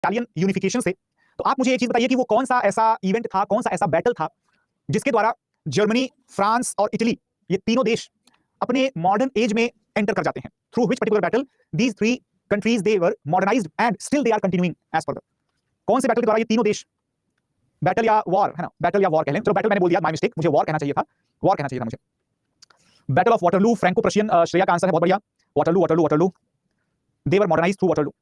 Italian unification से। तो आप मुझे एक चीज बताइए कि वो कौन सा ऐसा इवेंट था, कौन सा ऐसा बैटल था जिसके द्वारा जर्मनी, फ्रांस और इटली, ये तीनों देश अपने मॉडर्न एज में एंटर कर जाते हैं। Through which particular battle these three countries they were modernized and still they are continuing as further. कौन से बैटल के द्वारा ये तीनों देश, बैटल या वॉर है ना, बैटल या वॉर कह लें, चलो बैटल मैंने बोल दिया, माय मिस्टेक, मुझे वॉर कहना चाहिए था, वॉर कहना चाहिए था मुझे। Battle of Waterloo, Franco Prussian, Shreya का आंसर है, बहुत बढ़िया, Waterloo Waterloo Waterloo, they were modernised through Waterloo.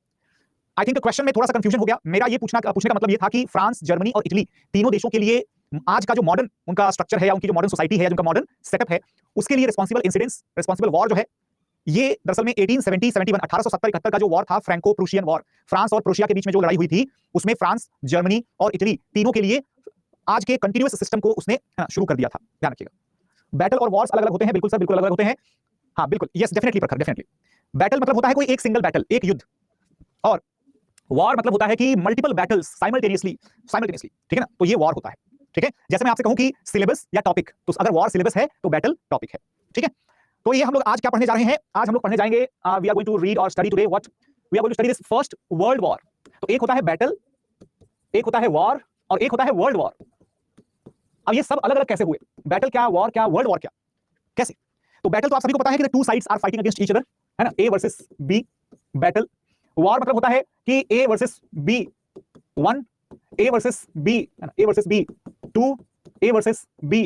I think question में थोड़ा सा कंफ्यूजन हो गया। मेरा ये पूछने का मतलब ये था कि फ्रांस, जर्मनी और इटली तीनों देशों के लिए आज का जो मॉडर्न उनका स्ट्रक्चर है या उनकी जो मॉडर्न सोसाइटी है या उनका मॉडर्न सेटअप है, उसके लिए रिस्पांसिबल इंसिडेंट्स, रिस्पांसिबल वॉर जो है, ये दरअसल में 1870-71 1870-71 का जो वॉर था, फ्रैंको प्रूशियन वॉर, फ्रांस और प्रूशिया के बीच में जो लड़ाई हुई थी, उसमें फ्रांस, जर्मनी और इटली तीनों के लिए आज के कंटिन्यूअस सिस्टम को उसने शुरू कर दिया था। ध्यान रखिएगा, बैटल और वॉर्स अलग अलग होते हैं, बिल्कुल सर, बिल्कुल अलग अलग होते हैं। हाँ बिल्कुल, यस डेफिनेटली प्रखर, डेफिनेटली। बैटल मतलब होता है कोई एक सिंगल बैटल, एक युद्ध, और वॉर मतलब होता है कि मल्टीपल बैटल्स साइमल्टेनियसली, ठीक है ना, तो ये वॉर होता है। ठीक है, जैसे मैं आपसे कहूं कि सिलेबस या टॉपिक, तो अगर वॉर सिलेबस है तो बैटल टॉपिक है। ठीक है, तो ये हम लोग आज क्या पढ़ने जा रहे हैं, आज हम लोग पढ़ने जाएंगे, we are going to read और study today what we are going to study this first world war. तो एक होता है बैटल, एक होता है वॉर और एक होता है वर्ल्ड वॉर। अब ये सब अलग अलग कैसे हुए, बैटल क्या, वॉर क्या, वर्ल्ड वॉर क्या, कैसे? तो बैटल तो आप सभी को पता है कि two sides are fighting against each other, है ना, A versus B, battle. War मतलब होता है कि A versus B 1, A versus B, A versus B 2, A versus B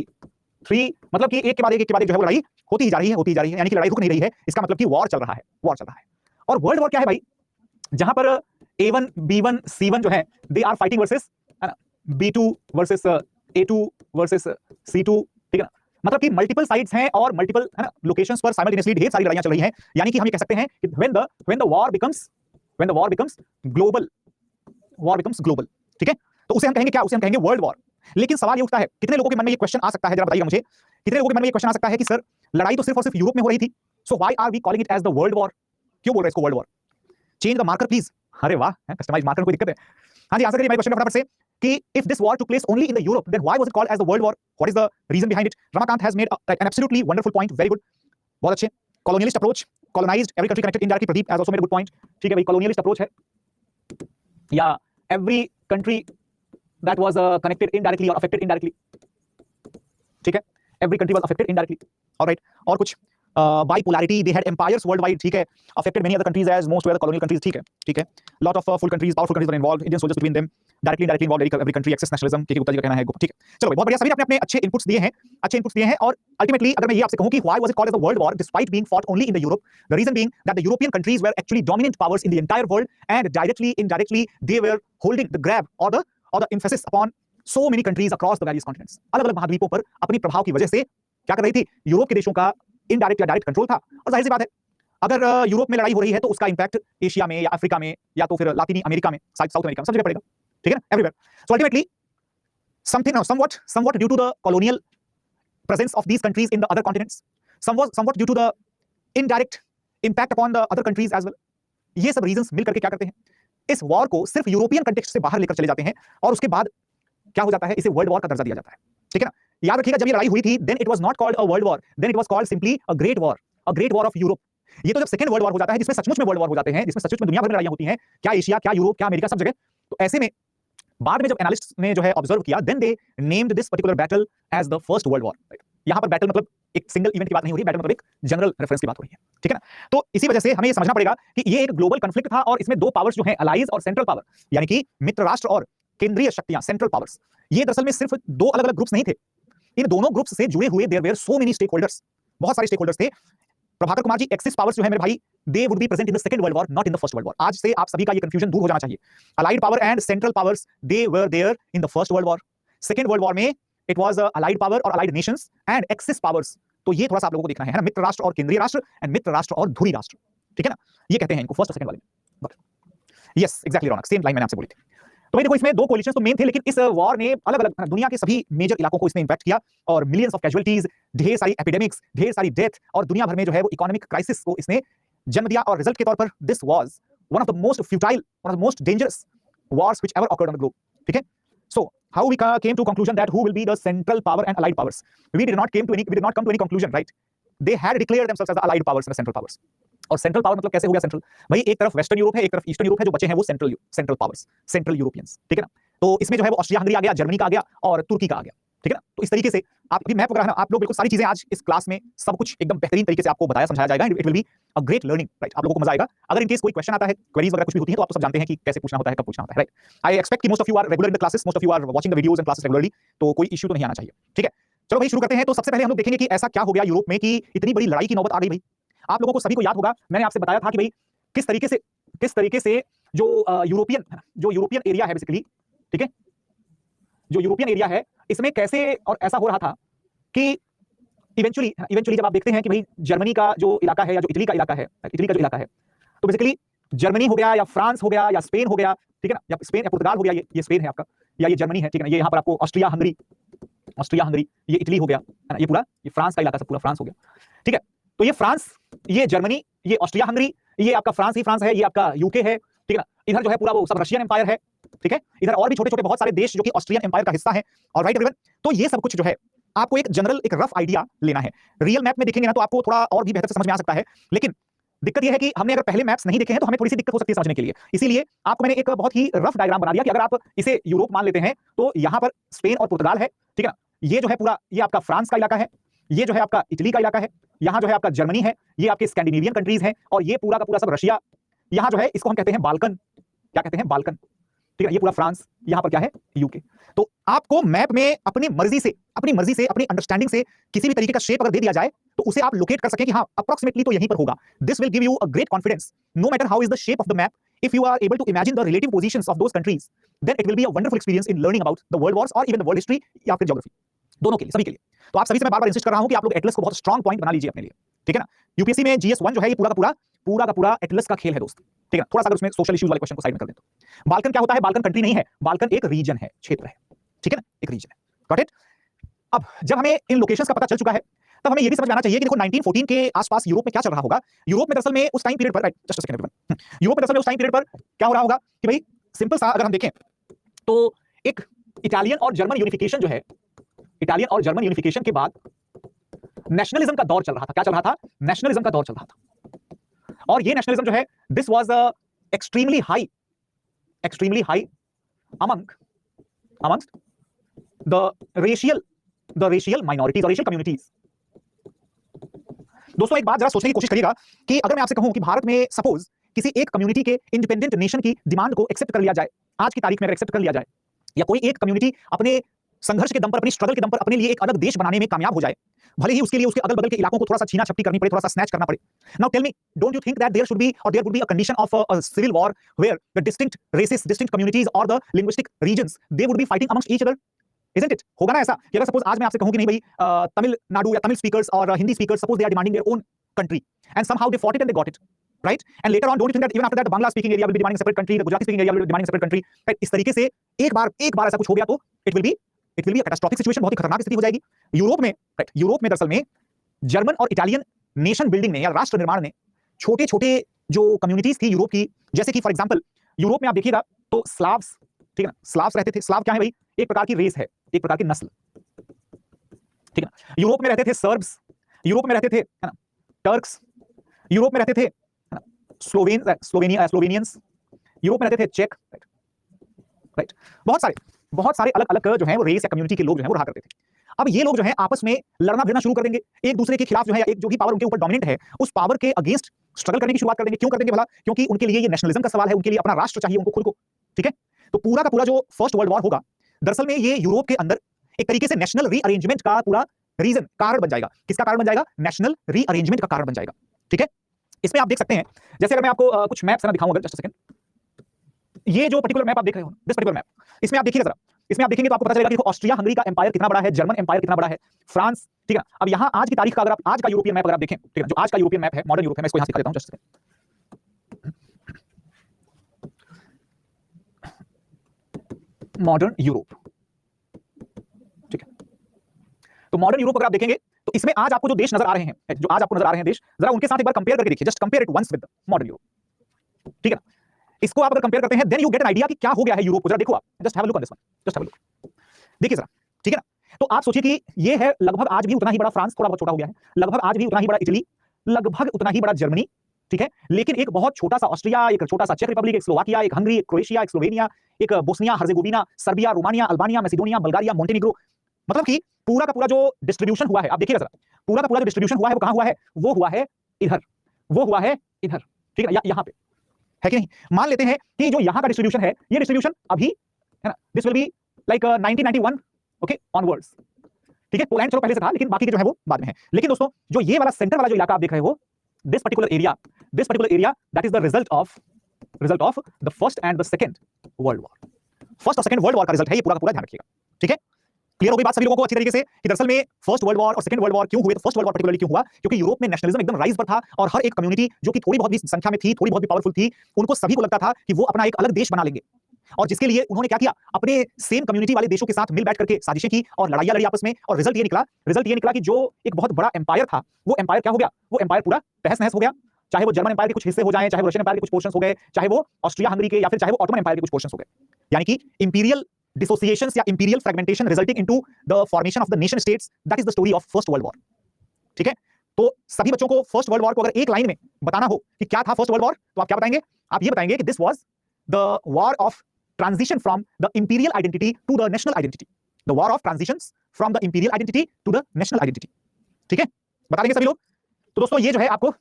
3, मतलब कि एक के बाद एक के बाद एक जो है वो लड़ाई होती ही जा रही है, होती ही जा रही है, यानी कि लड़ाई रुक नहीं रही है, इसका मतलब कि वॉर चल रहा है, वॉर चल रहा है। और वर्ल्ड वॉर क्या है भाई, जहां पर A1, B1, C1 जो है, दे आर फाइटिंग वर्सेस, है ना, B2 versus A2 versus C2, ठीक है ना, मतलब कि मल्टीपल साइड्स हैं और मल्टीपल, है ना, लोकेशंस पर साइमल्टेनियसली ढेर सारी लड़ाइयां चल रही हैं। यानी कि हम ये कह सकते हैं कि when the war becomes global, war becomes global, ठीक है, तो उसे हम कहेंगे क्या, उसे हम कहेंगे वर्ल्ड वॉर। लेकिन सवाल ये उठता है, कितने लोगों के मन में ये क्वेश्चन आ सकता है, जरा बताइएगा मुझे, कितने लोगों के मन में ये क्वेश्चन आ सकता है कि सर लड़ाई तो सिर्फ और सिर्फ यूरोप में हो रही थी, so why are we calling it as the world war, क्यों बोल रहे हैं इसको world war? Change the marker please. अरे वाह, कस्टमाइज मार्कर में कोई दिक्कत है? हाँ जी, आंसर करिए मेरे क्वेश्चन का फटाफट से कि if this war took place only in the Europe, then why was it called as the world war, what is the reason behind it? Ramakant has made an absolutely wonderful point, very good, बहुत अच्छे। Colonialist approach, colonized every country connected indirectly, Pradeep has also made a good point, ठीक है भाई, colonialist approach है, या every country that was connected indirectly or affected indirectly, ठीक है, every country was affected indirectly, all right। और कुछ bipolarity, they had empires worldwide, ठीक है, affected many other countries as most were the colonial countries, ठीक है, ठीक है, lot of full countries, powerful countries were involved, Indian soldiers between them, directly indirectly involved every country, excess nationalism, ठीक है, गुप्ता जी का कहना है, ठीक है, चलो भाई बहुत बढ़िया, सभी ने अपने अपने अच्छे इनपुट्स दिए हैं, अच्छे इनपुट्स दिए हैं। और अल्टीमेटली अगर मैं ये आपसे कहूं कि why was it called as a world war despite being fought only in the Europe, the reason being that the European countries were actually dominant powers in the entire world and directly indirectly they were holding the grab or the emphasis upon so many countries across the various continents। अलग अलग महाद्वीपों पर अपने प्रभाव की वजह से क्या कर रही थी, यूरोप के देशों का इनडायरेक्ट या डायरेक्ट कंट्रोल था। और जाहिर सी बात है, अगर यूरोप में लड़ाई हो रही है तो उसका इंपैक्ट एशिया में या अफ्रीका में या तो फिर लातिनी अमेरिका में, साउथ अमेरिका में, सब जगह पड़ेगा, ठीक है ना, everywhere. So ultimately somewhat due to the colonial presence of these countries in the other continents, somewhat due to the indirect impact upon the other countries as well, ये सब रीजंस मिल करके क्या करते हैं, इस वॉर को सिर्फ यूरोपियन कंटेक्स्ट से बाहर लेकर चले जाते हैं और उसके बाद क्या हो जाता है, इसे वर्ल्ड वॉर का दर्जा दिया जाता है, ठीक है ना। याद रखिएगा, जब ये लड़ाई हुई थी then it was not called a world war, then it was called simply a great war of Europe. ये तो जब सेकंड वर्ल्ड वॉर हो जाता है, जिसमें सचमुच में वर्ल्ड वॉर हो जाते हैं, जिसमें सचमुच में दुनिया भर में लड़ाइयां होती हैं, क्या एशिया, क्या यूरोप, क्या अमेरिका, सब जगह, तो ऐसे में बाद में जब एनालिस्ट्स ने जो है ऑब्जर्व किया, then they named this particular battle as the first world war. यहां पर बैटल मतलब एक सिंगल इवेंट की बात नहीं हो रही, बैटल मतलब एक जनरल रेफरेंस की बात हो रही है, ठीक है ना। तो इसी वजह से हमें ये समझना पड़ेगा कि ये एक ग्लोबल कॉन्फ्लिक्ट था और इसमें दो पावर्स जो हैं, अलाइज और सेंट्रल पावर, यानी कि मित्र राष्ट्र और केंद्रीय शक्तियां, सेंट्रल पावर्स, ये दरअसल में सिर्फ दो अलग अलग ग्रुप्स नहीं थे, इन दोनों ग्रुप्स से जुड़े हुए there were so many stakeholders, बहुत सारे स्टेक होल्डर्स थे। प्रभाकर कुमार जी, एक्सिस पावर्स जो है मेरे भाई, they would be present in the second world war, not in the first world war. आज से आप सभी का ये कंफ्यूजन दूर हो जाना चाहिए। Allied power and central powers, they were there in the first world war. Second world war में इट वाज अलाइड पावर और allied nations and axis powers. तो ये थोड़ा सा आप लोगों को देखना है ना, मित्र राष्ट्र और केंद्रीय राष्ट्र एंड मित्र राष्ट्र और धुरी राष्ट्र, ठीक है ना, ये कहते हैं इनको फर्स्ट और सेकंड वाले में। यस एग्जैक्टली रौनक, सेम लाइन मैंने आपसे बोली थी। तो भाई देखो, इसमें दो कोलिशंस तो मेन थे, लेकिन इस वॉर ने अलग अलग दुनिया के सभी मेजर इलाकों को इसने इंपैक्ट किया और मिलियंस ऑफ कैजुअलिटीज, ढेर सारी एपिडेमिक्स, ढेर सारी डेथ और दुनिया भर में जो है वो इकोनॉमिक क्राइसिस को इसने जन्म दिया। और रिजल्ट के तौर पर this was one of the most futile, one of the most dangerous wars which ever occurred on the globe, ठीक है। So how we came to conclusion that who will be the central power and allied powers? We did not come to any conclusion, right? They had declared themselves as the allied powers and the central powers. और central power मतलब कैसे हो गया central? भाई एक तरफ western Europe है, एक तरफ ईस्टर्न यूरोप है, जो बचे हैं वो सेंट्रल पावर्स, सेंट्रल यूरोपियंस, ठीक है ना। तो इसमें जो है वो ऑस्ट्रिया हंगरी आ गया, जर्मनी का आ गया और तुर्की का आ गया, ठीक है ना। तो इस तरीके से आप अभी मैप वगैरह है ना, आप लोग बिल्कुल सारी चीजें आज इस क्लास में सब कुछ एकदम बेहतरीन तरीके से आपको बताया समझाया जाएगा। It will be a great learning, right. आप लोगों को मजा आएगा। अगर इन केस कोई क्वेश्चन आता है, क्वेरीज वगैरह कुछ भी होती है, तो आप तो सब जानते हैं कि कैसे पूछना होता है, कब पूछना होता है, राइट। आई एक्सपेक्ट कि most of you are regular in the classes, most of you are watching the videos and classes regularly, तो कोई इश्यू तो नहीं आना चाहिए, ठीक है। चलो भाई शुरू करते हैं। तो सबसे पहले हम लोग देखेंगे कि ऐसा क्या हो गया यूरोप में कि इतनी बड़ी लड़ाई की नौबत आ गई भाई। आप लोगों को सभी को याद होगा, मैंने आपसे बताया था कि भाई किस तरीके से जो यूरोपियन एरिया है बेसिकली, ठीक है, जो यूरोपियन एरिया है इसमें कैसे और ऐसा हो रहा था कि इवेंचुअली जब आप देखते हैं कि भाई जर्मनी का जो इलाका है या जो इटली का इलाका है, तो बेसिकली जर्मनी हो गया या फ्रांस हो गया या स्पेन हो गया, ठीक है ना, या स्पेन या पुर्तगाल हो गया, ये स्पेन है आपका, या ये जर्मनी है, ठीक है ना। ये यहाँ पर आपको ऑस्ट्रिया हंगरी, ये इटली हो गया, है ना, ये फ्रांस का इलाका सब पूरा फ्रांस हो गया, ठीक है। तो ये फ्रांस, ये जर्मनी, ये ऑस्ट्रिया हंगरी, ये आपका फ्रांस ही फ्रांस है, ये आपका यूके है, ठीक है ना। इधर जो है पूरा वो सब रशियन एम्पायर है, ठीक है। इधर और भी छोटे छोटे बहुत सारे देश जो कि ऑस्ट्रियन एम्पायर का हिस्सा है, और राइट एवरीवन। तो ये सब कुछ जो है आपको एक जनरल एक रफ आइडिया लेना है। रियल मैप में देखेंगे ना तो आपको थोड़ा और भी बेहतर से समझ में आ सकता है, लेकिन दिक्कत यह है कि हमने अगर पहले मैप्स नहीं देखे हैं तो हमें थोड़ी सी दिक्कत हो सकती है समझने के लिए। इसीलिए आपको मैंने एक बहुत ही रफ डायग्राम बना दिया कि अगर आप इसे यूरोप मान लेते हैं तो यहाँ पर स्पेन और पुर्तगाल है, ठीक है ना। ये जो है पूरा ये आपका फ्रांस का इलाका है, ये जो है आपका इटली का इलाका है, यहाँ जो है आपका जर्मनी है, ये आपके स्कैंडिनेवियन कंट्रीज हैं, और ये पूरा का पूरा सब रशिया, यहाँ जो है इसको हम कहते हैं बाल्कन, क्या कहते हैं, बाल्कन, ठीक है। ये पूरा फ्रांस, यहाँ पर क्या है, यूके। तो आपको मैप में अपनी मर्जी से अपनी अंडरस्टैंडिंग से किसी भी तरीके का शेप अगर दे दिया जाए तो उसे आप लोकेट कर सकें कि हाँ अप्रोक्सीमेटली तो यहीं पर होगा। This will give you a great confidence no matter how is the shape of the map. If you are able to imagine the relative positions of those countries then it will be a wonderful experience in learning about the world wars और even the world history या फिर geography, दोनों के लिए, सभी के लिए। तो आप सभी से मैं बार-बार इंसिस्ट कर रहा हूं कि आप लोग एटलस को बहुत स्ट्रांग पॉइंट बना लीजिए अपने लिए, ठीक है ना। यूपीएससी में जीएस 1 जो है ये पूरा का पूरा एटलस का खेल है दोस्त, ठीक है। थोड़ा सा अगर उसमें सोशल इश्यूज वाले क्वेश्चन को साइड में कर दें तो बाल्कन क्या होता है, बाल्कन कंट्री नहीं है, बाल्कन एक रीजन है, क्षेत्र है, ठीक है ना, एक रीजन है, गॉट इट। अब जब हमें इन लोकेशंस का पता चल चुका है तब हमें ये भी समझ में आना चाहिए कि देखो 1914 के आसपास यूरोप में क्या चल रहा होगा। यूरोप में दरअसल में उस टाइम पीरियड पर, just a second everyone, Europe में दरअसल में उस टाइम पीरियड पर क्या हो रहा होगा कि भाई सिंपल सा अगर हम देखें तो एक इटालियन और जर्मन यूनिफिकेशन जो है, इटालियन और जर्मन यूनिफिकेशन के बाद नेशनलिज्म का दौर चल रहा था। क्या चल रहा था, नेशनलिज्म का दौर चल रहा था। और ये नेशनलिज्म जो है this was extremely high amongst the racial minorities और racial communities। दोस्तों एक बात जरा सोचने की कोशिश करिएगा कि अगर मैं आपसे कहूं कि भारत में सपोज किसी एक कम्युनिटी के इंडिपेंडेंट नेशन की डिमांड को एक्सेप्ट कर लिया जाए, आज की तारीख में अगर एक्सेप्ट कर लिया जाए, या कोई एक कम्युनिटी अपने संघर्ष के दम पर, अपनी स्ट्रगल के दम पर अपने लिए एक अलग देश बनाने में कामयाब हो जाए, भले ही उसके लिए उसके अगल बगल के इलाकों को थोड़ा सा छीना झपटी करनी पड़े, थोड़ा सा स्नैच करना पड़े। Now tell me, don't you think that there should be or there would be a condition of a civil war where the distinct races, distinct communities और the linguistic regions they would be fighting amongst each other, isn't it? होगा ना ऐसा कि अगर suppose आज मैं आपसे कहूं कि नहीं भाई तमिलनाडु या तमिल स्पीकर्स और Hindi speakers suppose they are demanding their own country and somehow they fought it and they got it, right? And later on don't you think that even after that the Bangla speaking area will be demanding a separate country, the Gujarati speaking area will be demanding a separate country, right? इस तरीके से एक बार ऐसा कुछ हो गया तो it will be a catastrophic situation, बहुत ही खतरनाक स्थिति हो जाएगी यूरोप में, राइट। यूरोप में दरअसल में जर्मन और इटालियन नेशन बिल्डिंग ने या राष्ट्र निर्माण ने छोटे छोटे जो कम्युनिटीज थी यूरोप की, जैसे कि फॉर एग्जांपल यूरोप में आप देखिएगा तो स्लाव्स, ठीक है ना, स्लाव्स रहते थे। स्लाव क्या है भाई, एक प्रकार की रेस है, एक प्रकार की नस्ल, ठीक है ना। यूरोप में रहते थे सर्ब्स, यूरोप में रहते थे, है ना, टर्क्स, यूरोप में रहते थे स्लोवेनियंस, यूरोप में रहते थे चेक, राइट। बहुत सारे अलग अलग जो है वो रेस या कम्युनिटी के लोग जो है वो रहा करते थे। अब ये लोग जो है आपस में लड़ना भिड़ना शुरू कर देंगे, एक दूसरे के खिलाफ जो है, एक जो भी पावर उनके ऊपर डोमिनेंट है उस पावर के अगेंस्ट स्ट्रगल करने की शुरुआत कर देंगे। क्यों कर देंगे भला? क्योंकि उनके लिए ये नेशनलिज्म का सवाल है, उनके लिए अपना राष्ट्र चाहिए उनको खुद को, ठीक है। तो पूरा का पूरा जो फर्स्ट वर्ल्ड वॉर होगा दरअसल में ये यूरोप के अंदर एक तरीके से नेशनल रीअरेंजमेंट का पूरा रीजन, कारण बन जाएगा। किसका कारण बन जाएगा? नेशनल रीअरेंजमेंट का कारण बन जाएगा, ठीक है। इसमें आप देख सकते हैं, जैसे अगर मैं आपको कुछ मैप्स ना दिखाऊं, अगर जस्ट सेकंड, ये जो पर्टिकुलर मैप आप देख रहे हो, दिस पर्टिकुलर मैप, इसमें आप देखिएगा जरा, इसमें आप देखेंगे तो आपको पता चलेगा कि ऑस्ट्रिया हंगरी का एम्पायर कितना बड़ा है, जर्मन एम्पायर कितना बड़ा है, फ्रांस, ठीक है। अब यहाँ आज की तारीख का अगर आप आज का यूरोपियन मैप अगर आप देखें, ठीक है, जो आज का यूरोपियन मैप है, मॉडर्न यूरोप है, मैं इसको यहाँ दिखा देता हूँ, जस्ट मॉडर्न यूरोप, ठीक है। तो मॉडर्न यूरोप अगर आप देखेंगे तो इसमें आज आपको जो देश नजर आ रहे हैं, जो आज आपको नजर आ रहे हैं देश, जरा उनके साथ एक बार कंपेयर करके देखिए, just compare it once with modern Europe, ठीक है ना। इसको आप अगर कंपेयर करते हैं then you get an idea कि क्या हो गया है यूरोप को। जरा देखो आप, just have a look on this one, just have a look, देखिए जरा, ठीक है ना। तो आप सोचिए कि ये है लगभग आज भी उतना ही बड़ा फ्रांस, थोड़ा बहुत छोटा हो गया है, लगभग आज भी उतना ही बड़ा इटली, लगभग उतना ही बड़ा जर्मनी, ठीक है, लेकिन एक बहुत छोटा सा ऑस्ट्रिया, एक छोटा सा चेक रिपब्लिक, एक स्लोवाकिया, एक हंगरी, एक क्रोएशिया, एक स्लोवेनिया, एक Bosnia Herzegovina, Serbia, Romania, Albania, Macedonia, Bulgaria, Montenegro, मतलब कि पूरा का पूरा जो डिस्ट्रीब्यूशन हुआ है, आप देखिएगा जरा, पूरा का पूरा जो डिस्ट्रीब्यूशन हुआ है वो कहां हुआ है? वो हुआ है इधर, वो हुआ है इधर, ठीक है, यहां पे है कि नहीं? मान लेते हैं कि जो यहां का डिस्ट्रीब्यूशन है, ये डिस्ट्रीब्यूशन अभी है ना, this will be like 1991 okay onwards, ठीक है। पोलैंड चलो पहले से था, लेकिन बाकी के जो है वो बाद में है। लेकिन दोस्तों जो ये वाला सेंटर वाला जो इलाका आप देख रहे हो, this particular area that is the result of the first and the second world war. First और सेकंड वर्ल्ड वॉर का रिजल्ट है ये, पूरा का पूरा ध्यान रखिएगा, ठीक है। क्लियर हो गई बात सभी लोगों को अच्छी तरीके से कि दरअसल में फर्स्ट वर्ल्ड वॉर और सेकंड वर्ल्ड वॉर क्यों हुए? तो फर्स्ट वर्ल्ड वॉर पर्टिकुलरली क्यों हुआ? क्योंकि यूरोप में नेशनलिज्म एकदम राइज पर था और हर एक कम्युनिटी जो कि थोड़ी बहुत भी संख्या में थी, थोड़ी बहुत भी पावरफुल थी, उनको सभी को लगता था कि वो अपना एक अलग देश बना लेंगे। और जिसके लिए उन्होंने क्या किया? अपने सेम कम्युनिटी वाले देशों के साथ मिल बैठ करके साजिशें की और लड़ाइयां लड़ी आपस में, और रिजल्ट ये निकला कि जो एक बहुत बड़ा एम्पायर था, वो एम्पायर क्या हो गया? वो एम्पायर पूरा तहस नहस हो गया। चाहे वो जर्मन एम्पायर के कुछ हिस्से हो जाएं, चाहे वो रशियन एम्पायर के कुछ पोर्शंस हो गए, चाहे वो ऑस्ट्रिया हंगरी के, या फिर चाहे वो ऑटोमन एम्पायर के कुछ पोर्शंस हो गए। यानी कि इंपीरियल डिसोसिएशंस या imperial fragmentation resulting into the formation of the nation states, that is the story of first world war, ठीक है। तो सभी बच्चों को फर्स्ट वर्ल्ड वॉर को अगर एक लाइन में बताना हो कि क्या था फर्स्ट वर्ल्ड वॉर, तो आप क्या बताएंगे? आप ये बताएंगे कि this was the war of transition from the imperial identity to the national identity, the war of transitions from the imperial identity to the national identity, ठीक है, बता देंगे सभी लोग। तो दोस्तों ये जो है आपको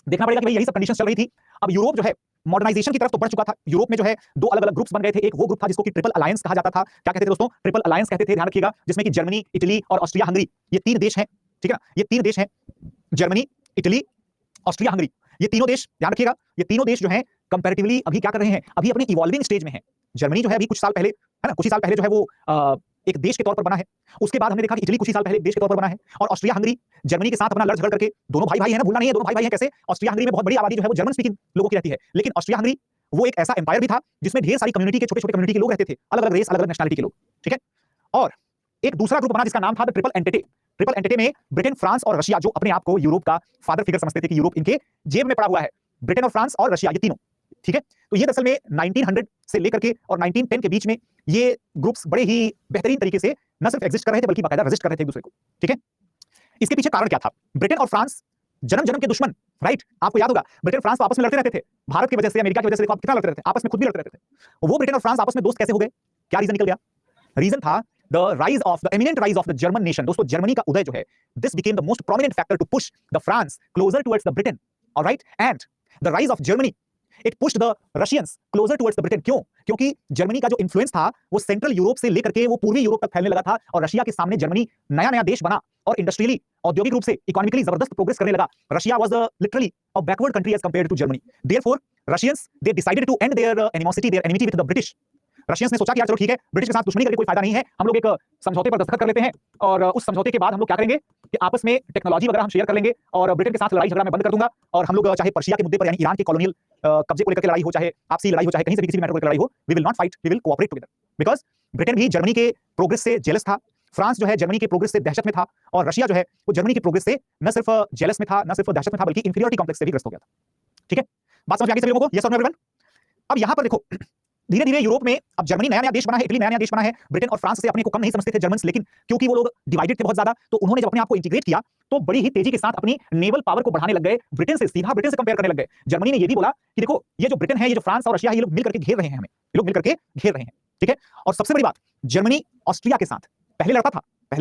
देखना पड़ेगा कि भाई यही सब कंडीशंस चल रही थी। अब यूरोप जो है मॉडर्नाइजेशन की तरफ तो बढ़ चुका था। यूरोप में जो है दो अलग अलग ग्रुप्स बन गए थे। एक वो ग्रुप था जिसको कि ट्रिपल अलायंस कहा जाता था। क्या कहते थे दोस्तों? ट्रिपल अलायंस कहते थे, ध्यान रखिएगा, जिसमें कि जर्मनी, इटली और ऑस्ट्रिया हंगरी, ये तीन देश हैं, ठीक है ना, ये तीन देश हैं, जर्मनी, इटली, ऑस्ट्रिया हंगरी, ये तीनों देश, ध्यान रखिएगा, ये तीनों देश जो हैं कंपैरेटिवली अभी क्या कर रहे हैं? अभी अपने इवॉल्विंग स्टेज में है। जर्मनी जो है अभी कुछ साल पहले, है ना, कुछ ही साल पहले जो है वो एक देश के तौर पर बना है। उसके बाद हमने देखा कि इटली कुछ ही साल पहले एक देश के तौर पर बना है, और ऑस्ट्रिया हंगरी जर्मनी के साथ अपना लड़ झगड़ करके, दोनों भाई भाई है ना, भूलना नहीं है, दोनों भाई भाई हैं। कैसे? ऑस्ट्रिया हंगरी में बहुत बड़ी आबादी जो है वो जर्मन स्पीकिंग लोगों की रहती है, लेकिन ऑस्ट्रिया हंगरी वो एक ऐसा एम्पायर भी था जिसमें ढेर सारी कम्युनिटी के, छोटे छोटे कम्युनिटी के लोग रहते थे, अलग अलग रेस, अलग अलग नेशनलिटी के लोग, ठीक है। और एक दूसरा ग्रुप बना जिसका नाम था the triple entity. Triple entity में ब्रिटेन, फ्रांस और रशिया, जो अपने आप को यूरोप का फादर फिगर समझते थे कि यूरोप इनके जेब में पड़ा हुआ है, ब्रिटेन और फ्रांस और रशिया, ये तीनों, ठीक है। तो ये दरअसल में 1900 से लेकर के और 1910 के बीच में ये ग्रुप्स बड़े ही बेहतरीन तरीके से न सिर्फ एग्जिस्ट कर रहे थे बल्कि बाकायदा रजिस्ट कर रहे थे एक दूसरे को, ठीक है। इसके पीछे कारण क्या था? ब्रिटेन और फ्रांस जन्म जन्म के दुश्मन, राइट? आपको याद होगा ब्रिटेन फ्रांस आपस में लड़ते रहते थे, भारत की वजह से, अमेरिका की वजह से, देखो आप कितना लड़ते रहते थे, आपस में खुद भी लड़ते रहते थे। वो ब्रिटेन और फ्रांस आपस में दोस्त कैसे हो गए? क्या रीजन निकल गया? रीजन था the rise of the eminent rise of the German nation. दोस्तों जर्मनी का उदय जो है, this became the most prominent factor to push the France closer towards the Britain, alright, and the rise of Germany it pushed the Russians closer towards the Britain. क्यों? क्योंकि Germany का जो influence था वो सेंट्रल यूरोप से लेकर के वो पूर्वी यूरोप तक फैलने लगा था, और रशिया के सामने जर्मनी नया नया देश बना और इंडस्ट्रियली, औद्योगिक रूप से, इकोनॉमिकली जबरदस्त प्रोग्रेस करने लगा। Russia was literally a backward country as compared to Germany. Therefore Russians they decided to end their animosity, their enmity with the British. Russians ने सोचा कि यार चलो ठीक है, ब्रिटिश के साथ दुश्मनी करके कोई फायदा नहीं है, हम लोग एक समझौते पर दस्तखत कर लेते हैं, और उस समझौते के बाद हम लोग क्या करेंगे कि आपस में टेक्नोलॉजी वगैरह हम शेयर कर लेंगे, और ब्रिटेन के साथ लड़ाई झगड़ा मैं बंद कर दूंगा, और हम लोग चाहे पर्शिया के मुद्दे पर, यानी ईरान के कॉलोनियल कब्जे को लेकर के लड़ाई हो, चाहे आपसी लड़ाई हो, चाहे कहीं से भी किसी भी मैटर को लेकर लड़ाई हो, we will not fight, we will cooperate together. Because Britain भी जर्मनी के प्रोग्रेस से जेलस था, फ्रांस जो है जर्मनी के प्रोग्रेस से दहशत में था, और रशिया जो है वो जर्मनी के प्रोग्रेस से न सिर्फ जेलस में था, न सिर्फ दहशत में था, बल्कि इंफीरियरिटी कॉम्प्लेक्स से भी ग्रस्त हो गया था, ठीक है। बात समझ में आ गई सभी लोगों को? यस और नो एवरीवन? अब यहां पर देखो, धीरे धीरे यूरोप में अब जर्मनी नया नया देश बना है, इटली नया नया देश बना है, ब्रिटेन और फ्रांस से अपने को कम नहीं समझते थे जर्मन्स, लेकिन क्योंकि वो लोग डिवाइडेड थे बहुत ज्यादा, तो उन्होंने जब अपने आप को इंटीग्रेट किया तो बड़ी ही तेजी के साथ अपनी नेवल पावर को बढ़ाने लग गए, ब्रिटेन से, सीधा ब्रिटेन से कंपेयर करने लग गए। जर्मनी ने ये भी बोला कि देखो ये जो ब्रिटेन है, ये जो फ्रांस और रशिया है, ये लोग मिलकर के घेर रहे हैं हमें, ये लोग मिलकर के घेर रहे हैं, ठीक है। और सबसे बड़ी बात, जर्मनी ऑस्ट्रिया के साथ पहले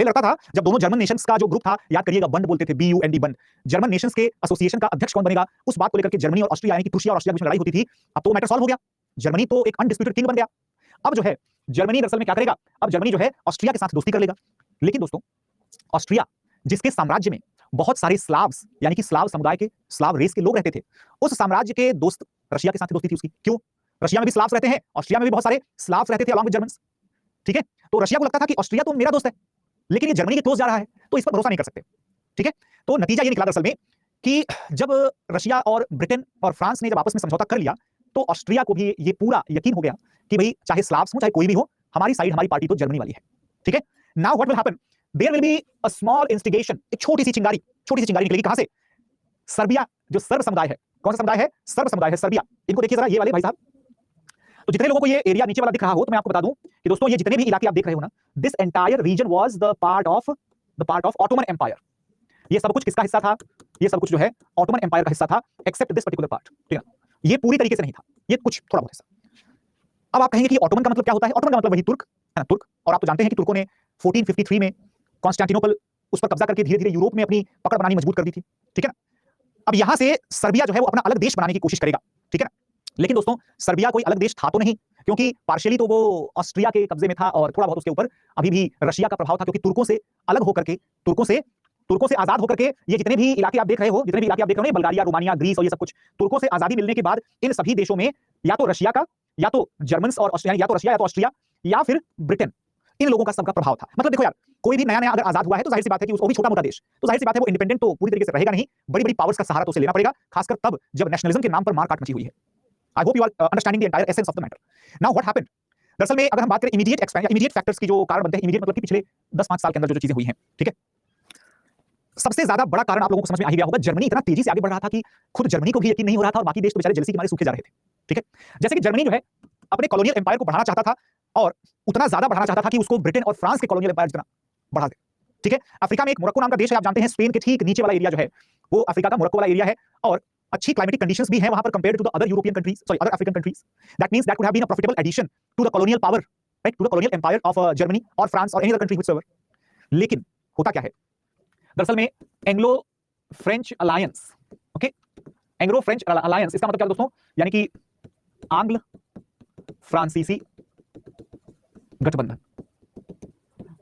लड़ता था जब दोनों जर्मन नेशंस का जो ग्रुप था, याद करिएगा, बंड बोलते थे, BUND, बंड, जर्मन नेशंस के एसोसिएशन का अध्यक्ष कौन बनेगा, उस बात को लेकर के जर्मनी और ऑस्ट्रिया, यानी कि प्रूशिया और ऑस्ट्रिया के बीच लड़ाई होती थी। अब तो मैटर सॉल्व हो गया, जर्मनी तो एक अनडिस्प्यूटेड किंग बन गया। अब जो है जर्मनी दरअसल में क्या करेगा? अब जर्मनी जो है ऑस्ट्रिया के साथ दोस्ती कर लेगा। लेकिन दोस्तों ऑस्ट्रिया, जिसके साम्राज्य में बहुत सारे स्लाव्स, यानी कि स्लाव समुदाय के, स्लाव रेस के लोग रहते थे, उस साम्राज्य के दोस्त रशिया के साथ दोस्ती थी उसकी। क्यों? रशिया में भी स्लाव्स रहते हैं, ऑस्ट्रिया में भी बहुत सारे स्लाव्स रहते थे अलॉन्ग विद जर्मन्स, ठीक है। तो रशिया को लगता था कि ऑस्ट्रिया तो मेरा दोस्त है, लेकिन ये जर्मनी के क्लोज जा रहा है, तो इस पर भरोसा नहीं कर सकते, ठीक है। तो नतीजा ये निकला दरअसल में कि जब रशिया और ब्रिटेन और फ्रांस ने जब आपस में समझौता कर लिया, तो ऑस्ट्रिया को भी ये पूरा यकीन हो गया कि भाई चाहे स्लाव्स हो चाहे कोई भी हो, हमारी साइड, हमारी पार्टी तो जर्मनी वाली है, ठीक है। Now what will happen? There will be a small instigation, एक छोटी सी चिंगारी निकलेगी। कहां से? सर्बिया, जो सर्ब समुदाय है, कौन सा समुदाय है? सर्ब समुदाय है, सर्बिया। इनको देखिए जरा, ये वाले भाई साहब। तो जितने लोगों को ये एरिया नीचे वाला दिख रहा हो, तो मैं आपको बता दूं कि दोस्तों ये जितने भी इलाके आप देख रहे हो ना, this entire region was the part of Ottoman empire. ये सब कुछ किसका हिस्सा था? ये सब कुछ जो है ऑटोमन एम्पायर का हिस्सा था, एक्सेप्ट दिस पर्टिकुलर पार्ट, ठीक है। ये पूरी तरीके से नहीं था, ये कुछ थोड़ा बहुत हिस्सा। अब आप कहेंगे कि ऑटोमन का मतलब क्या होता है? ऑटोमन का मतलब वही तुर्क है ना, तुर्क। और आप तो जानते हैं कि तुर्कों ने 1453 में कॉन्स्टेंटिनोपल उस पर कब्जा करके धीरे-धीरे यूरोप में अपनी पकड़ बनानी मजबूत कर दी थी, ठीक है ना। अब यहां से सर्बिया जो है वो अपना अलग देश बनाने की कोशिश करेगा, ठीक है ना। लेकिन दोस्तों सर्बिया कोई अलग देश था तो नहीं, क्योंकि पार्शियली तो वो ऑस्ट्रिया के कब्जे में था और थोड़ा बहुत उसके ऊपर अभी भी रशिया का प्रभाव था, क्योंकि तुर्कों से अलग होकर के, तुर्कों से आजाद होकर के ये जितने भी इलाके आप देख रहे हो, बल्गारिया, रोमानिया, ग्रीस और ये सब कुछ, तुर्कों से आजादी मिलने के बाद इन सभी देशों में या तो रशिया का, या तो जर्मन्स और ऑस्ट्रिया, या तो रशिया या तो ऑस्ट्रिया या फिर ब्रिटेन, इन लोगों का सबका प्रभाव था। मतलब देखो यार, कोई भी नया-नया अगर आजाद हुआ है तो जाहिर सी बात है कि उसको भी छोटा-मोटा देश, तो जाहिर सी बात है वो इंडिपेंडेंट तो पूरी तरीके से रहेगा नहीं, बड़ी-बड़ी पावर्स का सहारा तो उसे लेना पड़ेगा, खासकर तब जब नेशनलिज्म के नाम पर मार-काट मची हुई है। I hope you are understanding the entire essence of the matter. Now what happened? दरअसल में अगर हम बात करें इमीडिएट एक्सपेंशन, इमीडिएट फैक्टर्स की जो कारण बनते हैं, इमीडिएट मतलब कि पिछले 10-5 साल के अंदर जो चीजें हुई हैं, ठीक है। सबसे ज्यादा बड़ा कारण आप लोगों को समझ में आ ही गया होगा, जर्मनी इतना तेजी से आगे बढ़ रहा था कि खुद जर्मनी को भी यकीन नहीं हो रहा था और बाकी देश तो बेचारे जेलसी के मारे सूखे जा रहे थे, ठीक है। जैसे कि जर्मनी जो है अपने कॉलोनियल एम्पायर को बढ़ाना चाहता था और उतना ज्यादा बढ़ाना चाहता था कि उसको ब्रिटेन और फ्रांस के कॉलोनियल एम्पायर जितना बढ़ा दे, ठीक है। अफ्रीका में एक मोरक्को नाम का देश है, आप जानते हैं, स्पेन के ठीक नीचे वाला एरिया जो है वो अफ्रीका का मोरक्को वाला एरिया है और अच्छी क्लाइमेटिक कंडीशंस भी हैं वहां पर compared to the other European countries, sorry other African countries. That means that could have been a profitable addition to the colonial power, right, to the colonial empire of Germany और France और any other country whichever. लेकिन होता क्या है, दरअसल में Anglo French alliance, okay, Anglo French alliance, इसका मतलब क्या दोस्तों, यानी कि आंग्ल फ्रांसीसी गठबंधन।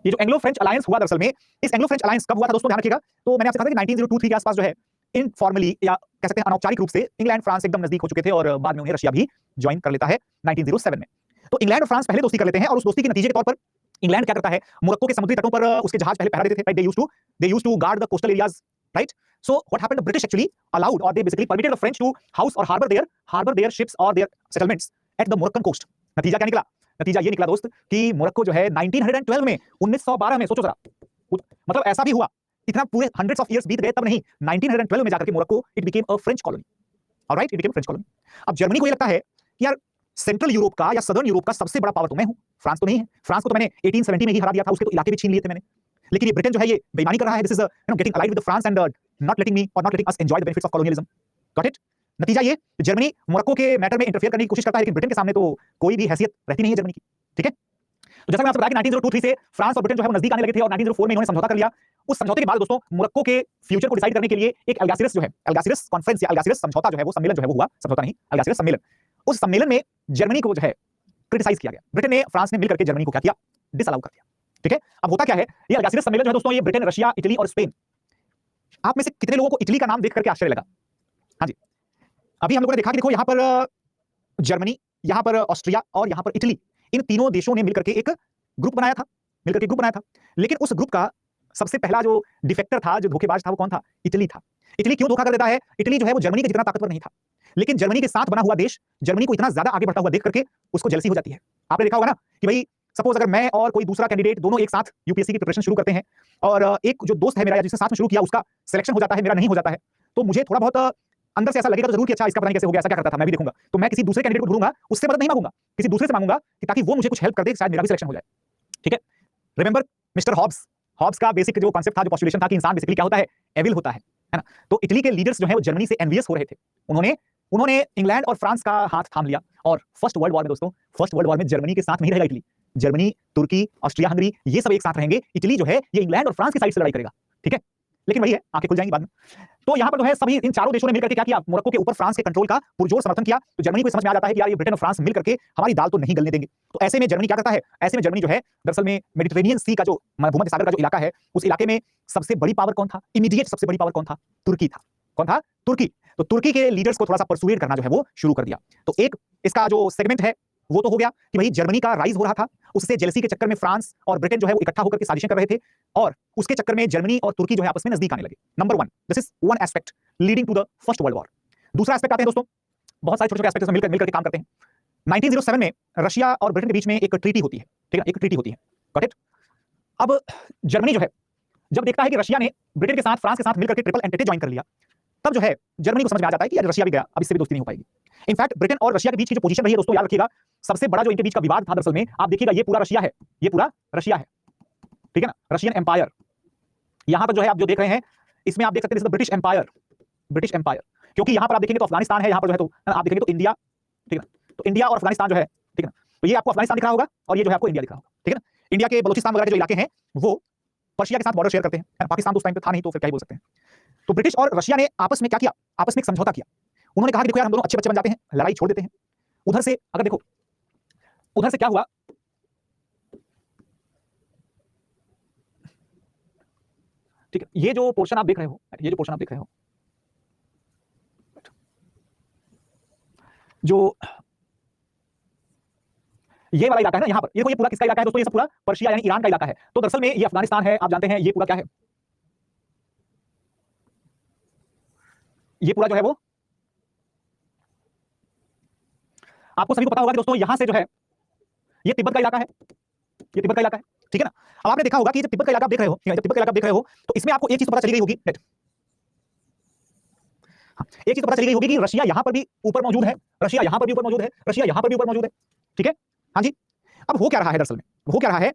ये जो एंग्लो फ्रेंच अलायंस हुआ, दरअसल में इस एंग्लो फ्रेंच अलायंस कब हुआ था दोस्तों, ध्यान रखिएगा। तो मैंने आपसे कहा था कि 1902-3 के आसपास जो है इनफॉर्मली या कह सकते हैं अनौपचारिक रूप से इंग्लैंड फ्रांस एकदम नजदीक हो चुके थे और बाद में उन्हें रशिया भी ज्वाइन कर लेता है 1907 में। तो इंग्लैंड और फ्रांस पहले दोस्ती कर लेते हैं और उस दोस्ती के नतीजे के तौर पर इंग्लैंड क्या करता है, मोरक्को के समुद्री तटों पर उसके जहाज पहले पहरा देते थे, they used to guard the coastal areas, right. So what happened, the British actually allowed और they basically permitted the French to house और हार्बर देयर शिप्स और their settlements at the Moroccan coast. नतीजा क्या निकला? नतीजा ये निकला दोस्त कि मोरक्को जो है 1912 में, 1912 में, सोचो जरा, मतलब ऐसा भी हुआ, इतना पूरे हंड्रेड्स ऑफ इयर्स बीत गए तब नहीं, 1912 में जाकर के Morocco it became a French colony, alright, it became French colony. अब जर्मनी को ये लगता है कि यार सेंट्रल यूरोप का या सदर्न यूरोप का सबसे बड़ा पावर तो मैं हूं, फ्रांस तो नहीं है, फ्रांस को तो मैंने 1870 में ही हरा दिया था, उसके तो इलाके भी छीन लिए थे मैंने, लेकिन ये ब्रिटेन जो है ये बेईमानी कर रहा है, this is getting allied with France and not letting us enjoy the benefits of colonialism, got it. नतीजा ये, जर्मनी मोरक्को के मैटर में इंटरफेयर करने की कोशिश करता है, लेकिन ब्रिटेन के सामने तो कोई भी हैसियत रहती नहीं है जर्मनी की, ठीक है। तो जैसा मैं आपसे बताया कि 1902-3 से फ्रांस और ब्रिटेन जो है वो नजदीक आने लगे थे और 1904 में इन्होंने समझौता कर लिया। उस समझौते के बाद दोस्तों मोरक्को के फ्यूचर को डिसाइड करने के लिए एक अल्गासिरस जो है, अल्गासिरस कॉन्फ्रेंस या अल्गासिरस समझौता जो है वो सम्मेलन जो है वो हुआ, समझौता नहीं, अल्गासिरस सम्मेलन। उस सम्मेलन में जर्मनी को जो है क्रिटिसाइज किया गया, ब्रिटेन ने, फ्रांस ने मिलकर के जर्मनी को क्या किया, डिसअलाउ कर दिया, ठीक है। अब होता क्या है, ये अल्गासिरस सम्मेलन जो है दोस्तों, ये ब्रिटेन, रशिया, इटली और स्पेन, आप में से कितने लोगों को इटली का नाम देख करके आश्चर्य लगा? हाँ जी, अभी हम लोगों ने देखा कि देखो यहाँ पर जर्मनी, यहाँ पर ऑस्ट्रिया और यहाँ पर इटली, इन तीनों देशों ने मिलकर के एक ग्रुप बनाया था, लेकिन उस ग्रुप का सबसे पहला जो डिफेक्टर था, जो धोखेबाज था, वो कौन था? इटली था। इटली क्यों धोखा कर देता है? इटली जो है वो जर्मनी के जितना ताकतवर नहीं था, लेकिन जर्मनी के साथ बना हुआ देश जर्मनी को इतना ज्यादा आगे बढ़ता हुआ देख करके उसको जेलसी हो जाती है। आपने देखा होगा ना कि भाई सपोज अगर मैं और कोई दूसरा कैंडिडेट दोनों एक साथ यूपीएससी की प्रिपरेशन शुरू करते हैं और एक जो दोस्त है मेरा जिसने साथ में शुरू किया उसका सिलेक्शन हो जाता है, मेरा नहीं हो जाता है, तो मुझे थोड़ा बहुत अंदर से ऐसा लगेगा तो जरूर कि अच्छा इसका पता नहीं कैसे हो गया, ऐसा क्या करता था, मैं भी देखूंगा। तो मैं किसी दूसरे कैंडिडेट को ढूंढूंगा, उससे मदद नहीं मांगूंगा, किसी दूसरे से मांगूंगा कि ताकि वो मुझे कुछ हेल्प कर दे, शायद मेरा भी सिलेक्शन हो जाए, ठीक है। रिमेंबर मिस्टर हॉब्स का बेसिक जो कांसेप्ट था, जो पोस्टुलेशन था कि इंसान बेसिकली क्या होता है, एविल होता है ना। तो इटली के लीडर्स जो है वो जर्मनी से एनवियस हो रहे थे, उन्होंने इंग्लैंड और फ्रांस का हाथ थाम लिया और फर्स्ट वर्ल्ड वॉर में दोस्तों, फर्स्ट वर्ल्ड वॉर में जर्मनी के साथ नहीं रहेगा इटली, जर्मनी, तुर्की, ऑस्ट्रिया, हंगरी, ये सब एक साथ रहेंगे, इटली जो है ये इंग्लैंड और फ्रांस की साइड से लड़ाई करेगा, ठीक है। लेकिन वही है, आंखें खुल जाएंगी बाद में। तो यहाँ पर जो है सभी इन चारों देशों ने मिलकर के क्या किया, मोरक्को के ऊपर फ्रांस के कंट्रोल का पुरजोर समर्थन किया। तो जर्मनी को समझ में आ जाता है कि यार ये ब्रिटेन और फ्रांस मिलकर के हमारी दाल तो नहीं गलने देंगे। तो ऐसे में जर्मनी क्या करता है, ऐसे में जर्मनी जो है दरअसल में मेडिटेरेनियन सी का जो भूमध्य सागर का जो इलाका है, उस इलाके में सबसे बड़ी पावर कौन था, इमीडिएट सबसे बड़ी पावर कौन था, तुर्की था। कौन था? तुर्की। तो तुर्की के लीडर्स को थोड़ा सा परसुएड करना जो है वो शुरू कर दिया। तो एक इसका जो सेगमेंट है वो तो हो गया कि भाई जर्मनी का राइज हो रहा था, उससे जेलसी के चक्कर में फ्रांस और ब्रिटेन जो है वो इकट्ठा होकर के साजिशें कर रहे थे और उसके चक्कर में जर्मनी और तुर्की जो है आपस में नजदीक आने लगे। Number 1, this is one aspect leading to the first world war. दूसरा एस्पेक्ट आते हैं दोस्तों, बहुत सारे छोटे-छोटे एस्पेक्ट्स मिलकर के काम करते हैं। 1907 में रशिया और ब्रिटेन के बीच में एक ट्रीटी होती है, ठीक है, एक ट्रीटी होती है, गॉट इट। अब जर्मनी जो है जब देखता है कि रशिया ने ब्रिटेन के साथ, फ्रांस के साथ मिलकर के ट्रिपल एंटेटे ज्वाइन कर लिया, तब जो है जर्मनी को समझ में आ जाता है कि यार रशिया भी गया, अब इससे भी दोस्ती नहीं हो पाएगी। इनफैक्ट ब्रिटेन और रशिया के बीच की जो पोजीशन रही है दोस्तों, याद रखिएगा, सबसे बड़ा जो इनके बीच का विवाद था दरअसल में, आप देखिएगा ये पूरा रशिया है, ये पूरा रशिया है, ठीक है ना, रशियन एम्पायर। यहां पर जो है आप जो देख रहे हैं इसमें आप देख सकते हैं ब्रिटिश एम्पायर, ब्रिटिश एम्पायर, क्योंकि यहां पर आप देखेंगे तो अफगानिस्तान है, यहां पर जो है तो आप देखेंगे तो इंडिया, ठीक है ना, तो इंडिया और अफगानिस्तान जो है, ठीक है ना, तो ये आपको अफगानिस्तान दिख रहा होगा और ये जो है आपको इंडिया दिख रहा होगा, ठीक है ना। इंडिया के बलूचिस्तान वगैरह के जो इलाके हैं वो पर्शिया के साथ बॉर्डर शेयर करते हैं, पाकिस्तान तो उस टाइम पे था नहीं, तो फिर क्या ही बोल सकते हैं। तो ब्रिटिश और रशिया ने आपस में क्या किया, आपस में एक समझौता किया। उन्होंने कहा कि देखो यार हम दोनों अच्छे बच्चे बन जाते हैं, लड़ाई छोड़ देते हैं। उधर से अगर देखो, उधर से क्या हुआ, ठीक है, ये जो पोर्शन आप देख रहे हो, ये जो पोर्शन आप देख रहे हो, जो ये वाला इलाका है ना, यहां पर ये देखो, ये पूरा किसका इलाका है दोस्तों, ये सब पूरा पर्शिया यानी ईरान का इलाका है। तो दरअसल में ये अफगानिस्तान है, आप जानते हैं ये पूरा क्या है, ये पूरा जो है वो आपको सभी को पता होगा कि दोस्तों यहां से जो है ये तिब्बत का इलाका है, ये तिब्बत का इलाका है, ठीक है ना। अब आपने देखा होगा कि जब तिब्बत का इलाका देख रहे हो, जब तिब्बत का इलाका देख रहे हो तो इसमें आपको एक चीज तो पता चली गई होगी, एक चीज तो पता चली गई होगी कि रशिया यहां पर भी ऊपर मौजूद है, रशिया यहां पर भी ऊपर मौजूद है, रशिया यहां पर भी ऊपर मौजूद है, ठीक है। हाँ जी, अब हो क्या रहा है दरअसल में, हो क्या रहा है,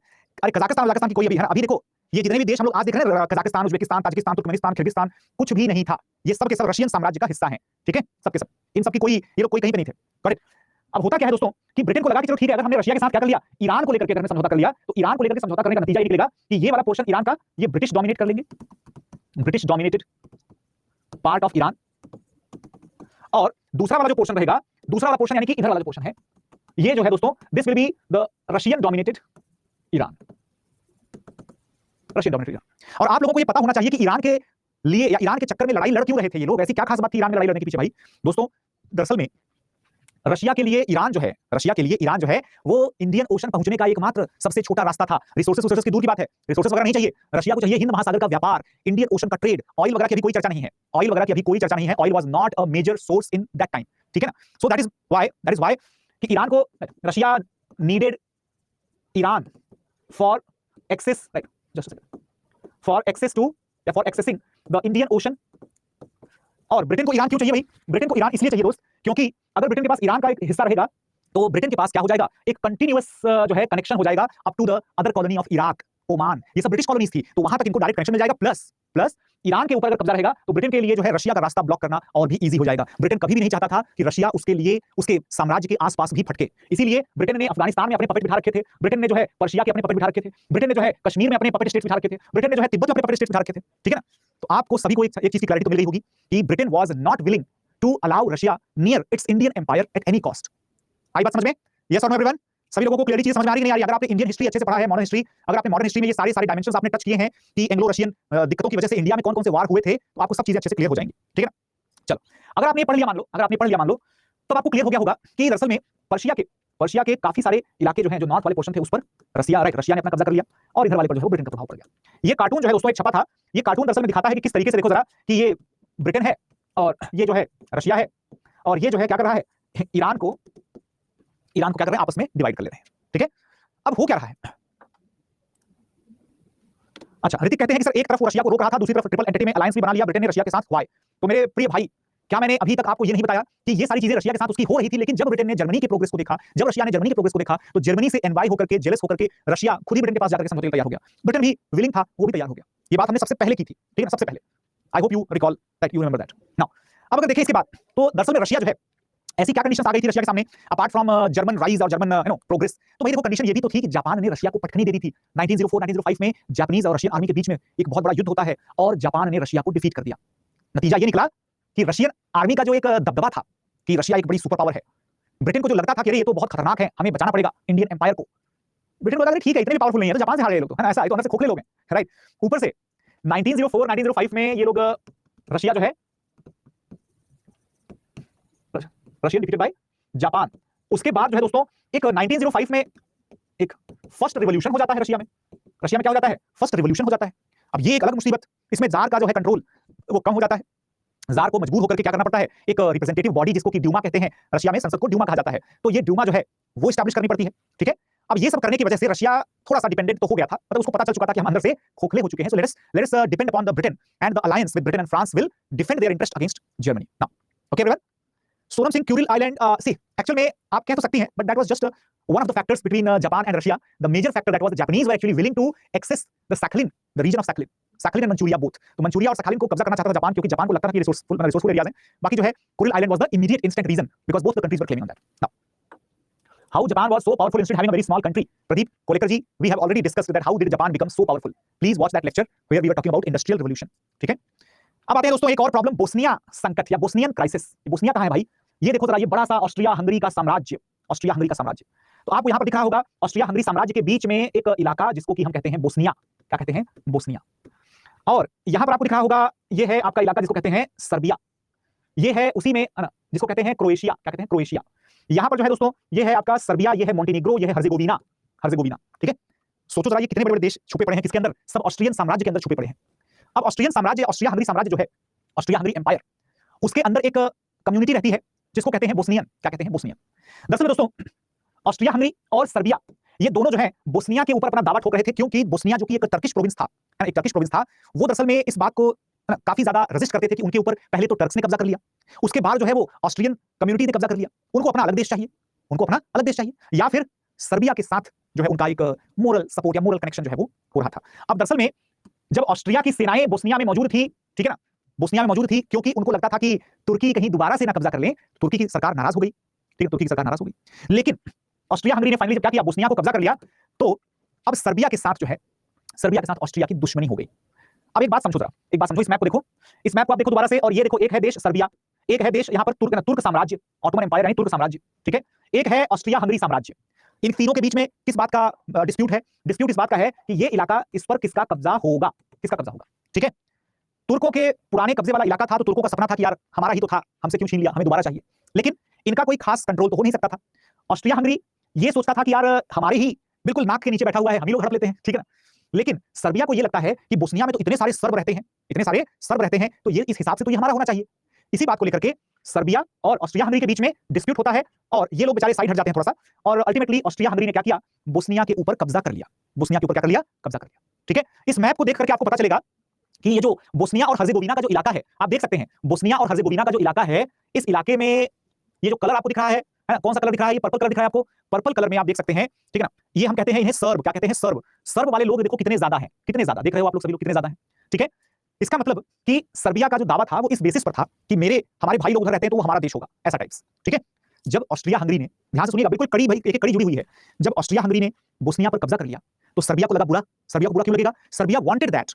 अरे कजाकिस्तान की कोई अभी है ना, अभी देखो ये जितने भी देश हम लोग आज देख रहे हैं, Kazakhstan, Uzbekistan, Tajikistan, Turkmenistan, Kyrgyzstan, कुछ भी नहीं था, ये सब के सब रशियन साम्राज्य का हिस्सा है, ठीक है, सबके सब, इन सब की कोई, ये लोग कोई कहीं पे नहीं थे, करेक्ट। अब होता क्या है दोस्तों कि ब्रिटेन को लगा कि चलो ठीक है, अगर हमने रशिया के साथ क्या कर लिया, ईरान को लेकर के हमने समझौता कर लिया, तो ईरान को लेकर के समझौता करने का नतीजा ये निकलेगा कि ये वाला पोर्शन ईरान का ये ब्रिटिश डोमिनेट कर लेंगे, British dominated part of Iran, और दूसरा वाला जो पोर्शन रहेगा, दूसरा वाला पोर्शन यानी कि इधर वाला जो पोर्शन है, ये जो है दोस्तों this will be the Russian dominated Iran, Russian dominated Iran. और आप लोगों को ये पता होना चाहिए कि ईरान के लिए या ईरान के चक्कर में लड़ाई लड़ क्यों रहे थे ये लोग, ऐसी क्या खास बात थी ईरान में लड़ाई लड़ने के पीछे भाई। दोस्तों दरअसल में रशिया के लिए ईरान जो है, रशिया के लिए ईरान जो है वो इंडियन ओशन पहुंचने का एकमात्र सबसे छोटा रास्ता था। रिसोर्सेस की दूर की बात है, रिसोर्सेस वगैरह नहीं चाहिए, रशिया को चाहिए हिंद महासागर का व्यापार, इंडियन ओशन का ट्रेड। ऑयल वगैरह की अभी कोई चर्चा नहीं है, ऑयल वगैरह की अभी कोई चर्चा नहीं है, oil was not a major source in that time, ठीक है ना। सो दैट इज व्हाई कि ईरान को, Russia needed Iran for access, just for access to या for accessing the Indian Ocean. और ब्रिटेन को ईरान क्यों चाहिए भाई, ब्रिटेन को ईरान इसलिए चाहिए दोस्त क्योंकि अगर ब्रिटेन के पास ईरान का एक हिस्सा रहेगा तो ब्रिटेन के पास क्या हो जाएगा, एक कंटिन्यूअस जो है कनेक्शन हो जाएगा up to the other colony of Iraq, Oman, ये सब ब्रिटिश कॉलोनीज थी, तो वहां तक इनको डायरेक्ट कनेक्शन मिल जाएगा। प्लस प्लस ईरान के ऊपर अगर कब्जा रहेगा तो ब्रिटेन के लिए जो है रशिया का रास्ता ब्लॉक करना और भी इजी हो जाएगा। ब्रिटेन कभी भी नहीं चाहता था कि रशिया उसके लिए उसके साम्राज्य के आसपास भी फटके, इसीलिए ब्रिटेन ने अफगानिस्तान में अपने पपेट बिठा रखे थे, ब्रिटेन ने जो है पर्शिया के अपने पपेट बिठा रखे थे, ब्रिटेन ने जो है कश्मीर में अपने पपेट स्टेट्स बिठा रखे थे, ब्रिटेन ने जो है तिब्बत में अपने पपेट स्टेट्स बिठा रखे थे, ठीक है ना। तो आपको सभी को एक चीज की क्लैरिटी तो मिल गई होगी कि Britain was not willing to allow Russia near its Indian Empire at any cost. आई बात समझ में? यस और नो एवरीवन? सभी लोगों को क्लियरली चीज समझ में आ रही नहीं आ रही? अगर आपने इंडियन हिस्ट्री अच्छे से पढ़ा है, मॉडर्न हिस्ट्री, अगर आपने मॉडर्न हिस्ट्री में ये सारे डायमेंशंस आपने टच किए हैं कि एंग्लो रशियन दिक्कतों की वजह से इंडिया में कौन-कौन से वार हुए थे, तो आपको सब चीजें अच्छे से क्लियर हो जाएंगी, ठीक है ना। चलो, अगर आपने पढ़ लिया मान लो, अगर आपने पढ़ लिया मान लो, तो आपको क्लियर हो गया होगा कि दरअसल में पर्शिया के काफी सारे इलाके जो हैं, जो नॉर्थ वाले पोर्शन थे उस पर रशिया ने अपना कब्जा कर लिया और इधर वाले पर जो है ब्रिटेन का प्रभाव पड़ गया। ये कार्टून जो है दोस्तों एक छपा था, ये कार्टून दरअसल में दिखाता है कि किस तरीके से, देखो जरा, कि ये ब्रिटेन है और ये जो है रशिया है, और ये जो है क्या कर रहा है, ईरान को क्या कर रहे हैं, आपस में डिवाइड कर ले रहे हैं, ठीक है। अब हो क्या रहा है, अच्छा ऋतिक कहते हैं कि सर एक तरफ वो रशिया को रोक रहा था, दूसरी तरफ ट्रिपल एंटिटी में अलायंस भी बना लिया ब्रिटेन ने रशिया के साथ, व्हाई? तो मेरे प्रिय भाई, क्या मैंने अभी तक आपको ये नहीं बताया कि ये सारी चीजें रशिया के साथ उसकी हो रही थी, लेकिन जब ब्रिटेन ने जर्मनी के प्रोग्रेस को देखा, जब रशिया ने जर्मनी के प्रोग्रेस को देखा, तो जर्मनी से एनवाई होकर के, जेलस होकर के रशिया खुद ही ब्रिटेन के पास जाकर के समझौते के लिए तैयार हो गया। ब्रिटेन भी विलिंग था, वो भी तैयार हो गया। ये बात हमने सबसे पहले की थी, ठीक है, सबसे पहले। आई hope you recall that, you remember that. Now अब अगर देखें इसके बाद, तो दरअसल में रशिया जो है, ऐसी क्या कंडीशन आ गई थी रशिया के सामने, अपार्ट फ्रॉम जर्मन राइज और जर्मन प्रोग्रेस, तो भाई देखो कंडीशन ये भी तो थी कि जापान ने रशिया को पटखनी दे दी थी। 1904-1905 में जापानीज और रशियन आर्मी के बीच में एक बहुत बड़ा युद्ध होता है और जापान ने रशिया को डिफीट कर दिया। नतीजा ये निकला कि रशियन आर्मी का जो एक दबदबा था कि रशिया एक बड़ी सुपर पावर है, ब्रिटेन को जो लगता था कि ये तो बहुत खतरनाक है, हमें बचाना पड़ेगा इंडियन एम्पायर को, ब्रिटेन को लगा ठीक है, इतने भी पावरफुल नहीं है, तो जापान से हार गए लोग, है ना, ऐसा है, तो अंदर से खोखले लोग हैं, राइट। ऊपर से 1904-1905 में ये लोग रशिया जो है, रशियन डिफीटेड बाय जापान। उसके बाद जो है दोस्तों एक 1905 में एक फर्स्ट रिवॉल्यूशन हो जाता है रशिया में क्या हो जाता है, फर्स्ट रिवॉल्यूशन हो जाता है। अब ये एक अलग मुसीबत, इसमें जार का जो है कंट्रोल वो कम हो जाता है, जार को मजबूर होकर के क्या करना पड़ता है, एक रिप्रेजेंटेटिव बॉडी जिसको कि ड्यूमा कहते हैं, रशिया में संसद को ड्यूमा कहा जाता है, तो ये ड्यूमा जो है वो एस्टैब्लिश करनी पड़ती है, ठीक है। अब ये सब करने की वजह से रशिया थोड़ा सा डिपेंडेंट तो हो गया था, मतलब उसको पता चल चुका था कि हम अंदर से खोखले हो चुके हैं, so let us depend upon the Britain and the alliance with Britain and France will defend their interest against Germany. Now okay everyone, Sonam Singh Kuril island, see actual में आप कह तो सकती हैं, but that was just one of the factors between Japan and Russia. The major factor that was the Japanese were actually willing to access the Sakhalin, the region of Sakhalin. Sakhalin and Manchuria both. तो Manchuria और Sakhalin को कब्जा करना चाहता था Japan, क्योंकि Japan को लगता था कि रिसोर्सफुल एरियाज हैं। बाकी जो है Kuril island was the immediate instant reason because both the countries were claiming on that. Now how Japan was so powerful instead having a very small country. Pradeep Kolekar ji, we have already discussed that how did Japan become so powerful. Please watch that lecture where we were talking about industrial revolution. ठीक है, अब आते हैं दोस्तों एक और problem, Bosnia संकट या बोस्नियन क्राइसिस। बोस्निया कहां है भाई? ये देखो जरा, ये बड़ा सा ऑस्ट्रिया हंगरी का साम्राज्य, ऑस्ट्रिया हंगरी का साम्राज्य। तो आपको यहां पर दिख रहा होगा ऑस्ट्रिया हंगरी साम्राज्य के बीच में एक इलाका जिसको कि हम कहते हैं बोस्निया। क्या कहते हैं? बोस्निया। और यहां पर आपको दिख रहा होगा ये है आपका इलाका जिसको कहते हैं सर्बिया। ये है उसी में जिसको कहते हैं क्रोएशिया। क्या कहते हैं? क्रोएशिया। यहां पर जो है दोस्तों ये है आपका सर्बिया, ये है मोंटेनिग्रो, ये है हर्जेगोविना। हर्जेगोविना, ठीक है। सोचो जरा ये कितने बड़े-बड़े देश छुपे पड़े हैं किसके अंदर? सब ऑस्ट्रियन साम्राज्य के अंदर छुपे पड़े हैं। अब ऑस्ट्रियन साम्राज्य, ऑस्ट्रिया हंगरी साम्राज्य जो है, ऑस्ट्रिया हंगरी एम्पायर, उसके अंदर एक कम्युनिटी रहती है जिसको कहते हैं बोस्नियन। क्या कहते हैं? बोस्नियन। दरअसल में दोस्तों ऑस्ट्रिया हंगरी और सर्बिया ये दोनों जो है बोस्निया के ऊपर अपना दावा ठोक रहे थे, क्योंकि बोस्निया जो कि एक टर्किश प्रोविंस था, एक टर्किश प्रोविंस था, वो दरअसल में इस बात को काफी ज्यादा रेजिस्ट करते थे कि उनके ऊपर पहले तो टर्क्स ने कब्जा कर लिया, उसके बाद जो है वो ऑस्ट्रियन कम्युनिटी ने कब्जा कर लिया, उनको अपना अलग देश चाहिए, उनको अपना अलग देश चाहिए, या फिर सर्बिया के साथ जो है उनका एक मोरल सपोर्ट या मोरल कनेक्शन जो है वो हो रहा था। अब दरअसल में जब ऑस्ट्रिया की सेनाएं बोस्निया में मौजूद थी, ठीक है ना, बोस्निया में मौजूद थी, क्योंकि उनको लगता था कि तुर्की कहीं दोबारा से ना कब्जा कर ले, तुर्की की सरकार नाराज हो गई, ठीक है, तुर्की की सरकार नाराज हो गई। लेकिन ऑस्ट्रिया हंगरी ने फाइनली जब क्या किया, बोस्निया को कब्जा कर लिया, तो अब सर्बिया के साथ जो है, सर्बिया के साथ ऑस्ट्रिया की दुश्मनी हो गई। अब एक बात समझो जरा, एक बात समझो, इस मैप को देखो, इस मैप को आप देखो दोबारा से, और ये देखो एक है देश सर्बिया, एक है देश यहां पर तुर्क साम्राज्य, ऑटोमन एम्पायर यानी तुर्क साम्राज्य, ठीक है, एक है ऑस्ट्रिया हंगरी साम्राज्य। इन तीनों के बीच में किस बात का डिस्प्यूट है? डिस्प्यूट इस बात का है कि ये इलाका, इस पर किसका कब्जा होगा, किसका कब्जा होगा, ठीक है। तुर्कों के पुराने कब्जे वाला इलाका था, तो तुर्कों का सपना था कि यार हमारा ही तो था, हमसे क्यों छीन लिया, हमें दोबारा चाहिए। लेकिन इनका कोई खास कंट्रोल तो हो नहीं सकता था। ऑस्ट्रिया हंगरी ये सोचता था कि यार हमारे ही बिल्कुल नाक के नीचे बैठा हुआ है, हम ही लोग हड़प लेते हैं, ठीक है ना। लेकिन सर्बिया को ये लगता है कि बोस्निया में तो इतने सारे सर्ब रहते हैं, इतने सारे सर्ब रहते हैं, तो ये इस हिसाब से तो ये हमारा होना चाहिए। इसी बात को लेकर के सर्बिया और ऑस्ट्रिया हंगरी के बीच में डिस्प्यूट होता है, और ये लोग बेचारे साइड हट जाते हैं थोड़ा सा, और अल्टीमेटली ऑस्ट्रिया हंगरी ने क्या किया, बोस्निया के ऊपर कब्जा कर लिया, बोस्निया के ऊपर क्या कर लिया, कब्जा कर लिया, ठीक है। इस मैप को देख करके आपको पता चलेगा कि ये जो बोस्निया और हर्जेगोविना का जो इलाका है, आप देख सकते हैं बोस्निया और हर्जेगोविना का जो इलाका है, इस इलाके में ये जो कलर आपको दिख रहा है ना, कौन सा कलर दिख रहा है? ये पर्पल कलर दिख रहा है आपको, पर्पल कलर में आप देख सकते हैं, ठीक है ना। ये हम कहते हैं इन्हें सर्ब। क्या कहते हैं? सर्ब। सर्ब वाले लोग देखो कितने ज्यादा हैं, कितने ज्यादा, देख रहे हो आप लोग सभी लोग कितने ज्यादा हैं, ठीक है। इसका मतलब कि सर्बिया का जो दावा था वो इस बेसिस पर था कि हमारे भाई लोग उधर रहते हैं तो वो हमारा देश होगा, ऐसा टाइप्स, ठीक है। जब ऑस्ट्रिया हंगरी ने, ध्यान से सुनिएगा, बिल्कुल कड़ी भाई, एक कड़ी जुड़ी हुई है, जब ऑस्ट्रिया हंगरी ने बोस्निया पर कब्जा कर लिया तो सर्बिया को लगा बुरा। सर्बिया को बुरा क्यों लगेगा? Serbia wanted that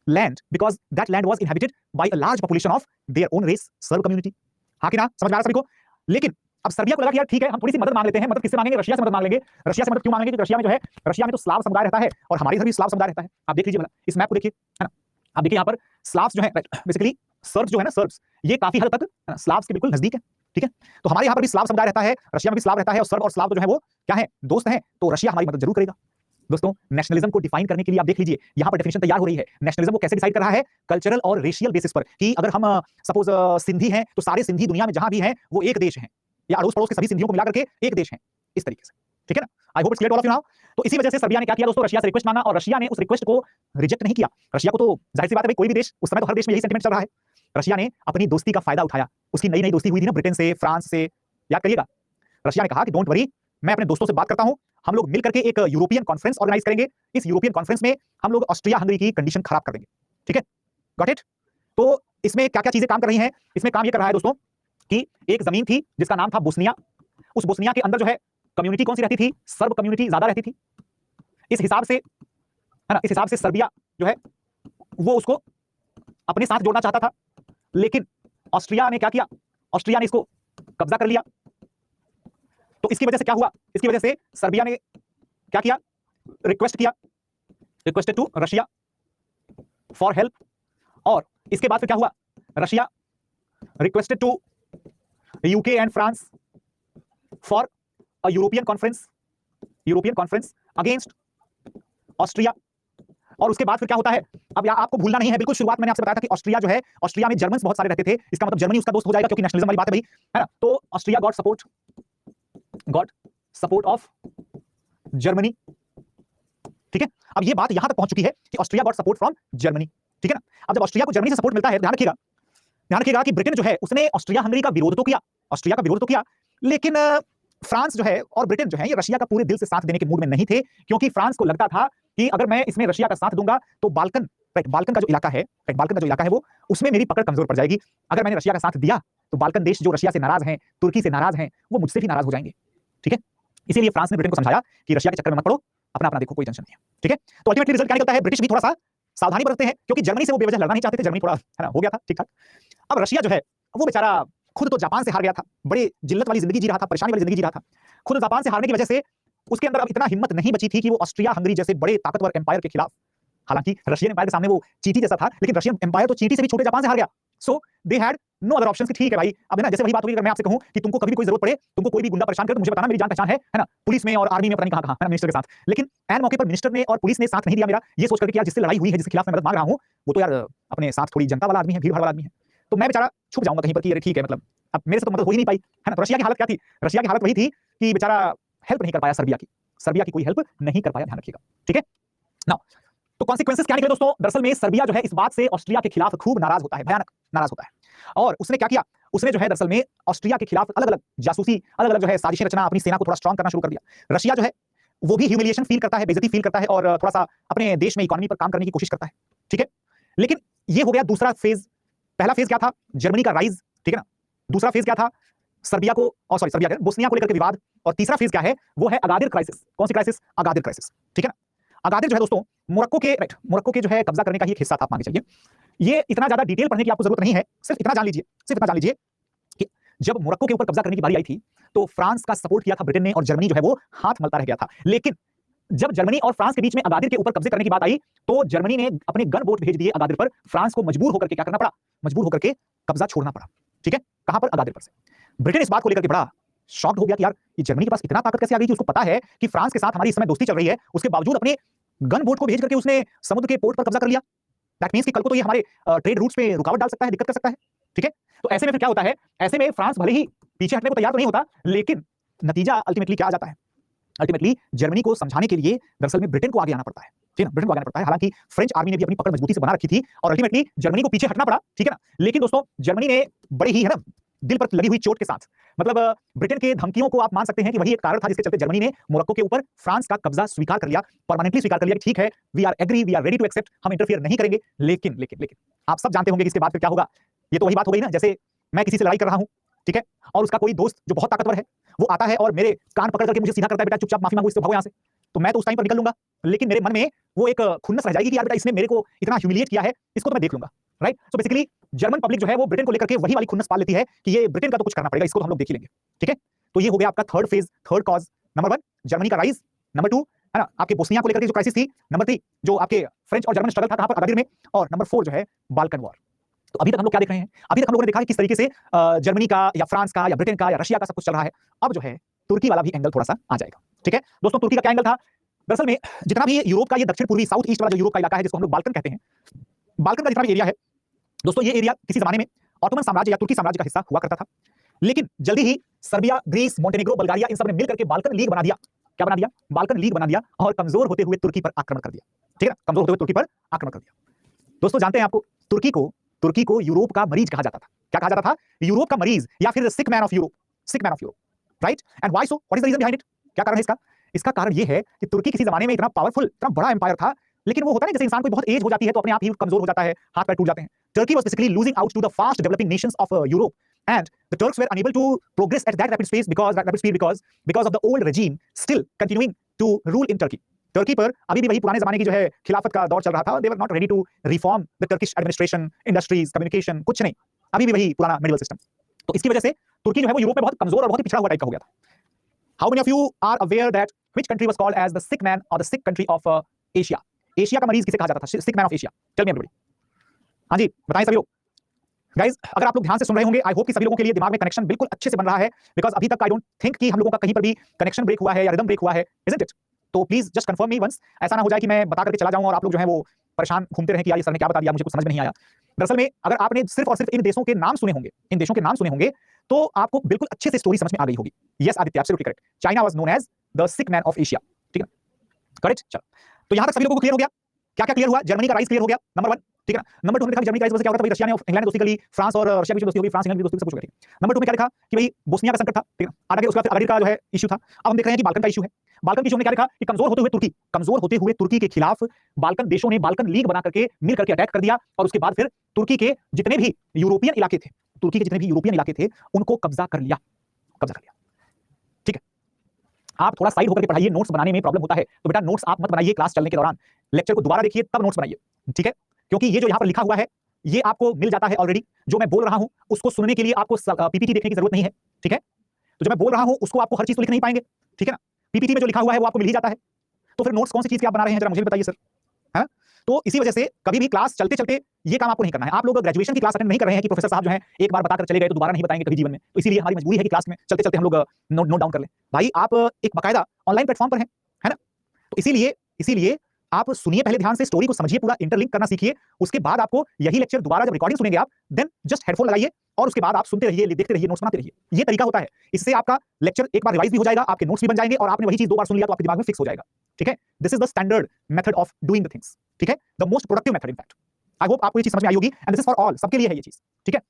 land because that land was inhabited by a large population of their own race, Serb community. हाँ कि ना, समझ में आ रहा सभी को? लेकिन अब सर्बिया को लगा कि यार ठीक है, हम थोड़ी सी मदद मांग लेते हैं। मदद किससे मांगेंगे? रशिया से मदद मांग लेंगे। रशिया से मदद क्यों मांगेंगे? क्योंकि रशिया में जो है, रशिया में तो स्लाव समुदाय रहता है, और हमारे इधर भी स्लाव समुदाय रहता है। आप देख लीजिए भला, इस मैप को देखिए, है ना, आप देखिए यहाँ पर स्लाव्स जो है, बेसिकली सर्ब्स जो है ना, सर्ब्स ये काफी हद तक स्लाव्स के बिल्कुल नजदीक है, ठीक है। तो हमारे यहाँ पर भी स्लाव समुदाय रहता है, रशिया में भी स्लाव रहता है, और सर्ब और स्लाव तो जो है वो क्या है, दोस्त हैं, तो रशिया हमारी मदद जरूर करेगा। दोस्तों नेशनलिज्म को डिफाइन करने के लिए आप देख लीजिए यहाँ पर डेफिनेशन तैयार हो रही है। नेशनलिज्म को कैसे डिसाइड कर रहा है? कल्चरल और रेशियल बेसिस पर, कि अगर हम सपोज सिंधी हैं तो सारे सिंधी दुनिया में जहां भी हैं वो एक देश हैं, या अड़ोस पड़ोस के सभी सिंधियों को मिला करके एक देश हैं, इस तरीके से, ठीक है ना। I hope it's clear to all of you now. तो इसी वजह से सर्बिया ने क्या किया दोस्तों, रशिया से रिक्वेस्ट मांगा, और रशिया ने उस रिक्वेस्ट को रिजेक्ट नहीं किया। रशिया को तो जाहिर सी बात है भाई, कोई भी देश, उस समय तो हर देश में यही सेंटीमेंट चल रहा है। रशिया ने अपनी दोस्ती का फायदा उठाया, उसकी नई नई दोस्ती हुई थी ना ब्रिटेन से, फ्रांस से, याद करिएगा। रशिया ने कहा कि डोंट वरी, मैं अपने दोस्तों से बात करता हूं, हम लोग मिलकर के एक यूरोपियन कॉन्फ्रेंस ऑर्गेनाइज करेंगे, इस यूरोपियन कॉन्फ्रेंस में हम लोग ऑस्ट्रिया हंगरी की कंडीशन खराब कर देंगे, ठीक है, गॉट इट। तो इसमें क्या क्या चीजें काम कर रही हैं? इसमें काम ये कर रहा है दोस्तों कि एक जमीन थी जिसका नाम था बोस्निया, उस बोस्निया के अंदर जो है कम्युनिटी कौन सी रहती थी? सर्ब कम्युनिटी ज्यादा रहती थी। इस हिसाब से, है ना, इस हिसाब से सर्बिया जो है वो उसको अपने साथ जोड़ना चाहता था, लेकिन ऑस्ट्रिया ने क्या किया? ऑस्ट्रिया ने इसको कब्जा कर लिया। तो इसकी वजह से क्या हुआ? इसकी वजह से सर्बिया ने क्या किया? रिक्वेस्ट किया, requested to Russia for help, और इसके बाद फिर क्या हुआ? Russia requested to UK and France for a European conference against Austria. और उसके बाद फिर क्या होता है? अब आपको भूलना नहीं है, बिल्कुल शुरुआत मैंने आपसे बताया था कि ऑस्ट्रिया जो है, ऑस्ट्रिया में जर्मन्स बहुत सारे रहते थे, इसका मतलब जर्मनी उसका दोस्त हो जाएगा, क्योंकि नेशनलिज्म वाली बात है भाई, है ना। तो Austria got support of Germany, ठीक है। अब ये बात यहां तक पहुंच चुकी है कि Austria got support from Germany, ठीक है ना। अब जब ऑस्ट्रिया को जर्मनी से सपोर्ट मिलता है, ध्यान रखिएगा कि ब्रिटेन जो है उसने ऑस्ट्रिया हंगरी का विरोध तो किया, ऑस्ट्रिया का विरोध तो किया, लेकिन फ्रांस जो है और ब्रिटेन जो है ये रशिया का पूरे दिल से साथ देने के मूड में नहीं थे, क्योंकि फ्रांस को लगता था कि अगर मैं इसमें रशिया का साथ दूंगा तो बाल्कन राइट, बाल्कन का जो इलाका है, राइट, बाल्कन का जो इलाका है वो, उसमें मेरी पकड़ कमजोर पड़ जाएगी। अगर मैंने रशिया का साथ दिया तो बाल्कन देश जो रशिया से नाराज हैं, तुर्की से नाराज हैं, वो मुझसे भी नाराज हो जाएंगे। ठीक है, इसीलिए फ्रांस ने ब्रिटेन को समझाया कि रशिया के चक्कर में मत पड़ो, अपना अपना देखो, कोई टेंशन नहीं है। ठीक है, तो अल्टीमेटली रिजल्ट क्या निकलता है, ब्रिटिश भी थोड़ा सा सावधानी बरतते हैं, क्योंकि जर्मनी से वो बेवजह लड़ना नहीं चाहते थे, जर्मनी थोड़ा है ना हो गया था ठीक ठाक। अब रशिया जो है वो बेचारा खुद तो जापान से हार गया था, बड़ी जिल्लत वाली जिंदगी जी रहा था, परेशानी वाली जिंदगी जी रहा था। खुद जापान से हारने की वजह से उसके अंदर अब इतना हिम्मत नहीं बची थी कि वो ऑस्ट्रिया हंगरी जैसे बड़े ताकतवर एम्पायर के खिलाफ, हालांकि रशियन एम्पायर के सामने वो चींटी जैसा था, लेकिन रशियन एम्पायर तो चींटी से भी छोटे जापान से हार गया। So they had no other option कि ठीक है भाई, अब है ना, जैसे वही बात होगी, अगर मैं आपसे कहूं कि तुमको कभी भी कोई जरूरत पड़े, तुमको कोई भी गुंडा परेशान करे तो मुझे बताना, मेरी जान पहचान है ना, पुलिस में और आर्मी में, पता नहीं कहां है ना, मिनिस्टर के साथ। लेकिन एन मौके पर मिनिस्टर ने और पुलिस ने साथ नहीं दिया मेरा, ये सोच करके कि यार जिससे लड़ाई हुई है, जिसके खिलाफ मैं मदद मांग रहा हूं, वो तो यार अपने साथ थोड़ी जनता वाला आदमी है, भीड़ भाड़ वाला आदमी है, तो मैं बेचारा छुप जाऊंगा कहीं पर कि अरे ठीक है, मतलब अब मेरे से तो मदद हो ही नहीं पाई, है ना। तो रशिया की हालत क्या थी, रशिया की हालत वही थी कि बेचारा हेल्प नहीं कर पाया सर्बिया की कोई हेल्प नहीं कर पाया, ध्यान रखिएगा। ठीक है ना, तो कॉन्सिक्वेंसेस क्या निकले दोस्तों, दरअसल में सर्बिया जो है इस बात से ऑस्ट्रिया के खिलाफ खूब नाराज होता है, भयानक नाराज होता है, और उसने क्या किया, उसने जो है दरअसल में ऑस्ट्रिया के खिलाफ अलग अलग जासूसी, अलग अलग जो है साजिशें रचना, अपनी सेना को थोड़ा स्ट्रांग करना शुरू कर दिया। रशिया जो है वो भी ह्यूमिलिएशन फील करता है, बेइज्जती फील करता है, और थोड़ा सा अपने देश में इकोनॉमी पर काम करने की कोशिश करता है। ठीक है, लेकिन ये हो गया दूसरा फेज। पहला फेज क्या था, जर्मनी का राइज, ठीक है ना। दूसरा फेज क्या था, सर्बिया को, और सॉरी सर्बिया बोस्निया को लेकर के विवाद। और तीसरा फेज क्या है, वो है अगादिर क्राइसिस। कौन सी क्राइसिस, अगादिर क्राइसिस, ठीक है ना। अगादिर जो है दोस्तों मोरक्को के, राइट, मोरक्को के जो है कब्जा करने का ही एक हिस्सा था, आप मान के चलिए। ये इतना ज्यादा डिटेल पढ़ने की आपको जरूरत नहीं है, सिर्फ इतना जान लीजिए, सिर्फ इतना जान लीजिए कि जब मोरक्को के ऊपर कब्जा करने की बारी आई थी तो फ्रांस का सपोर्ट किया था ब्रिटेन ने, और जर्मनी जो है वो हाथ मलता रह गया था। लेकिन जब जर्मनी और फ्रांस के बीच में अगादिर के ऊपर कब्जे करने की बात आई तो जर्मनी ने अपने गन बोट भेज दिए अगादिर पर। फ्रांस को मजबूर होकर के क्या करना पड़ा, मजबूर होकर के कब्जा छोड़ना पड़ा। ठीक है, कहां पर, अगादिर पर से। ब्रिटेन इस बात को लेकर के बड़ा शॉक्ड हो गया कि यार ये जर्मनी के पास इतना ताकत कैसे आ गई कि उसको पता है कि फ्रांस के साथ हमारी इस समय दोस्ती चल रही है, उसके बावजूद अपने गन बोट को भेज करके उसने समुद्र के पोर्ट पर कब्जा कर लिया। दैट मींस कि कल को तो ये हमारे ट्रेड रूट्स पे रुकावट डाल सकता है, दिक्कत कर सकता है। ठीक है, तो ऐसे में फिर क्या होता है, ऐसे में फ्रांस भले ही पीछे हटने को तैयार तो नहीं होता, लेकिन नतीजा अल्टीमेटली क्या आ जाता है, अल्टीमेटली जर्मनी को समझाने के लिए दरअसल में ब्रिटेन को आगे आना पड़ता है। ठीक है ना, ब्रिटेन को आगे आना पड़ता है। हालांकि फ्रेंच आर्मी ने भी अपनी पकड़ मजबूती से बना रखी थी और अल्टीमेटली जर्मनी को पीछे हटना पड़ा। ठीक है ना, लेकिन दोस्तों जर्मनी ने बड़े ही, है ना, दिल पर लगी हुई चोट के साथ, मतलब ब्रिटेन के धमकियों को आप मान सकते हैं कि वही एक कारण था जिसके चलते जर्मनी ने मोरक्को के ऊपर फ्रांस का कब्जा स्वीकार कर लिया, परमानेंटली स्वीकार कर लिया कि ठीक है, we are agree, we are ready to accept, हम इंटरफियर नहीं करेंगे। लेकिन लेकिन लेकिन आप सब जानते होंगे कि इसके बाद फिर क्या होगा। ये तो वही बात हो गई ना, जैसे मैं किसी से लड़ाई कर रहा हूं, ठीक है, और उसका कोई दोस्त जो बहुत ताकतवर है वो आता है और मेरे कान पकड़ करके मुझे सीधा करता है, बेटा चुपचाप माफी मांगो, इससे भागो यहां से। तो मैं तो उस टाइम पर निकल लूंगा, लेकिन मेरे मन में वो एक खुन्नस रह जाएगी कि यार बेटा इसने मेरे को इतना ह्यूमिलिएट किया है, इसको तो मैं देख लूंगा। Right, so basically German public जो है वो ब्रिटेन को लेकर के वही वाली खुन्नस पाल लेती है कि ये ब्रिटेन का तो कुछ करना पड़ेगा, इसको तो हम लोग देख ही लेंगे। ठीक है, तो ये हो गया आपका third phase, third cause. Number 1 Germany का राइज, नंबर 2 है ना आपके बोस्निया को लेकर के जो क्राइसिस थी, नंबर 3 जो आपके फ्रेंच और जर्मन स्ट्रगल था कहां पर, अगादिर में, और नंबर 4 जो है बाल्कन वॉर। तो अभी तक हम लोग क्या देख रहे हैं, अभी तक हम लोगों ने देखा है किस तरीके से जर्मनी का या फ्रांस का या ब्रिटेन का या रशिया का सब कुछ चल रहा है। अब जो है तुर्की वाला भी एंगल थोड़ा सा आ जाएगा। ठीक है दोस्तों, तुर्की का क्या एंगल था, दरअसल में जितना भी यूरोप का ये दक्षिण पूर्वी साउथ ईस्ट वाला जो यूरोप का इलाका है जिसको हम लोग बाल्कन कहते हैं, बाल्कन का जितना भी एरिया है दोस्तों, ये एरिया किसी जमाने में ऑटोमन साम्राज्य या तुर्की साम्राज्य का हिस्सा हुआ करता था। लेकिन जल्दी ही सर्बिया, ग्रीस, मोंटेनेग्रो, बल्गारिया इन सब ने मिलकर के बाल्कन लीग बना दिया। क्या बना दिया, बाल्कन लीग बना दिया, और कमजोर होते हुए तुर्की पर आक्रमण कर दिया। ठीक है, कमजोर होते हुए तुर्की पर आक्रमण कर दिया। दोस्तों जानते हैं आपको तुर्की को यूरोप का मरीज कहा जाता था। क्या कहा जाता था, यूरोप का मरीज, या फिर sick man of Europe, sick man of Europe. Right, and why so, what is the reason behind it, क्या कारण है इसका, इसका कारण ये है कि तुर्की किसी जमाने में इतना पावरफुल, इतना बड़ा एम्पायर था, लेकिन वो होता है जैसे इंसान को बहुत एज हो जाती है तो अपने आप ही कमजोर हो जाता है, हाथ पैर टूट जाते हैं। Turkey was basically losing out to the fast developing nations of Europe, and the Turks were unable to progress at that rapid speed because of the old regime still continuing to rule in Turkey. Turkey पर अभी भी वही पुराने जमाने की जो है खिलाफत का दौर चल रहा था। They were not ready to reform the Turkish administration, industries, communication, कुछ नहीं, अभी भी वही पुराना medieval system। तो इसकी वजह से तुर्की जो है वो यूरोप में बहुत कमजोर और बहुत ही पिछड़ा हुआ टाइप का हो गया था। How many of you are aware that which country was called as the sick man or the sick country of Asia? Asia का मरीज किसे कहा जाता था, sick man of Asia? Tell me everybody. हाँ जी बताएं सभी लोग। गाइज अगर आप लोग ध्यान से सुन रहे होंगे, आई होप कि सभी लोगों के लिए दिमाग में कनेक्शन बिल्कुल अच्छे से बन रहा है, बिकॉज अभी तक आई डोंट थिंक कि हम लोगों का कहीं पर भी कनेक्शन ब्रेक हुआ है या रिदम ब्रेक हुआ है, इजंट इट? तो please just confirm me once, ऐसा ना हो जाए कि मैं बता करके चला जाऊं और आप लोग जो है वो परेशान घूमते रहे कि यार ये सर ने क्या बता दिया, मुझे कुछ समझ में नहीं आया। दरअसल में अगर आपने सिर्फ और सिर्फ इन देशों के नाम सुने होंगे, इन देशों के नाम सुने होंगे, तो आपको बिल्कुल अच्छे से स्टोरी समझ में आ गई होगी। Yes Aditya, absolutely correct, China was known as the sick man of Asia. ठीक है, करेक्ट। चलो, तो यहां तक सभी लोगों को क्लियर हो गया, क्या क्या क्लियर हुआ, जर्मनी का राइज क्लियर हो गया, नंबर 1। ठीक है ना। नंबर 2 हमने देखा कि जर्मनी क्राइसिस से क्या होगा, रशिया ने इंग्लैंड ने दोस्ती कर ली, फ्रांस और रशिया के बीच दोस्ती होगी, फ्रांस इंग्लैंड की दोस्ती सब कुछ होगा। नंबर 2 में क्या देखा कि भाई बोस्निया का संकट था, ठीक है, आगे उसके बाद अगाडिर का जो है इश्यू था। अब हम देख रहे हैं कि बाल्कन का इश्यू है। बाल्कन के इश्यू में क्या देखा कि कमजोर होते हुए तुर्की के खिलाफ बाल्कन देशों ने बाल्कन लीग बना करके मिल करके अटैक कर दिया, और उसके बाद फिर तुर्की के जितने भी यूरोपियन इलाके थे उनको कब्जा कर लिया। ठीक है, आप थोड़ा साइड होकर के पढ़ाइए, नोट्स बनाने में प्रॉब्लम होता है तो बेटा नोट्स आप मत बनाइए क्लास चलने के दौरान, लेक्चर को दोबारा देखिए तब नोट्स बनाइए, ठीक है, क्योंकि ये जो यहां पर लिखा हुआ है ये आपको मिल जाता है ऑलरेडी। जो मैं बोल रहा हूं उसको सुनने के लिए आपको पीपीटी देखने की जरूरत नहीं है, ठीक है। तो जो मैं बोल रहा हूं उसको आपको हर चीज तो लिख नहीं पाएंगे, ठीक है ना। पीपीटी में जो लिखा हुआ है वो आपको मिल ही जाता है, तो फिर नोट्स कौन सी चीज की आप बना रहे हैं जरा मुझे बताइए सर, है। तो इसी वजह से कभी भी क्लास चलते चलते ये काम आपको नहीं करना है। आप लोग ग्रेजुएशन की क्लास अटेंड नहीं कर रहे हैं कि प्रोफेसर साहब जो है एक बार बताकर चले गए तो दोबारा नहीं बताएंगे कभी जीवन में, तो इसीलिए हमारी मजबूरी है कि क्लास में चलते चलते हम लोग नोट डाउन कर लें। भाई आप एक बाकायदा ऑनलाइन प्लेटफॉर्म पर हैं, है ना, तो इसीलिए आप सुनिए, पहले ध्यान से स्टोरी को समझिए, पूरा इंटरलिंक करना सीखिए, उसके बाद आपको यही लेक्चर दोबारा जब रिकॉर्डिंग सुनेंगे आप, देन जस्ट हेडफोन लगाइए और उसके बाद आप सुनते रहिए, देखते रहिए, नोट्स बनाते रहिए। ये तरीका होता है, इससे आपका लेक्चर एक बार रिवाइज भी हो जाएगा, आपके नोट्स भी बन जाएंगे और आपने वही चीज 2 बार सुन लिया तो आपके दिमाग में फिक्स हो जाएगा, ठीक है। This is the standard method of doing the things, ठीक है, the most productive method in fact. I hope आपको ये चीज समझ में आई होगी, and this is for all, सबके लिए है ये चीज, ठीक है।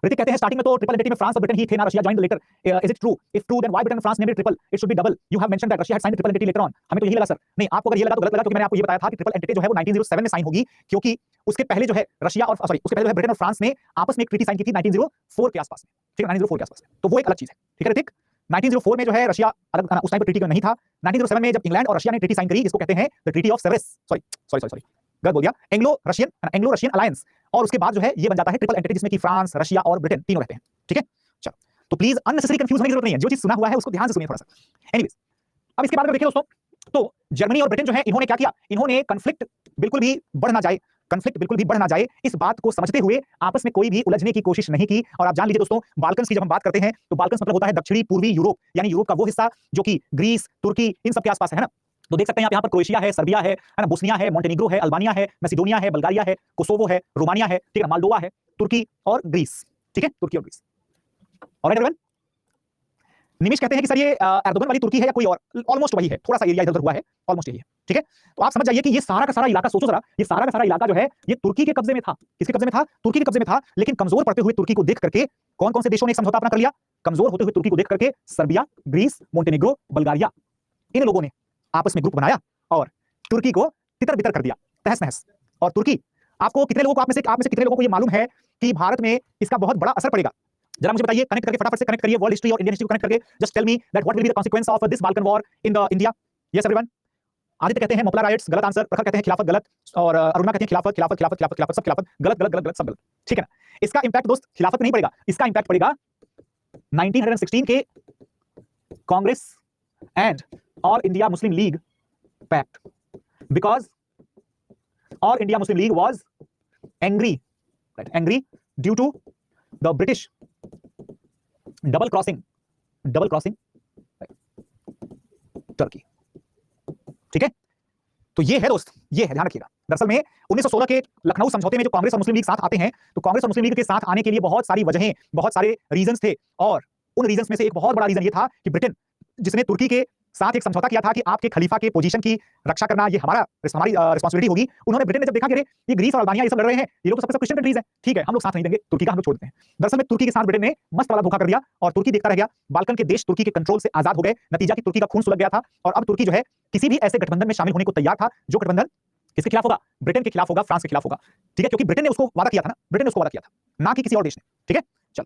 ऋतिक कहते हैं स्टार्टिंग में तो ट्रिपल एंटिटी में फ्रांस और ब्रिटेन ही थे ना, Russia joined later, is it true? If true then why Britain France named it triple? It should be double. You have mentioned that Russia had signed triple entity later on. हमें तो यही लगा sir. नहीं, आपको अगर ये लगा तो गलत लगा, क्योंकि मैंने आपको ये बताया था कि ट्रिपल एंटिटी जो है वो 1907 में साइन होगी, क्योंकि उसके पहले जो है रशिया और उसके पहले जो है ब्रिटेन और फ्रांस ने आपस में एक ट्रीटी साइन की थी 1904 के आसपास में, ठीक है, 1904 के आसपास में, तो वो एक अलग चीज है, ठीक है ऋतिक। 1904 में जो है रशिया अलग उस टाइम पर ट्रीटी नहीं था। 1907 में जब इंग्लैंड और रशिया ने ट्रीटी साइन करी, इसको कहते हैं the treaty of Severus, sorry गलत बोल दिया, एंग्लो रशियन अलायंस, और उसके बाद जो है ये बन जाता है ट्रिपल एंटिटी, जिसमें कि फ्रांस, रशिया और ब्रिटेन तीनों रहते हैं, ठीक है। चलो, तो प्लीज अननेसेसरी कंफ्यूज होने की जरूरत नहीं है, जो चीज सुना हुआ है उसको ध्यान से सुनिए थोड़ा सा। एनीवेज, अब इसके बाद अगर देखें दोस्तों, तो जर्मनी और ब्रिटेन जो है इन्होंने क्या किया, इन्होंने कॉन्फ्लिक्ट बिल्कुल भी बढ़ ना जाए इस बात को समझते हुए आपस में कोई भी उलझने की कोशिश नहीं की। और आप जान लीजिए दोस्तों, बाल्कन्स की जब हम बात करते हैं तो बाल्कन्स मतलब होता है दक्षिणी पूर्वी यूरोप, यानी यूरोप का वो हिस्सा जो कि ग्रीस, तुर्की, इन सब के आसपास है ना। तो देख सकते हैं आप यहाँ पर क्रोएशिया है, सर्बिया है ना, बोस्निया है, मोंटेनिग्रो है, अल्बानिया है, मैसिडोनिया है, बल्गारिया है, कोसोवो है, रोमानिया है, ठीक है, मोल्डोवा है, तुर्की और ग्रीस, ठीक है, तुर्की और ग्रीस। ऑलराइट एवरीवन, निमिष कहते हैं कि सर ये एर्दोगन वाली तुर्की है या कोई और? ऑलमोस्ट वही है, थोड़ा सा एरिया इधर-उधर हुआ है, ऑलमोस्ट यही है, ठीक है। तो आप समझ जाइए कि ये सारा का सारा इलाका, सोचो जरा, ये सारा का सारा इलाका जो है ये तुर्की के कब्जे में था। किसके कब्जे में था? तुर्की के कब्जे में था। लेकिन कमजोर पड़ते हुए तुर्की को देख करके कौन-कौन से देशों ने समझौता अपना कर लिया? कमजोर होते हुए तुर्की को देख करके सर्बिया, ग्रीस, मोंटेनिग्रो, बल्गारिया, इन लोगों ने आपस में ग्रुप बनाया और तुर्की को तितर-बितर कर दिया, तहस-नहस। और तुर्की, आपको कितने लोगों को, आप में से कितने लोगों को ये मालूम है कि भारत में इसका बहुत बड़ा असर पड़ेगा? जरा मुझे बताइए, कनेक्ट करके फटाफट से कनेक्ट करिए, वर्ल्ड हिस्ट्री और इंडियन हिस्ट्री को कनेक्ट करके just tell me that what will be the consequence of this Balkan war in the India. Yes everyone. Aditya कहते हैं मोपला राइट्स, गलत आंसर। प्रखर कहते हैं खिलाफत, गलत। और अरुणा कहते हैं खिलाफत सब खिलाफत, गलत, सब गलत, ठीक है ना। इसका इंपैक्ट दोस्त खिलाफत नहीं पड़ेगा, इसका इंपैक्ट पड़ेगा 1916 के Congress and all India Muslim League pact, because all India Muslim League was angry due to the British double crossing Turkey, ठीक है। तो ये है दोस्त, ये है, ध्यान रखिएगा। दरअसल में 1916 के लखनऊ समझौते में जो कांग्रेस और मुस्लिम लीग साथ आते हैं, तो कांग्रेस और मुस्लिम लीग के साथ आने के लिए बहुत सारी वजहें, बहुत सारे रीजंस थे, और उन रीजंस में से एक बहुत बड़ा रीजन ये था कि ब्रिटेन, जिसने तुर्की के साथ एक समझौता किया था कि आपके खलीफा के पोजीशन की रक्षा करना ये हमारी रिस्पांसिबिलिटी होगी, उन्होंने, ब्रिटेन ने जब देखा कि ये ग्रीस और अल्बानिया ये सब लड़ रहे हैं, ये लोग तो सबसे क्रिश्चियन कंट्रीज हैं, ठीक है, हम लोग साथ नहीं देंगे, तुर्की का हम लोग छोड़ देते हैं। दरअसल में तुर्की के साथ ब्रिटेन ने मस्त वाला धोखा कर दिया और तुर्की देखता रह गया, बाल्कन के देश तुर्की के कंट्रोल से आजाद हो गए। नतीजा कि तुर्की का खून सुलग गया था, और अब तुर्की जो है किसी भी ऐसे गठबंधन में शामिल होने को तैयार था जो गठबंधन किसके खिलाफ होगा? ब्रिटेन के खिलाफ होगा, फ्रांस के खिलाफ होगा, ठीक है, क्योंकि ब्रिटेन ने उसको वादा किया था ना कि किसी और देश ने, ठीक है। चल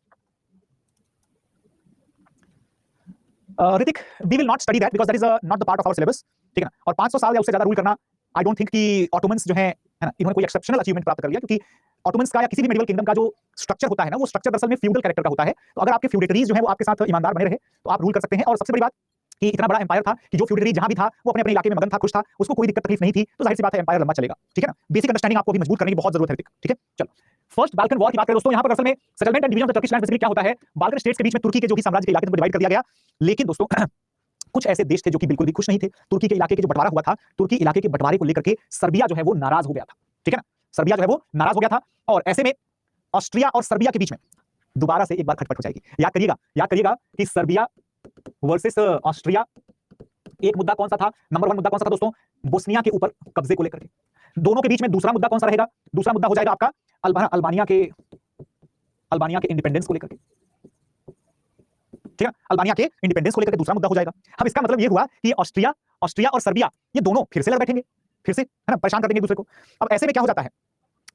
Ritik, we will not study that because that is not the part of our syllabus, ठीक है ना। और 500 साल या उससे ज्यादा रूल करना, आई डोंट थिंक कि ऑटोमन्स जो है ना, इन्होंने कोई एक्सेप्शनल अचीवमेंट प्राप्त कर लिया, क्योंकि ऑटोमन्स का या किसी भी मेडिवल किंगडम का जो स्ट्रक्चर होता है ना, वो स्ट्रक्चर दरअसल में फ्यूडल कैरेक्टर का होता है। तो अगर आपके फ्यूडेटरीज जो है वो आपके साथ ईमानदार बने रहे तो आप रूल कर सकते हैं। और सबसे बड़ी बात कि इतना बड़ा एम्पायर था कि जो फ्यूडेटरी जहां भी था वो अपने अपने इलाके में मगन था, खुश था, उसको कोई दिक्कत तकलीफ नहीं थी, तो जाहिर सी बात है एम्पायर लंबा चलेगा, ठीक है ना। बेसिक अंडरस्टैंडिंग आपको भी मजबूत करने की बहुत जरूरत है, ठीक है। चलो, फर्स्ट बाल्कन वॉर की बात करें दोस्तों, यहां पर असल में settlement and division of the Turkish land basically क्या होता है, बाल्कन स्टेट्स के बीच में तुर्की के जो कि साम्राज्य के इलाके को डिवाइड कर दिया गया। लेकिन दोस्तों कुछ ऐसे देश थे जो कि बिल्कुल भी खुश नहीं थे। तुर्की के इलाके के जो बंटवारा हुआ था, तुर्की इलाके के बंटवारे को लेकर के सर्बिया जो है वो नाराज हो गया था, ठीक है ना। सर्बिया जो है वो नाराज हो गया था, और ऐसे में ऑस्ट्रिया और सर्बिया के बीच में दोबारा से एक बार खटपट हो जाएगी। याद करिएगा कि सर्बिया वर्सेस ऑस्ट्रिया, एक मुद्दा कौन सा था, नंबर 1 मुद्दा कौन सा था दोस्तों? बोस्निया के ऊपर कब्जे को लेकर के। दोनों के बीच में दूसरा मुद्दा कौन सा रहेगा? दूसरा मुद्दा हो जाएगा आपका अल्बानिया के इंडिपेंडेंस को लेकर के, ठीक है, अल्बानिया के इंडिपेंडेंस को लेकर के दूसरा मुद्दा हो जाएगा। अब इसका मतलब ये हुआ कि ऑस्ट्रिया और सर्बिया ये दोनों फिर से लड़ बैठेंगे, फिर से, है ना, परेशान कर देंगे एक दूसरे को। अब ऐसे में क्या हो जाता है,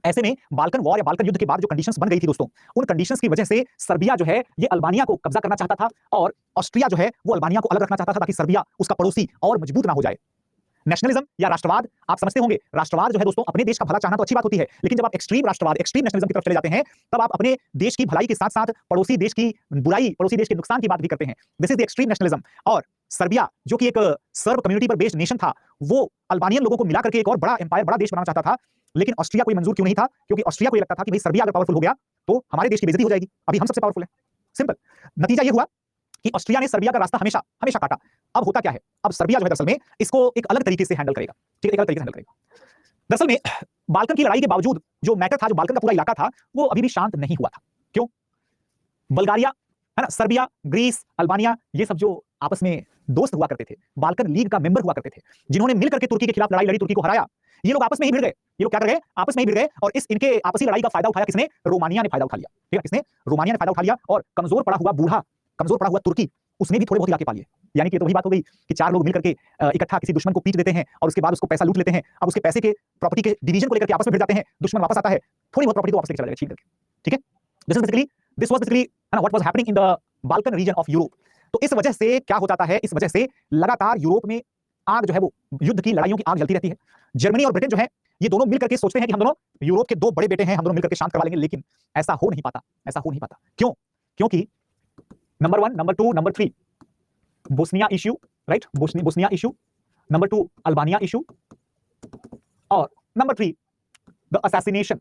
ऐसे में बाल्कन वॉर या बाल्कन युद्ध के बाद जो कंडीशंस बन गई थी दोस्तों, उन कंडीशंस की वजह से सर्बिया जो है ये अल्बानिया को कब्जा करना चाहता था और ऑस्ट्रिया जो है वो अल्बानिया को अलग रखना चाहता था ताकि सर्बिया उसका पड़ोसी और मजबूत ना हो जाए। नेशनलिज्म या राष्ट्रवाद, आप समझते होंगे, राष्ट्रवाद जो है दोस्तों अपने देश का भला चाहना तो अच्छी बात होती है, लेकिन जब आप एक्सट्रीम राष्ट्रवाद, एक्सट्रीम नेशनलिज्म की तरफ चले जाते हैं तब आप अपने देश की भलाई के साथ साथ पड़ोसी देश की बुराई, पड़ोसी देश के नुकसान की बात भी करते हैं। This is the extreme nationalism. और सर्बिया जो कि एक सर्ब कम्युनिटी पर बेस्ड नेशन था, वो अल्बानियन लोगों को मिला करके एक और बड़ा एम्पायर, बड़ा देश बनाना चाहता था, लेकिन ऑस्ट्रिया को मंजूर क्यों नहीं था? क्योंकि ऑस्ट्रिया को ये लगता था कि भाई सर्बिया अगर पावरफुल हो गया तो हमारे देश की बेइज्जती हो जाएगी, अभी हम सबसे पावरफुल हैं। सिंपल नतीजा ये हुआ कि ऑस्ट्रिया ने सर्बिया का रास्ता हमेशा हमेशा काटा। अब होता क्या है, अब सर्बिया जो है दरअसल में इसको एक अलग तरीके से हैंडल करेगा, ठीक है, एक अलग तरीके से हैंडल करेगा। दरअसल में बाल्कन की लड़ाई के बावजूद जो मैटर था, जो बाल्कन का पूरा इलाका था, वो अभी भी शांत नहीं हुआ था। क्यों? बल्गारिया, है ना, सर्बिया, ग्रीस, अल्बानिया, ये सब जो आपस में दोस्त हुआ करते थे, बाल्कन लीग का मेंबर हुआ करते थे, जिन्होंने मिलकर के तुर्की के खिलाफ लड़ाई लड़ी, तुर्की को हराया, ये लोग आपस में ही भिड़ गए। ये लोग क्या कर गए? आपस में ही भिड़ गए। और इस इनके आपसी लड़ाई का फायदा उठाया किसने? रोमानिया ने फायदा उठा लिया, ठीक है, किसने? रोमानिया ने फायदा उठा लिया। और कमजोर पड़ा हुआ बूढ़ा, कमजोर पड़ा हुआ तुर्की, उसने भी थोड़े बहुत इलाके पा लिए। यानी कि तो वही बात हो गई कि चार लोग मिलकर के इकट्ठा किसी दुश्मन को पीट देते हैं और उसके बाद उसको पैसा लूट लेते हैं। अब उसके पैसे के, प्रॉपर्टी के डिवीजन को लेकर के आपस में भिड़ जाते हैं, दुश्मन वापस आता है, थोड़ी बहुत प्रॉपर्टी को वापस लेकर चला जाएगा छीन करके, ठीक है। This was basically what was happening in the Balkan reason of Europe. तो इस वजह से क्या हो जाता है, इस वजह से लगातार यूरोप में आग जो है वो युद्ध की, लड़ाइयों की आग जलती रहती है। जर्मनी और ब्रिटेन जो है ये दोनों मिलकर के सोचते हैं कि हम दोनों यूरोप के दो बड़े बेटे हैं, हम दोनों मिलकर के शांत करवा लेंगे, लेकिन ऐसा हो नहीं पाता, ऐसा हो नहीं पाता। क्यों? क्योंकि number 1, number 2, number 3 Bosnia issue, right, Bosnia issue, number 2 Albania issue, और नंबर 3 द असैसिनेशन,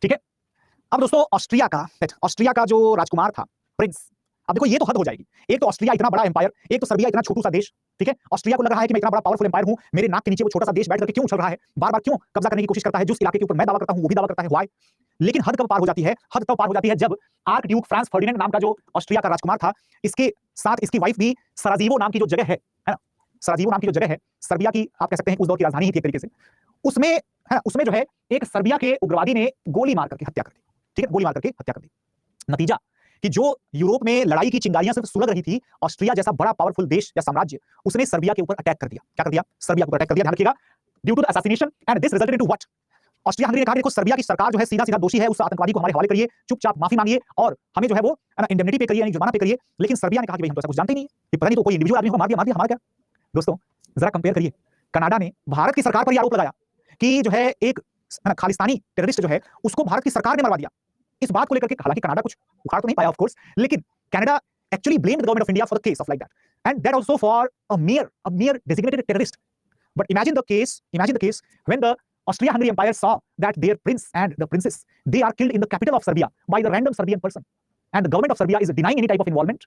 ठीक है। अब दोस्तों ऑस्ट्रिया का जो राजकुमार था, प्रिंस, अब देखो ये तो हद हो जाएगी। एक तो ऑस्ट्रिया इतना बड़ा एम्पायर, एक तो सर्बिया इतना छोटू सा देश, ठीक है। ऑस्ट्रिया को लग रहा है कि मैं इतना बड़ा पावरफुल एम्पायर हूं, मेरे नाक के नीचे वो छोटा सा देश बैठ करके क्यों उछल रहा है, बार-बार क्यों कब्जा करने की कोशिश करता है, जिस इलाके के ऊपर मैं दावा करता हूं वो भी दावा करता है, व्हाई? लेकिन हद कब पार हो जाती है? हद तब पार हो जाती है जब आर्क ड्यूक फ्रांस फर्डिनेंड नाम का जो ऑस्ट्रिया का राजकुमार था, इसके साथ इसकी वाइफ भी सराजीवो नाम की जो जगह है ना, सराजीवो नाम की जो जगह है, सर्बिया की आप कह सकते हैं उस दौर की राजधानी ही थी एक तरीके से, उसमें, है ना, उसमें जो है एक सर्बिया के उग्रवादी ने गोली मार करके हत्या कर दी, ठीक है, गोली मार करके हत्या कर दी। नतीजा कि जो यूरोप में लड़ाई की चिंगारियां सिर्फ सुलग रही थी, ऑस्ट्रिया जैसा बड़ा पावरफुल देश या साम्राज्य, उसने सर्बिया के ऊपर अटैक कर दिया। क्या कर दिया? सर्बिया के ऊपर अटैक कर दिया। ध्यान रखिएगा, due to the assassination and this resulted into what? Austria Hungary ने कहा देखो सर्बिया की सरकार जो है सीधा दोषी है, उस आतंकवादी को हमारे हवाले करिए, चुपचाप माफी मांगिए और हमें जो है वो इंडेमनिटी पे करिए, यानी जुर्माना पे करिए। लेकिन सर्बिया ने कहा कि भाई हम तो ऐसा कुछ जानते ही नहीं, ये पता नहीं तो कोई इंडिविजुअल आदमी को मार दिया, हमारा क्या? दोस्तों जरा कंपेयर करिए, कनाडा ने भारत की सरकार पर यह आरोप लगाया कि जो है एक खालिस्तानी टेररिस्ट जो है उसको भारत की सरकार ने मरवा दिया। इस बात को लेकर के हालांकि कनाडा कुछ उखाड़ तो नहीं पाया ऑफ कोर्स, लेकिन Canada actually blamed the government of India for the case of like that, and that also for a mere designated terrorist. But imagine the case when the Austria-Hungary Empire saw that their prince and the princess, they are killed in the capital of Serbia by the random Serbian person, and the government of Serbia is denying any type of involvement.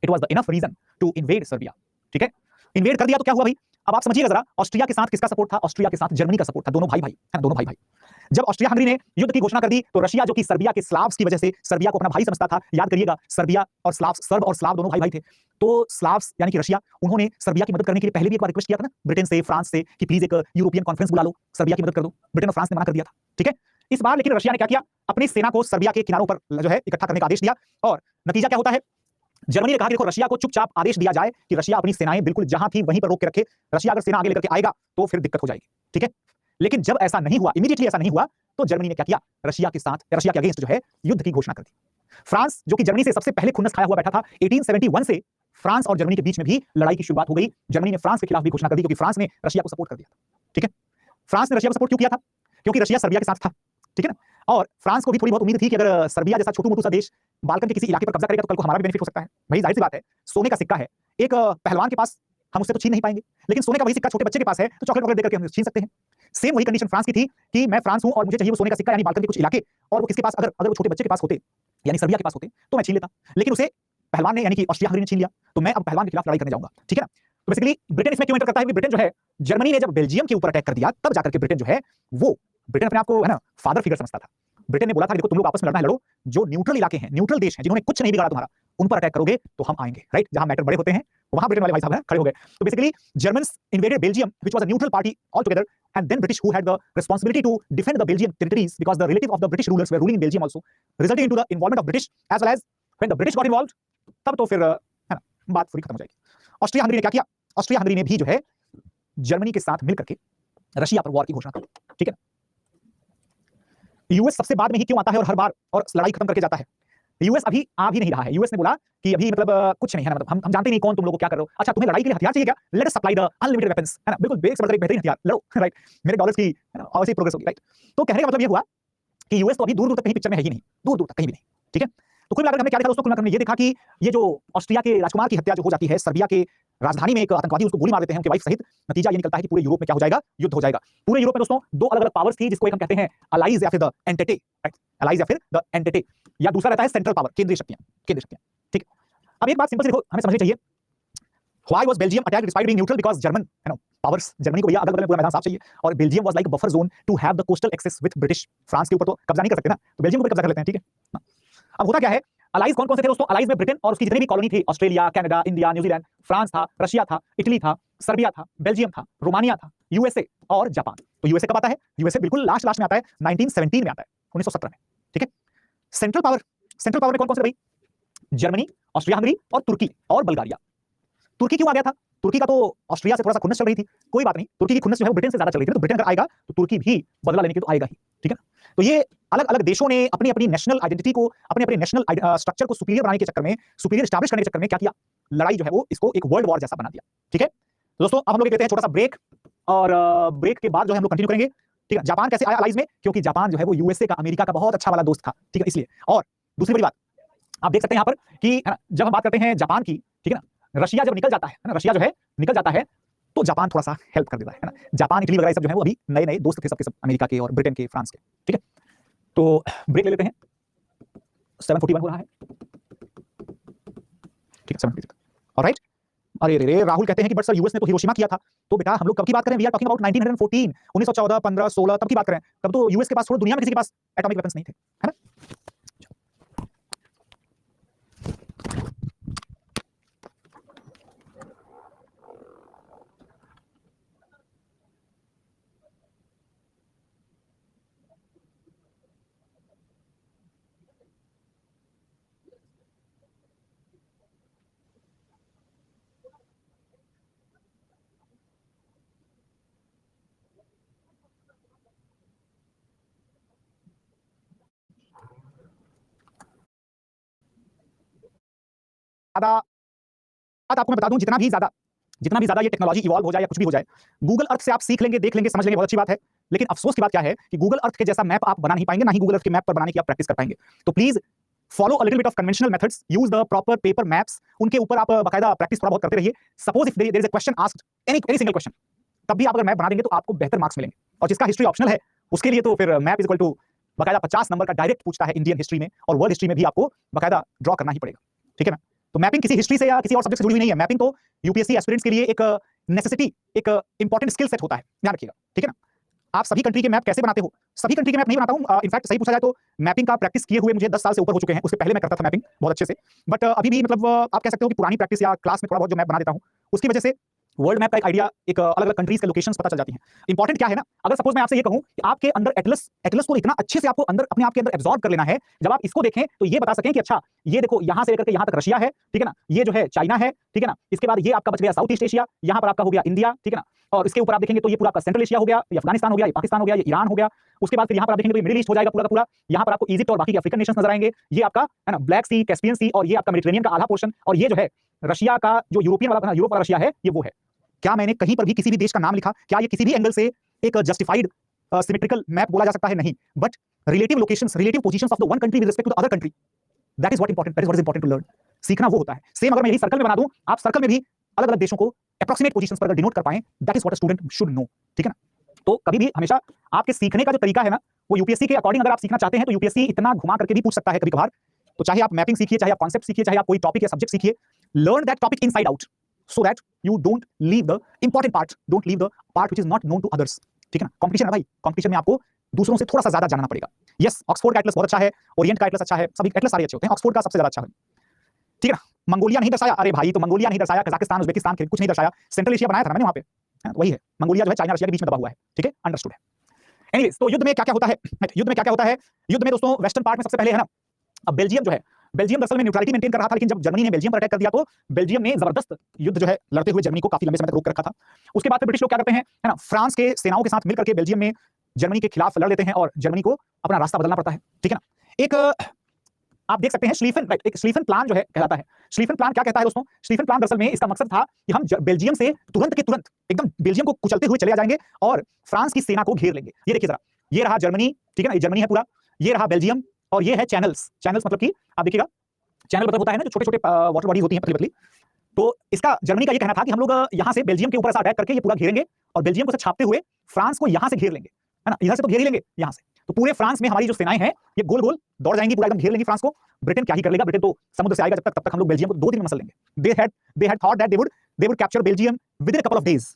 It was the enough reason to invade Serbia. ठीक है, invade कर दिया तो क्या हुआ भाई? अब आप समझिएगा जरा, ऑस्ट्रिया के साथ किसका सपोर्ट था? ऑस्ट्रिया के साथ जर्मनी का सपोर्ट था, दोनों भाई भाई, है ना, दोनों भाई भाई। जब ऑस्ट्रिया हंगरी ने युद्ध की घोषणा कर दी तो रशिया जो कि सर्बिया के स्लाव्स की वजह से सर्बिया को अपना भाई समझता था, याद करिएगा सर्बिया और स्लाव्स, सर्ब और स्लाव दोनों भाई भाई थे, तो स्लाव्स यानी कि रशिया, उन्होंने सर्बिया की मदद करने के लिए पहले भी एक बार रिक्वेस्ट किया था ना ब्रिटेन से, फ्रांस से, कि प्लीज एक यूरोपियन कॉन्फ्रेंस बुला लो, सर्बिया की मदद कर दो। ब्रिटेन और फ्रांस ने मना कर दिया था, ठीक है। इस बार लेकिन रशिया ने क्या किया? अपनी सेना को सर्बिया के किनारों पर जो है इकट्ठा करने का आदेश दिया, और नतीजा क्या होता है? जर्मनी ने कहा कि देखो रशिया को चुपचाप आदेश दिया जाए कि रशिया अपनी सेनाएं बिल्कुल जहां थी वहीं पर रोक के रखे, रशिया अगर सेना आगे लेकर के आएगा तो फिर दिक्कत हो जाएगी, ठीक है। लेकिन जब ऐसा नहीं हुआ, इमीडिएटली ऐसा नहीं हुआ, तो जर्मनी ने क्या किया? रशिया के साथ, रशिया के अगेंस्ट जो है युद्ध की घोषणा कर दी। फ्रांस जो कि जर्मनी से सबसे पहले खुन्नस खाया हुआ बैठा था, 1871 से फ्रांस और जर्मनी के बीच में भी लड़ाई की शुरुआत हो गई। जर्मनी ने फ्रांस के खिलाफ भी घोषणा कर दी क्योंकि फ्रांस ने रशिया को सपोर्ट कर दिया था, ठीक है। फ्रांस ने रशिया को सपोर्ट क्यों किया था? क्योंकि रशिया सर्बिया के साथ था, ठीक है ना। और फ्रांस को भी थोड़ी बहुत उम्मीद थी कि अगर सर्बिया जैसा छोटू मोटू सा देश बाल्कन के किसी इलाके पर कब्जा करेगा तो कल को हमारा भी बेनिफिट हो सकता है। भाई जाहिर सी बात है, सोने का सिक्का है, एक पहलवान के पास हम उससे तो छीन नहीं पाएंगे, लेकिन सोने का वही सिक्का छोटे बच्चे के पास है तो चॉकलेट वॉकलेट देकर के हम छीन सकते हैं। सेम वही कंडीशन फ्रांस की थी कि मैं फ्रांस हूं और मुझे चाहिए वो सोने का सिक्का, यानी बाल्कन के कुछ इलाके, और वो किसके पास, अगर वो छोटे बच्चे के पास होते, यानी सर्बिया के पास होते, तो मैं छीन लेता, लेकिन उसे पहलवान ने यानी कि ऑस्ट्रिया हंगरी ने छीन लिया, तो मैं अब पहलवान के खिलाफ लड़ाई करने जाऊंगा, ठीक है ना। तो बेसिकली ब्रिटेन इसमें क्यों एंटर करता है? ब्रिटेन जो है, जर्मनी ने जब बेल्जियम के ऊपर अटैक कर दिया तब जाकर के ब्रिटेन जो है वो, ब्रिटेन अपने आप को है ना फादर फिगर समझता था। ब्रिटेन ने बोला था देखो तुम लोग आपस में लड़ना है लड़ो, जो न्यूट्रल इलाके हैं, न्यूट्रल देश हैं, जिन्होंने कुछ नहीं बिगाड़ा तुम्हारा, उन पर अटैक करोगे तो हम आएंगे, राइट। जहां मैटर बड़े होते हैं वहां ब्रिटेन वाले भाई साहब हैं खड़े हो गए। तो basically Germans invaded Belgium which was a neutral party all together, and then British who had the responsibility to defend the Belgian territories because the relative of the British rulers were ruling in Belgium also, resulting into the involvement of British as well as when the British got involved, तब तो फिर है ना बात पूरी खत्म हो जाएगी। ऑस्ट्रिया हंगरी ने क्या किया? ऑस्ट्रिया हंगरी ने भी जो है जर्मनी के साथ मिलकर के रशिया पर वॉर की घोषणा की, ठीक है। यूएस सबसे बाद में ही क्यों आता है और हर बार और लड़ाई खत्म करके जाता है? यूएस अभी आ भी नहीं रहा है। यूएस ने बोला कि अभी मतलब कुछ नहीं है ना, मतलब हम जानते नहीं कौन तुम लोगों को क्या कर रहे हो। अच्छा तुम्हें लड़ाई के लिए हथियार चाहिए क्या? Let us supply the unlimited weapons, है ना, बिल्कुल बेस बढ़कर एक बेहतरीन हथियार लड़ो, राइट, मेरे डॉलर्स की और ऐसे प्रोग्रेस होगी, राइट। तो कहने का मतलब ये हुआ कि यूएस तो अभी दूर दूर तक कहीं पिक्चर में है ही नहीं, दूर दूर तक कहीं भी नहीं, ठीक है। तो कुल मिलाकर हमने क्या देखा दोस्तों? कुल मिलाकर हमने ये देखा कि ये जो ऑस्ट्रिया के राजकुमार की हत्या जो हो जाती है, सर्बिया के राजधानी में एक आतंकवादी उसको गोली मार देते हैं उनके वाइफ सहित, नतीजा ये निकलता है कि पूरे यूरोप में क्या हो जाएगा? युद्ध हो जाएगा। पूरे यूरोप में दोस्तों दो अलग अलग पावर्स थी, जिसको एक हम कहते हैं अलाइज या फिर द एंटेटे, राइट, अलाइज या फिर द एंटेटे, या दूसरा रहता है सेंट्रल पावर, केंद्रीय शक्तियां, केंद्रीय शक्तियां, ठीक है। अब एक बात सिंपल सी देखो, हमें समझनी चाहिए, why was Belgium attacked despite being neutral? Because German, you know, powers, Germany को भैया अगल-बगल में पूरा मैदान साफ चाहिए, और Belgium was like a buffer zone to have the coastal access with British. France के ऊपर तो कब्जा नहीं कर सकते ना, तो बेल्जियम को कब्जा कर लेते हैं, ठीक है। अब होता क्या है, अलाइज कौन कौन से थे दोस्तों? अलाइज में ब्रिटेन और उसकी जितनी भी कॉलोनी थी, Australia, Canada, India, New Zealand, France था, रशिया था, इटली था, सर्बिया था, बेल्जियम था, रोमानिया था, यूएसए और जापान। तो यूएसए कब आता है? यूएसए बिल्कुल लास्ट लास्ट में आता है, 1917 में आता है, 1917 में, ठीक है। सेंट्रल पावर में कौन कौन से भाई? जर्मनी, ऑस्ट्रिया हंगरी और तुर्की और बल्गारिया। तुर्की क्यों आ गया था? तुर्की का तो ऑस्ट्रिया से थोड़ा सा खुन्नस चल रही थी, कोई बात नहीं, तुर्की की खुन्नस जो है वो ब्रिटेन से ज्यादा चल रही थी, तो ब्रिटेन अगर आएगा तो तुर्की भी बदला लेने के तो आएगा ही, ठीक है। तो ये अलग अलग देशों ने अपनी अपनी नेशनल आइडेंटिटी को, अपने अपने नेशनल स्ट्रक्चर को सुपीरियर बनाने के चक्कर में, सुपीरियर एस्टैब्लिश करने के चक्कर में क्या किया? लड़ाई जो है वो इसको एक वर्ल्ड वॉर जैसा बना दिया, ठीक है। तो दोस्तों अब हम लोग लेते हैं छोटा सा ब्रेक, और ब्रेक के बाद जो है हम लोग कंटिन्यू करेंगे, ठीक है। जापान कैसे आया अलाइज में? क्योंकि जापान जो है वो यूएसए का, अमेरिका का बहुत अच्छा वाला दोस्त था, ठीक है, इसलिए। और दूसरी बड़ी बात आप देख सकते हैं यहाँ पर कि जब हम बात करते हैं जापान की, ठीक है ना, रशिया जब निकल जाता है ना, रशिया जो है निकल जाता है, तो जापान थोड़ा सा हेल्प कर देता है ना। जापान, इटली वगैरह सब जो है वो अभी नए नए दोस्त थे सबके सब, अमेरिका के और ब्रिटेन के, फ्रांस के, ठीक है। तो ब्रेक ले लेते हैं, 7:41 हो रहा है, ठीक है, 7:41, ऑलराइट। अरे रे राहुल कहते हैं कि बट सर यूएस ने तो हिरोशिमा किया था। तो बेटा हम लोग कब की बात करें? वी आर टॉकिंग अबाउट 1914, 1914, 15, 16 तब की बात करें। तब तो यूएस के पास, थोड़ी दुनिया में किसी के पास एटॉमिक वेपन्स नहीं थे, है ना। ज्यादा बात आपको मैं बता दूं, जितना भी ज्यादा ये टेक्नोलॉजी इवॉल्व हो जाए या कुछ भी हो जाए, गूगल अर्थ से आप सीख लेंगे, देख लेंगे, समझ लेंगे, बहुत अच्छी बात है। लेकिन अफसोस की बात क्या है कि गूगल अर्थ के जैसा मैप आप बना नहीं पाएंगे, ना ही गूगल अर्थ के मैप पर बनाने की आप प्रैक्टिस कर पाएंगे। तो please follow a little bit of conventional methods, use the proper paper maps, उनके ऊपर आप बाकायदा प्रैक्टिस थोड़ा बहुत करते रहिए। Suppose if there is a question asked, any single question, तब भी आप अगर मैप बना देंगे तो आपको बेहतर मार्क्स मिलेंगे। और जिसका हिस्ट्री ऑप्शनल है उसके लिए तो फिर मैप इज इक्वल टू बाकायदा 50 नंबर का डायरेक्ट पूछता है इंडियन हिस्ट्री में, और वर्ल्ड हिस्ट्री में भी आपको बाकायदा ड्रॉ करना ही पड़ेगा, ठीक है ना। तो मैपिंग किसी हिस्ट्री से या किसी और सब्जेक्ट से जुड़ी हुई नहीं है। मैपिंग तो यूपीएससी एस्पिरेंट्स के लिए एक नेसेसिटी, एक इंपॉर्टेंट स्किल सेट होता है, ध्यान रखिएगा, ठीक है ना। आप सभी कंट्री के मैप कैसे बनाते हो? सभी कंट्री के मैप नहीं बनाता हूं। इनफैक्ट सही पूछा जाए तो मैपिंग का प्रैक्टिस किए हुए मुझे 10 साल से ऊपर हो चुके हैं। उससे पहले मैं करता था मैपिंग बहुत अच्छे से, बट अभी भी मतलब आप कह सकते हो कि पुरानी प्रैक्टिस या क्लास में थोड़ा बहुत जो मैप बना देता हूं, उसकी वजह से वर्ल्ड मैप का एक आइडिया, एक अलग अलग कंट्रीज के लोकेशंस पता चल जाती हैं। इंपॉर्टेंट क्या है ना, अगर सपोज मैं आपसे ये कहूं कि आपके अंदर एटलस को इतना अच्छे से आपको अंदर अपने आप के अंदर एब्जॉर्ब कर लेना है, जब आप इसको देखें तो ये बता सकें कि अच्छा ये देखो यहां से लेकर के यहां तक रशिया है, ठीक है ना, ये जो है चाइना है, ठीक है ना, इसके बाद ये आपका बच गया साउथ ईस्ट एशिया, यहां पर आपका हो गया इंडिया, ठीक है ना, और इसके ऊपर आप देखेंगे तो ये पूरा आपका सेंट्रल एशिया हो गया, ये अफगानिस्तान हो गया, ये पाकिस्तान हो गया, ये ईरान हो गया। उसके बाद फिर यहां पर आप देखेंगे तो ये मिडिल ईस्ट हो जाएगा पूरा का पूरा। यहां पर आपको इजिप्ट और बाकी के अफ्रीकन नेशंस नजर आएंगे, ये आपका है ना ब्लैक सी, कैस्पियन सी, और ये आपका मेडिटेरेनियन का आधा पोर्शन, और ये जो है रशिया का जो यूरोपियन वाला, यूरोप वाला रशिया है, ये वो है। क्या मैंने कहीं पर भी किसी भी देश का नाम लिखा? क्या ये किसी भी एंगल से एक जस्टिफाइड सिमेट्रिकल मैप बोला जा सकता है? नहीं, but relative locations, relative positions of the one country with respect to the other country, that is what is important to learn. सीखना वो होता है। सेम अगर मैं यही सर्कल में बना दूं, आप सर्कल में भी अलग अलग देशों को अप्रोक्सीमेट पोजीशंस पर अगर डिनोट कर पाएं, that is what a student should know, ठीक है ना। तो कभी भी हमेशा आपके सीखने का जो तरीका है ना, वो यूपीएससी के अकॉर्डिंग अगर आप सीखना चाहते हैं तो यूपीएससी इतना घुमा करके भी पूछ सकता है कभी कभार। तो चाहे आप मैपिंग सीखिए, चाहे आप कॉन्सेप्ट सीखिए, चाहे आप कोई टॉपिक या सब्जेक्ट सीखिए, learn that topic inside out, so that you don't leave the important part, don't leave the part which is not known to others, ठीक है ना। कंपटीशन है भाई, कंपटीशन में आपको दूसरों से थोड़ा सा ज्यादा जानना पड़ेगा। यस, ऑक्सफोर्ड का एटलस बहुत अच्छा है, ओरिएंट का एटलस अच्छा है, सभी एटलस सारे अच्छे होते हैं, ऑक्सफोर्ड का सबसे ज्यादा अच्छा है। ठीक है ना, मंगोलिया नहीं दर्शाया, अरे भाई तो मंगोलिया नहीं दर्शाया, कजाकिस्तान उज्बेकिस्तान कुछ नहीं दर्शाया, सेंट्रल एशिया बनाया था मैंने वहां पे, वही है मंगोलिया जो है चाइना रशिया के बीच में दबा हुआ है, ठीक है, अंडरस्टूड है। एनीवेज, तो युद्ध में क्या क्या होता है, युद्ध में क्या क्या होता है, युद्ध में दोस्तों वेस्टर्न पार्ट में सबसे पहले है ना, अब बेल्जियम जो है, बेल्जियम दरअसल में न्यूट्रलिटी मेंटेन कर रहा था, लेकिन जब जर्मनी ने बेल्जियम पर अटैक कर दिया तो बेल्जियम ने जबरदस्त युद्ध जो है लड़ते हुए जर्मनी को काफी लंबे समय तक रोक कर रखा था। उसके बाद फिर ब्रिटिश लोग क्या करते हैं, है ना, फ्रांस के सेनाओं के साथ मिलकर के बेल्जियम में जर्मनी के खिलाफ लड़ लेते हैं और जर्मनी को अपना रास्ता बदलना पड़ता है, ठीक है ना। एक आप देख सकते हैं श्लीफन, राइट, एक श्लीफन प्लान जो है कहलाता है। श्लीफन प्लान क्या कहता है दोस्तों, श्लीफन प्लान दरअसल में इसका मकसद था कि हम बेल्जियम से तुरंत के तुरंत एकदम बेल्जियम को कुचलते हुए चले आ जाएंगे और फ्रांस की सेना को घेर लेंगे। ये देखिए जरा, ये रहा जर्मनी, ठीक है ना, ये जर्मनी है पूरा, ये रहा बेल्जियम और ये है चैनल्स। चैनल्स मतलब कि आप देखिएगा, चैनल मतलब होता है ना जो छोटे छोटे वाटर बॉडीज होती हैं पतली पतली, तो इसका जर्मनी का ये कहना था कि हम लोग यहां से बेल्जियम के ऊपर ऐसा अटैक करके ये पूरा घेरेंगे और बेल्जियम को छापते हुए फ्रांस को यहां से घेर लेंगे, है ना, इधर से तो घेर ही लेंगे, यहां से तो पूरे फ्रांस में हमारी जो सेनाएं हैं ये गोल गोल दौड़ जाएंगी, पूरा एकदम घेर लेंगी फ्रांस को। ब्रिटेन क्या ही कर लेगा, ब्रिटेन तो समुद्र से आएगा जब तक, तब तक हम लोग बेल्जियम को 2 दिन में मसल लेंगे। They had thought that they would capture Belgium with in a couple of days,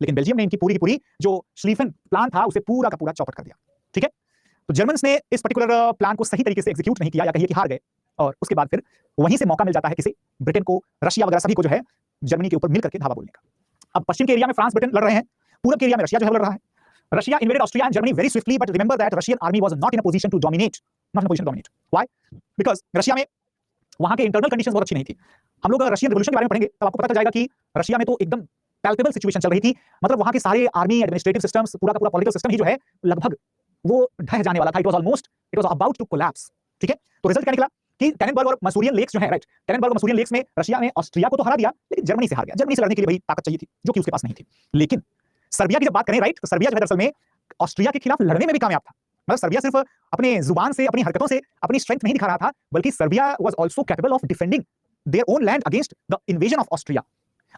लेकिन बेल्जियम ने इनकी पूरी की पूरी जो श्लीफन प्लान था उसे पूरा का पूरा चौपट कर दिया, ठीक है। तो जर्मन्स ने इस पर्टिकुलर प्लान को सही तरीके से एग्जीक्यूट नहीं किया, या कहिए कि हार गए, और उसके बाद फिर वहीं से मौका मिल जाता है किसी ब्रिटेन को, रशिया वगैरह सभी को जो है जर्मनी के ऊपर मिलकर के धावा बोलने का। अब पश्चिम के एरिया में फ्रांस ब्रिटेन लड़ रहे हैं, पूर्व के एरिया में रशिया जो है लड़ रहा है। Russia invaded Austria and Germany very swiftly, but remember that Russian army was not in a position to dominate, not in a position to dominate. Why? Because Russia में वहां के इंटरनल कंडीशंस बहुत अच्छी नहीं थी। हम लोग रशियन रिवॉल्यूशन के बारे में पढ़ेंगे तब आपको पता चल जाएगा कि रशिया में तो एकदम पैल्पेबल सिचुएशन चल रही थी, मतलब वहां के सारे आर्मी एडमिनिस्ट्रेटिव सिस्टम्स, पूरा का पूरा पॉलिटिकल सिस्टम ही जो है लगभग वो ढह जाने वाला था। It was about to collapse, ठीक है। तो रिजल्ट क्या निकला कि टेनेनबर्ग और मसूरियन लेक्स जो है, राइट, टेनेनबर्ग और मसूरियन लेक्स में रशिया ने ऑस्ट्रिया को तो हरा दिया, लेकिन जर्मनी से हार गया। जर्मनी से लड़ने के लिए भाई ताकत चाहिए थी जो कि उसके पास नहीं थी। लेकिन सर्बिया की जब बात करें, राइट, तो सर्बिया जो है दरअसल में ऑस्ट्रिया के खिलाफ लड़ने में भी कामयाब था। मतलब सर्बिया सिर्फ अपने जुबान से, अपनी हरकतों से अपनी स्ट्रेंथ नहीं दिखा रहा था, बल्कि Serbia was also capable of defending their own land against the invasion of Austria.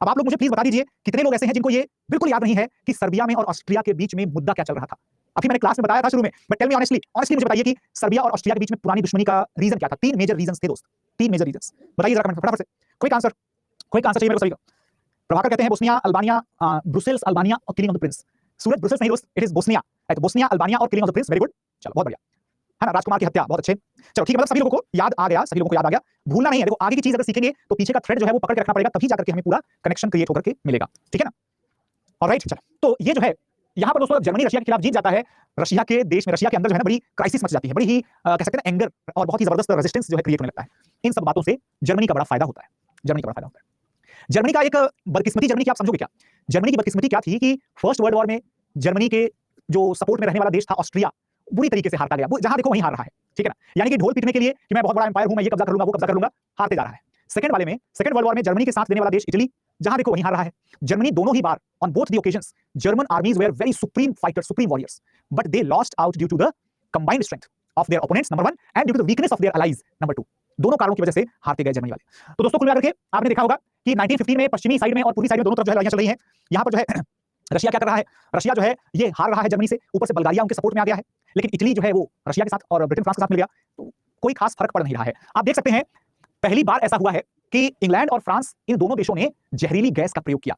अब आप लोग मुझे प्लीज बता दीजिए कितने लोग ऐसे हैं जिनको ये बिल्कुल याद नहीं है कि सर्बिया में और ऑस्ट्रिया के बीच में मुद्दा क्या चल रहा था। अभी मैंने क्लास में बताया था शुरू में, बट टेल मी ऑनेस्टली मुझे बताइए कि सर्बिया और ऑस्ट्रिया के बीच में पुरानी दुश्मनी का रीजन क्या था। 3 मेजर रीजंस थे दोस्त, 3 मेजर रीजंस। बताइए जरा कमेंट फटाफट से, क्विक आंसर चाहिए मेरे को सभी का। प्रभाकर कहते हैं बोस्निया अल्बानिया, ब्रुसेल्स अल्बानिया और killing of the Prince. Suraj Brussels नहीं दोस्त, इट इज बोस्निया, तो बोस्निया अल्बानिया और killing of the Prince. Very good, चलो बहुत बढ़िया, है ना, राजकुमार की हत्या, बहुत अच्छे। चलो ठीक है, मतलब सभी लोगों को याद आ गया, सभी लोगों को याद आ गया। भूलना नहीं है, देखो आगे की चीज अगर सीखेंगे तो पीछे का थ्रेड जो है वो पकड़ के रखना पड़ेगा, तभी जाकर के हमें पूरा कनेक्शन क्रिएट होकर के मिलेगा, ठीक है ना। ऑलराइट, चलो तो ये जो है यहाँ पर दोस्तों जर्मनी रशिया के खिलाफ जीत जाता है, रशिया के देश में, रशिया के अंदर जो है ना बड़ी क्राइसिस मच जाती है, बड़ी ही कह सकते हैं एंगर और बहुत ही जबरदस्त रेजिस्टेंस जो है क्रिएट होने लगता है। इन सब बातों से जर्मनी का बड़ा फायदा होता है, जर्मनी का बड़ा फायदा होता है। जर्मनी का एक बदकिस्मती, जर्मनी की आप समझोगे क्या, जर्मनी की बदकिस्मती क्या थी कि फर्स्ट वर्ल्ड वॉर में जर्मनी के जो सपोर्ट में रहने वाला देश था ऑस्ट्रिया, बुरी तरीके से हारता गया, जहां देखो वहीं हार रहा है, ठीक है ना। यानी कि ढोल पीटने के लिए कि मैं बहुत बड़ा एम्पायर हूं, मैं ये कब्जा कर लूंगा, वो कब्जा कर लूंगा, हारते जा रहा है। सेकंड वर्ल्ड वॉर में जर्मनी के साथ देने वाला देश इटली, जहां देखो वहीं हार रहा है। जर्मनी दोनों ही बार on both the occasions German armies were very supreme fighters, supreme warriors, but they lost out due to the combined strength of their opponents number 1 and due to the weakness of their allies number 2। दोनों कारणों की वजह से हारते गए Germany वाले। तो दोस्तों कुल मिलाकर के आपने देखा होगा कि 1915 में पश्चिमी साइड में और पूर्वी साइड में दोनों तरफ जो है लड़ाइयां चल रही हैं। यहाँ पर जो है रशिया क्या कर रहा है, रशिया जो है ये हार रहा है जर्मनी से, ऊपर से बल्गारिया उनके सपोर्ट में आ गया है, लेकिन इटली जो है वो रशिया के साथ और ब्रिटेन फ्रांस के साथ मिल गया, तो कोई खास फर्क पड़ नहीं रहा है। आप देख सकते हैं पहली बार ऐसा हुआ है कि इंग्लैंड और फ्रांस, इन दोनों देशों ने जहरीली गैस का प्रयोग किया,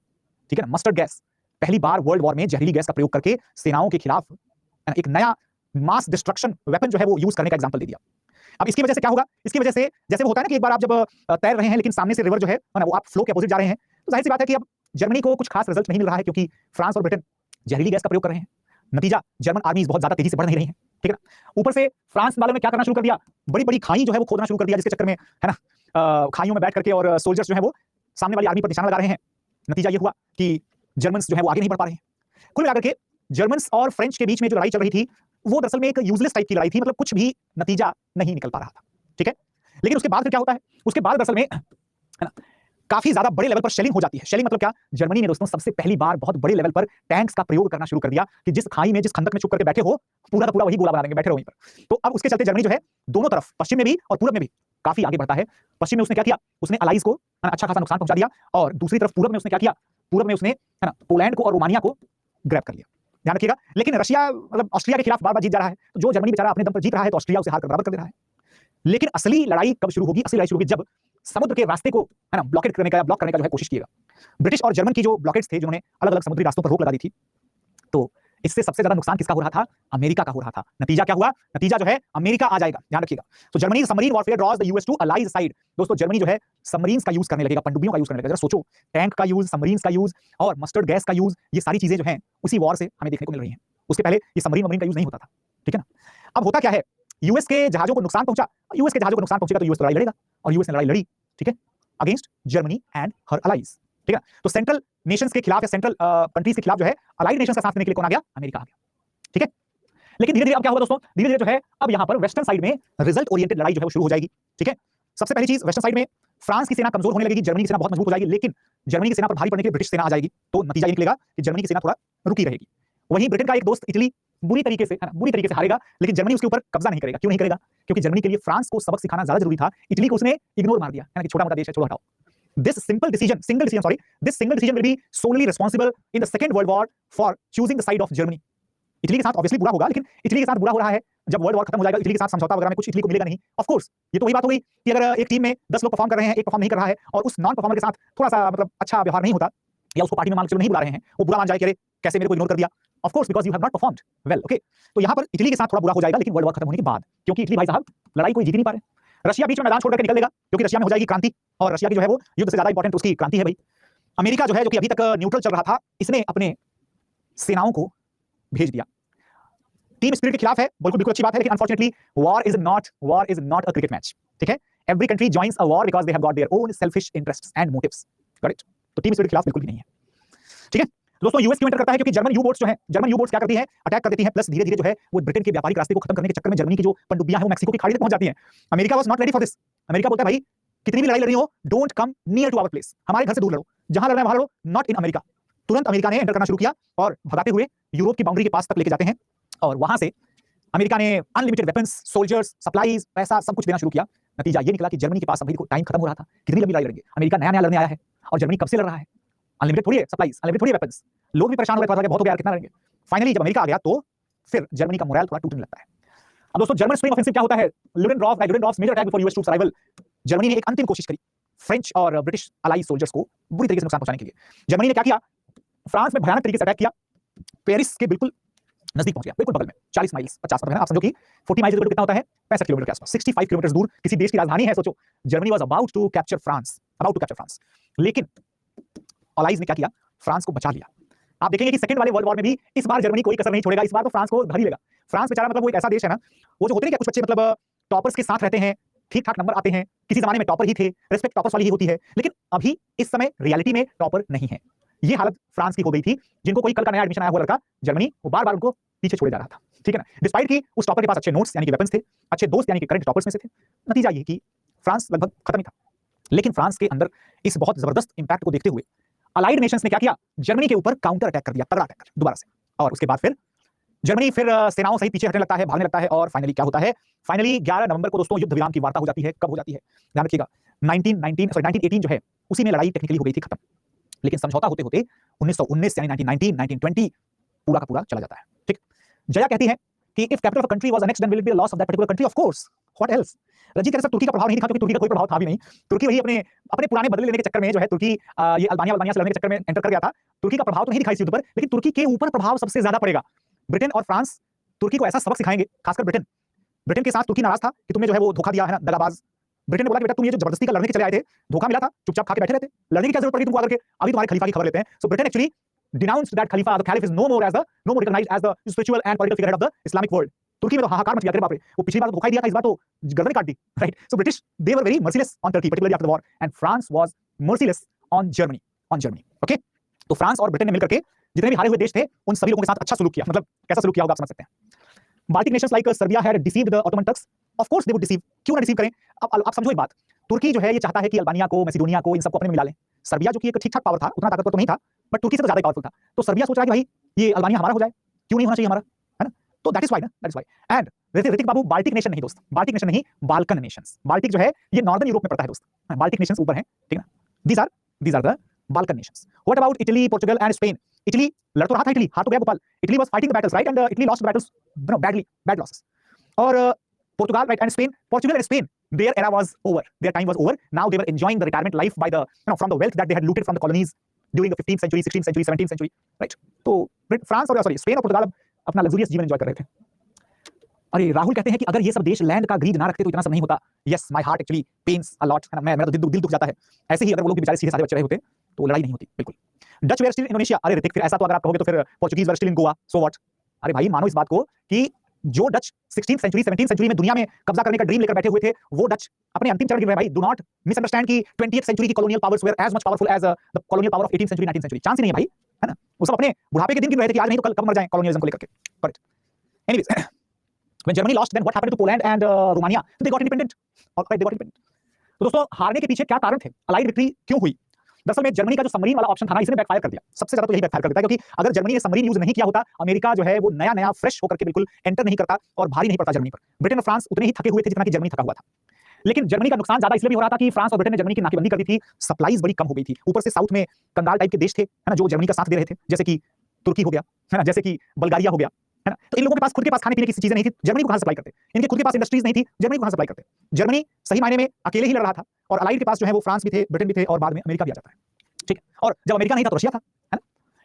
ठीक है ना, मस्टर्ड गैस। पहली बार वर्ल्ड वॉर में जहरीली गैस का प्रयोग करके सेनाओं के खिलाफ एक नया मास डिस्ट्रक्शन वेपन जो है वो यूज करने का एग्जांपल दे दिया। अब इसकी वजह से क्या होगा, इसकी वजह से जैसे वो होता है ना कि एक बार आप जब तैर रहे हैं लेकिन सामने से रिवर जो है ना वो आप फ्लो के अपोजिट जा रहे हैं, तो जाहिर सी बात है कि अब जर्मनी को कुछ खास रिजल्ट नहीं मिल रहा है क्योंकि फ्रांस और ब्रिटेन जहरीली गैस का प्रयोग कर रहे हैं। नतीजा, जर्मन आर्मीज बहुत ज्यादा तेजी से बढ़ नहीं रही है, ठीक है ना। ऊपर से फ्रांस वालों ने क्या करना शुरू कर दिया, बड़ी बड़ी खाई जो है वो खोदना शुरू कर दिया, जिसके चक्कर में, है ना, खाइयों में बैठ करके और सोल्जर्स जो है वो सामने वाली आर्मी पर निशाना लगा रहे हैं। नतीजा ये हुआ कि जर्मन्स जो है वो आगे नहीं बढ़ पा रहे हैं। कुल मिलाकर के जर्मन्स और फ्रेंच के बीच में जो लड़ाई चल रही थी वो दरअसल में एक यूजलेस टाइप की लड़ाई थी, मतलब कुछ भी नतीजा नहीं निकल पा रहा था, ठीक है। लेकिन उसके बाद फिर क्या होता है, उसके बाद दरअसल में, है ना, काफी ज्यादा बड़े लेवल पर शेलिंग हो जाती है। शेलिंग मतलब क्या, जर्मनी ने दोस्तों सबसे पहली बार बहुत बड़े लेवल पर टैंक्स का प्रयोग करना शुरू कर दिया कि जिस खाई में, जिस खंदक में छुप करके बैठे हो, पूरा का पूरा वही गोला बना देंगे, बैठे रहो वहीं पर। तो अब उसके चलते जर्मनी जो है दोनों तरफ, पश्चिम में भी और पूरब में भी, काफी आगे बढ़ता है। पश्चिम में उसने क्या किया, उसने अलाइज को अच्छा खासा नुकसान पहुंचा दिया, और दूसरी तरफ पूरब में उसने क्या किया, पूरब में उसने, है ना, पोलैंड को और रोमानिया को ग्रैब कर लिया। ध्यान रखिएगा। लेकिन रशिया मतलब ऑस्ट्रिया के खिलाफ बार बार जीत जा रहा है, तो जो जर्मनी बेचारा अपने दम पर जीत रहा है तो ऑस्ट्रिया उसे हार कर बराबर कर दे रहा है। लेकिन असली लड़ाई कब शुरू होगी, असली लड़ाई शुरू होगी जब समुद्र के रास्ते को, है ना, ब्लॉकेट करने का या ब्लॉक करने का जो है कोशिश किएगा। ब्रिटिश और जर्मन की जो ब्लॉकेट्स थे, जिन्होंने अलग अलग समुद्री रास्तों पर रोक लगा दी थी, तो इससे सबसे ज्यादा नुकसान किसका हो रहा था? अमेरिका का हो रहा था। नतीजा क्या हुआ? नतीजा जो है अमेरिका आ जाएगा, ध्यान रखिएगा। तो Germany submarine warfare draws the US to allies side. दोस्तों जर्मनी जो है सबमरीन्स का यूज करने लगेगा, पनडुब्बियों का यूज करने लगेगा। जरा सोचो, टैंक का यूज, सबमरीन्स का यूज और मस्टर्ड गैस का यूज, ये सारी चीजें जो है उसी वॉर से हमें देखने को मिल रही हैं। उसके पहले ये सबमरीन का यूज नहीं होता था, ठीक है ना। अब होता क्या है, यूएस के जहाजों को नुकसान पहुंचा, यूएस के जहाजों को नुकसान पहुंचेगा तो यूएस लड़ाई लड़ेगा, और यूएस ने लड़ाई लड़ी, ठीक है, against Germany and her allies, ठीक है। तो सेंट्रल नेशंस के खिलाफ या सेंट्रल कंट्रीज के खिलाफ जो है अलाइड नेशंस का साथ देने के लिए कौन आ गया? अमेरिका आ गया, ठीक है। लेकिन धीरे धीरे अब क्या होगा दोस्तों, धीरे धीरे जो है अब यहां पर वेस्टर्न साइड में रिजल्ट ओरिएंटेड लड़ाई जो है वो शुरू हो जाएगी, ठीक है। सबसे पहली चीज, वेस्टर्न साइड में फ्रांस की सेना कमजोर होने लगेगी, जर्मनी की सेना बहुत मजबूत हो जाएगी, लेकिन जर्मनी की सेना पर भारी पड़ने के लिए ब्रिटिश सेना आ जाएगी। तो नतीजा ये निकलेगा कि जर्मनी की सेना थोड़ा रुकी रहेगी। वहीं ब्रिटेन का एक दोस्त इटली बुरी तरीके से हारेगा, लेकिन जर्मनी उसके ऊपर कब्जा नहीं करेगा। क्यों नहीं करेगा? क्योंकि जर्मनी के लिए फ्रांस को सबक सिखाना ज्यादा जरूरी था, इटली को उसने इग्नोर मार दिया, है ना, कि छोटा मोटा देश है, छोड़ो हटाओ। This single decision will be solely responsible in the Second World War for choosing the side of Germany. Italy के साथ ऑब्वियसली बुरा होगा, लेकिन इटली के साथ बुरा हो रहा है, जब वर्ल्ड वॉर खत्म हो जाएगा इटली के साथ समझौता वगैरह में कुछ इटली को मिलेगा नहीं। ऑफ कोर्स ये तो वही बात हो गई कि अगर एक टीम में 10 लोग परफॉर्म कर रहे हैं, एक परफॉर्म नहीं कर रहा है, और उस नॉन परफॉर्मर के साथ थोड़ा सा मतलब अच्छा व्यवहार नहीं होता, या उसको पार्टी में मान चलो नहीं बुला रहे हैं, वो बुरा मान जाए कि अरे कैसे मेरे को इग्नोर कर दिया, of course because you have not performed well, okay. तो यहाँ पर इटली के साथ थोड़ा बुरा हो जाएगा, लेकिन वर्ल्ड वॉर खत्म होने के बाद, क्योंकि इटली भाई साहब लड़ाई कोई जीत नहीं पा रहे। रशिया बीच में मैदान छोड़ करके निकल देगा, क्योंकि रशिया में हो जाएगी क्रांति, और रशिया की जो है वो युद्ध से ज्यादा इंपॉर्टेंट उसकी क्रांति है भाई। अमेरिका जो है, जो कि अभी तक न्यूट्रल चल रहा था, इसने अपने सेनाओं को भेज दिया। टीम स्पिरिट के खिलाफ है, बिल्कुल अच्छी बात है, लेकिन unfortunately war is not a cricket match, ठीक है। Every country joins a war because they have got their own selfish interests and motives, correct. तो टीम स्पिरिट के खिलाफ बिल्कुल भी नहीं है, ठीक है। दोस्तों यूएस क्यों एंटर करता है? क्योंकि जर्मन यू-बोट्स जो हैं, जर्मन यू-बोट्स क्या करती हैं? अटैक कर देती हैं, प्लस धीरे-धीरे जो है वो ब्रिटेन के व्यापारिक रास्ते को खत्म करने के चक्कर में जर्मनी की जो पनडुब्बियां हैं वो मैक्सिको की खाड़ी तक पहुंच जाती हैं। America was not ready for this. America बोलता है भाई कितनी भी लड़ाई लड़ रही हो, don't come near to our place, हमारे घर से दूर लड़ो, जहां लड़ना है वहां लड़ो, नॉट इन अमेरिका। तुरंत अमेरिका ने एंटर करना शुरू किया और भगाते हुए यूरोप की बाउंड्री के पास तक लेके जाते हैं, और वहां से अमेरिका ने अनलिमिटेड वेपन्स, सोल्जर्स, सप्लाईज, पैसा सब कुछ देना शुरू किया। नतीजा ये निकला कि जर्मनी के पास अभी टाइम खत्म हो रहा था, कितनी लंबी लड़ाई लड़ेंगे, अमेरिका नया नया लड़ने आया है, और जर्मनी कब से लड़ रहा है, अनलिमिटेड थोड़ी है सप्लाईज, अनलिमिटेड थोड़ी है वेपन्स, लोग भी परेशान हो गए, बहुत हो गया, कितना लड़ेंगे। फाइनली जब अमेरिका आ गया तो फिर जर्मनी का मोरल थोड़ा टूटने लगता है। अब दोस्तों जर्मन स्प्रिंग ऑफेंसिव क्या होता है? Ludendorff major attack before US troops arrival. Germany ने एक अंतिम कोशिश करी फ्रेंच और ब्रिटिश अलाइज सोल्जर्स को बुरी तरीके से नुकसान पहुंचाने के लिए। जर्मनी ने क्या किया? फ्रांस में भयानक तरीके से अटैक किया, पेरिस के बिल्कुल नजदीक पहुंच गया, बिल्कुल बगल में, 40 माइल्स 50 मतलब आप समझो कि 40 माइल्स कितना होता है? 65 किलोमीटर के आसपास, 65 किलोमीटर दूर किसी देश की राजधानी है। सोचो Germany was about to capture France, लेकिन अलाइज ने क्या किया? फ्रांस को बचा लिया। आप देखेंगे कि सेकंड वाले वर्ल्ड वॉर में भी इस बार जर्मनी कोई कसर नहीं छोड़ेगा, इस बार तो फ्रांस को घर ही लेगा। फ्रांस बेचारा मतलब वो एक ऐसा देश है ना, वो जो होते हैं क्या कुछ बच्चे मतलब टॉपर्स के साथ रहते हैं, ठीक ठाक नंबर आते हैं, किसी जमाने में टॉपर ही थे, रिस्पेक्ट टॉपर्स वाली ही होती है, लेकिन अभी इस समय रियलिटी में टॉपर नहीं है। ये हालत फ्रांस की हो गई थी, जिनको कोई कल का नया एडमिशन आया हुआ लड़का जर्मनी, वो बार बार उनको पीछे छोड़े जा रहा था, ठीक है ना। डिस्पाइट कि उस टॉपर के पास अच्छे नोट्स यानी कि वेपन्स थे, अच्छे दोस्त यानी कि करंट टॉपर्स में से थे, नतीजा ये कि फ्रांस लगभग खत्म ही था। लेकिन फ्रांस के अंदर इस बहुत जबरदस्त इंपैक्ट को देखते हुए अलाइड नेशंस ने क्या किया? जर्मनी के ऊपर काउंटर अटैक कर दिया, तगड़ा अटैक दोबारा से, और उसके बाद फिर जर्मनी फिर सेनाओं सहित पीछे हटने लगता है, भागने लगता है, और फाइनली क्या होता है? फाइनली 11 नवंबर को दोस्तों युद्ध विराम की वार्ता हो जाती है। कब हो जाती है? ध्यान रखिएगा, 1918 जो है उसी में लड़ाई टेक्निकली हो गई थी खत्म, लेकिन समझौता होते होते 1919 यानी 1919, 1920 पूरा का पूरा चला जाता है, ठीक। जया कहती है कि if capital of a country was annexed then will it be a loss of that particular country, of course, what else. Ranjit कह रहे तुर्की का प्रभाव नहीं दिखा, क्योंकि तुर्की का कोई प्रभाव था भी नहीं। तुर्की वही अपने पुराने बदले लेने के चक्कर में जो है तुर्की ये अल्बानिया से लड़ने के चक्कर में एंटर कर गया था। तुर्की का प्रभाव तो नहीं दिखाई इस युद्ध पर, लेकिन तुर्की के ऊपर प्रभाव सबसे ज्यादा पड़ेगा। ब्रिटेन और फ्रांस तुर्की को ऐसा सबक सिखाएंगे, खासकर ब्रिटेन के साथ तुर्की नाराज था कि तुमने जो है वो धोखा दिया है ना, दगाबाज। ब्रिटेन ने बोला कि बेटा तुम ये जो जबरदस्ती का लड़ने के चले आए थे, धोखा मिला था, चुपचाप खा के बैठे रहते, लड़ने की क्या जरूरत पड़ी तुमको आकर के? अभी तुम्हारे खलीफा की खबर लेते हैं। So Britain actually denounced that Khalifa, the Caliph is no more recognized as the spiritual and political figurehead of the Islamic world. तुर्की में तो हाहाकार मच गया, बाप रे, वो पिछली बार तो धोखा ही दिया था, इस बार तो गर्दन काट दी, right. So British they were very merciless on Turkey particularly after the war, and France was merciless on Germany, okay. तो फ्रांस और ब्रिटेन ने मिलकर के जितने भी हारे हुए देश थे उन सभी लोगों के साथ अच्छा सलूक किया। मतलब कैसा सलूक किया होगा आप समझ सकते हैं। Baltic Nations like Serbia had deceived the Ottoman Turks, of course they would deceive, क्यों ना डिसीव करें। अब आप समझो एक बात, तुर्की जो है ये चाहता है कि अल्बानिया को, मैसिडोनिया को, इन सबको अपने में मिला लें। सर्बिया जो कि एक ठीक-ठाक पावर था, उतना ताकतवर तो नहीं था, बट तुर्की से तो ज्यादा पावरफुल था। तो सर्बिया सोच रहा है कि भाई ये अल्बानिया हमारा हो जाए, क्यों नहीं होना चाहिए हमारा, है ना। तो that is why and Hrithik Babu, Baltic nation नहीं दोस्त, बाल्टिक नेशन नहीं, बाल्कन नेशंस। बाल्टिक जो है ये नॉर्दर्न यूरोप में पड़ता है दोस्त, बाल्टिक नेशंस ऊपर हैं, ठीक है ना। These are the Balkan nations. What about Italy, Portugal and Spain? Italy लड़ तो रहा था, इटली हाथ तो गया Gopal, Italy was fighting the battles, right, and Italy lost the battles badly, bad losses. और Portugal, right, and Spain, Portugal and Spain, their era was over, their time was over, now they were enjoying the retirement life by the from the wealth that they had looted from the colonies during the 15th century, 16th century, 17th century, right? तो France और sorry Spain और पुर्तगाल अपना luxurious जीवन enjoy कर रहे थे। अरे राहुल कहते हैं कि अगर ये सब देश लैंड का ग्रीड ना रखते तो इतना सब नहीं होता। Yes, my heart actually pens a lot, है ना? मेरा तो दिल दुख जाता है। ऐसे ही अगर वो लोग भी बेचारे सीधे साधे बच्चे रहे होते तो लड़ाई नहीं होती, बिल्कुल। डच वेयर स्टिल इंडोनेशिया, अरे ऋतिक फिर ऐसा तो अगर आप कहोगे तो फिर Portuguese were still in Goa, so what? अरे भाई मानो इस बात को कि जो Dutch 16th century 17th century में दुनिया में कब्जा करने का ड्रीम लेकर बैठे हुए थे, वो डच अपने अंतिम चरण गिर रहे भाई। डू नॉट मिसअंडरस्टैंड कि 20th सेंचुरी की colonial powers were as much powerful as the colonial power of 18th century 19th century. Chance ही नहीं है भाई, है ना? वो सब अपने बुढ़ापे के दिन गिन रहे थे कि आज नहीं तो कल कब मर जाएं कॉलोनियलिज्म को लेकर के। Correct. Anyways, when Germany lost, then what happened to Poland and Romania? They got independent. Right, they got independent. तो दोस्तों हारने के पीछे क्या कारण थे? अलाइड विक्ट्री क्यों हुई? दरअसल में जर्मनी का जो सबमरीन वाला ऑप्शन था ना, इसने बैकफायर कर दिया। सबसे ज्यादा तो यही बैकफायर कर देता है, क्योंकि अगर जर्मनी ने सबमरीन यूज नहीं किया होता, अमेरिका जो है वो नया फ्रेश होकर के बिल्कुल एंटर नहीं करता और भारी नहीं पड़ता जर्मनी पर। ब्रिटेन और फ्रांस उतने ही थके हुए थे जितना कि जर्मनी थका हुआ था। लेकिन जर्मनी का नुकसान ज्यादा इसलिए भी हो रहा था कि फ्रांस और ब्रिटेन ने जर्मनी की नाकेबंदी कर दी थी, सप्लाईज बड़ी कम हो गई थी। ऊपर से साउथ में कंगाल टाइप के देश थे, है ना, जो जर्मनी का साथ दे रहे थे, जैसे कि तुर्की हो गया, है ना, जैसे कि बल्गारिया हो गया, है ना। तो इन लोगों के पास खुद के पास खाने पीने की चीजें नहीं थी, जर्मनी को कहां सप्लाई करते? इनके खुद के पास इंडस्ट्रीज नहीं थी, जर्मनी को कहां सप्लाई करते? जर्मनी सही मायने में अकेले ही लड़ रहा था और अलाइड के पास जो है वो फ्रांस भी थे, ब्रिटेन भी थे और बाद में अमेरिका भी आ जाता है, ठीक है। और जब अमेरिका नहीं था तो रशिया था, है ना।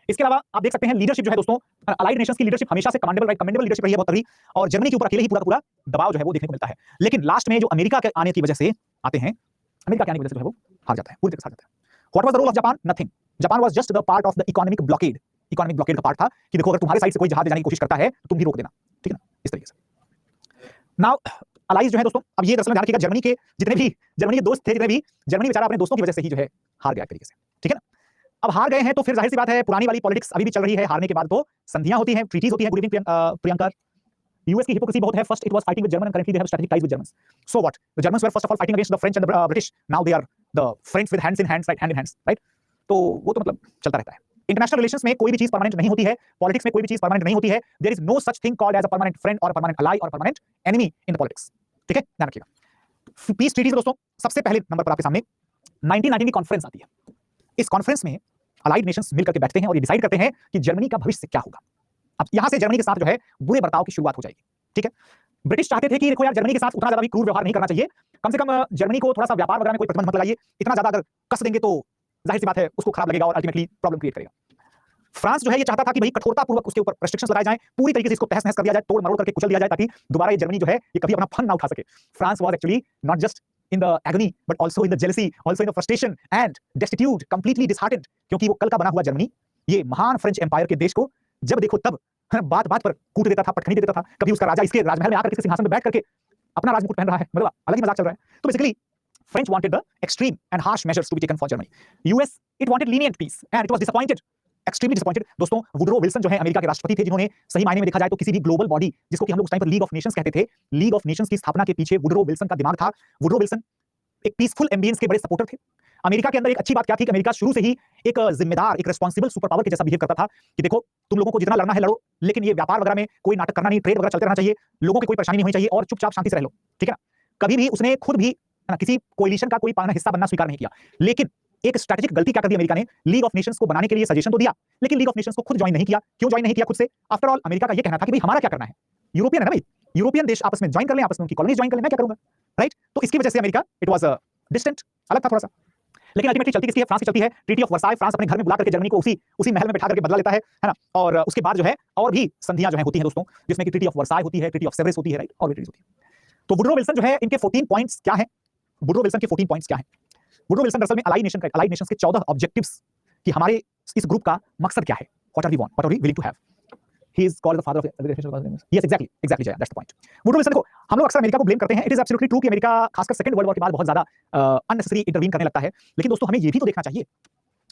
इसके अलावा आप देख सकते हैं लीडरशिप जो है दोस्तों, अलाइड नेशंस की लीडरशिप हमेशा से कमेंडेबल लीडरशिप रही है, बहुत तगड़ी, और जर्मनी के ऊपर अकेले ही पूरा दबाव जो है वो देखने को मिलता है। लेकिन लास्ट में जो अमेरिका के आने की वजह से आते हैं, अमेरिका के आने की वजह से जो है वो हार जाता है, पूरी तरह से हार जाता है। What was the role of Japan? Nothing. Japan was just the part of the economic blockade. Economic blockade का पार्ट था कि देखो अगर तुम्हारे साइड से कोई जहाज ले जाने की कोशिश करता है तो तुम भी रोक देना, ठीक है ना, इस तरीके से। नाउ अलाइज जो है दोस्तों, अब ये दरअसल ध्यान रखिएगा, जर्मनी के जितने भी जर्मनी के दोस्त थे, जितने भी जर्मनी बेचारा अपने दोस्तों की वजह से ही जो है हार गया एक तरीके से, ठीक है ना। अब हार गए हैं तो फिर जाहिर सी बात है पुरानी वाली पॉलिटिक्स अभी भी चल रही है। हारने के बाद तो संधियां होती हैं, ट्रीटीज होती हैं। Good evening Priyanka. यूएस की हिपोक्रेसी बहुत है। First it was fighting with German and currently they have strategic ties with Germans. So what? The Germans were first of all fighting against the French and the British, now they are the friends with hands in hands, right, hand in hands, right. तो वो तो मतलब चलता रहता है। International relations में कोई भी चीज परमानेंट नहीं होती है, पॉलिटिक्स में कोई भी चीज परमानेंट नहीं होती है। There is no such thing called as a permanent friend और परमानेंट अलाई और permanent enemy in the politics, ठीक है, ध्यान रखिएगा। पीस ट्रीटीज दोस्तों सबसे पहले नंबर पर आपके सामने 1919 की कॉन्फ्रेंस आती है। इस कॉन्फ्रेंस में अलाइड नेशंस मिलकर के बैठते हैं और ये डिसाइड करते हैं कि जर्मनी का भविष्य क्या होगा। अब यहां से जर्मनी के साथ जो है बुरे बर्ताव की शुरुआत हो जाएगी, ठीक है। ब्रिटिश चाहते थे कि देखो यार जर्मनी के साथ उतना ज्यादा भी क्रूर व्यवहार नहीं करना चाहिए, कम से कम जर्मनी को थोड़ा सा व्यापार वगैरह में कोई प्रतिबंध मत लगाइए, इतना ज्यादा अगर कस देंगे तो जाहिर सी बात है उसको खराब लगेगा और अल्टीमेटली प्रॉब्लम क्रिएट करेगा। फ्रांस जो है ये चाहता था कि भाई कठोरतापूर्वक उसके ऊपर रेस्ट्रिक्शंस लगाए जाएं, पूरी तरीके से इसको तहस नहस कर दिया जाए, तोड़ मरोड़ करके कुचल दिया जाए, ताकि दोबारा ये जर्मनी जो है ये कभी अपना फन ना उठा सके। France was actually not just in the agony but also in the jealousy, also in the frustration and destitute, completely disheartened, क्योंकि वो कल का बना हुआ जर्मनी ये महान फ्रेंच एम्पायर के देश को जब देखो तब बात बात पर कूट देता था, पटखनी दे देता था। कभी उसका राजा इसके राजमहल में आकर के सिंहासन में बैठ करके अपना राजमुकुट पहन रहा है, मतलब अलग ही मजाक चल रहा है। तो basically French wanted the extreme and harsh measures to be taken for Germany. US it wanted lenient peace and it was disappointed, extremely disappointed। दोस्तों वुडरो विल्सन जो है अमेरिका के राष्ट्रपति थे, जिन्होंने सही मायने में देखा जाए तो किसी भी ग्लोबल बॉडी जिसको कि हम लोग उस टाइम पर लीग ऑफ नेशंस कहते थे, लीग ऑफ नेशंस की स्थापना के पीछे वुडरो विल्सन का दिमाग था। वुडरो विल्सन एक पीसफुल एम्बियंस के बड़े सपोर्टर थे। अमेरिका के अंदर एक अच्छी बात क्या थी कि अमेरिका शुरू से ही एक जिम्मेदार, एक रिस्पांसिबल सुपर पावर के जैसा बिहेव करता था कि देखो तुम लोगों को जितना लड़ना है लड़ो, लेकिन ये व्यापार वगैरह में कोई नाटक करना नहीं, ट्रेड वगैरह चलते रहना चाहिए, लोगों की कोई परेशानी नहीं होनी चाहिए और चुपचाप शांति से रह लो, ठीक है ना। कभी भी उसने खुद भी किसी कोलिशन का कोई हिस्सा बनना स्वीकार नहीं किया। लेकिन एक स्ट्रेटेजिक गलती क्या कर दी अमेरिका ने, लीग ऑफ नेशंस को बनाने के लिए सजेशन तो दिया, लेकिन लीग ऑफ नेशंस को खुद ज्वाइन नहीं किया। क्यों ज्वाइन नहीं किया खुद से? आफ्टर ऑल अमेरिका का ये कहना था कि भाई हमारा क्या करना है, यूरोपियन है ना भाई, यूरोपियन देश आपस में ज्वाइन कर लें, आपस में उनकी कॉलोनी ज्वाइन कर लें, मैं क्या करूंगा, राइट। तो इसकी वजह से अमेरिका इट वाज डिस्टेंट, अलग था थोड़ा सा। लेकिन अल्टीमेटली चलती किसकी है? फ्रांस की चलती है। ट्रीटी ऑफ वर्साई, फ्रांस अपने घर में बुला करके जर्मनी को उसी महल में बैठा करके बदला लेता है ना। और उसके बाद जो है और भी संधियां जो है होती हैं दोस्तों, जिसमें कि ट्रीटी ऑफ वर्साई होती है, ट्रीटी ऑफ सेवरेस होती है, राइट, और भी ट्रीटीज होती है। तो वुडरो विल्सन जो है इनके 14 पॉइंट्स क्या हैं? वुडरो विल्सन के 14 पॉइंट्स क्या हैं? वुडरो विल्सन दरअसल में अलाइड नेशंस के 14 ऑब्जेक्टिव्स कि हमारे इस ग्रुप का मकसद क्या है, what are we want, what are we willing to have. He is called the father of yes, exactly, Jaya, that's the point. Woodrow Wilson देखो, हम लोग अक्सर अमेरिका को ब्लेम करते हैं, इट इज एब्सोल्युटली ट्रू कि अमेरिका खासकर second world war के बाद बहुत ज्यादा अननेसेसरी इंटरवीन करने लगता है। लेकिन दोस्तों हमें ये भी तो देखना चाहिए,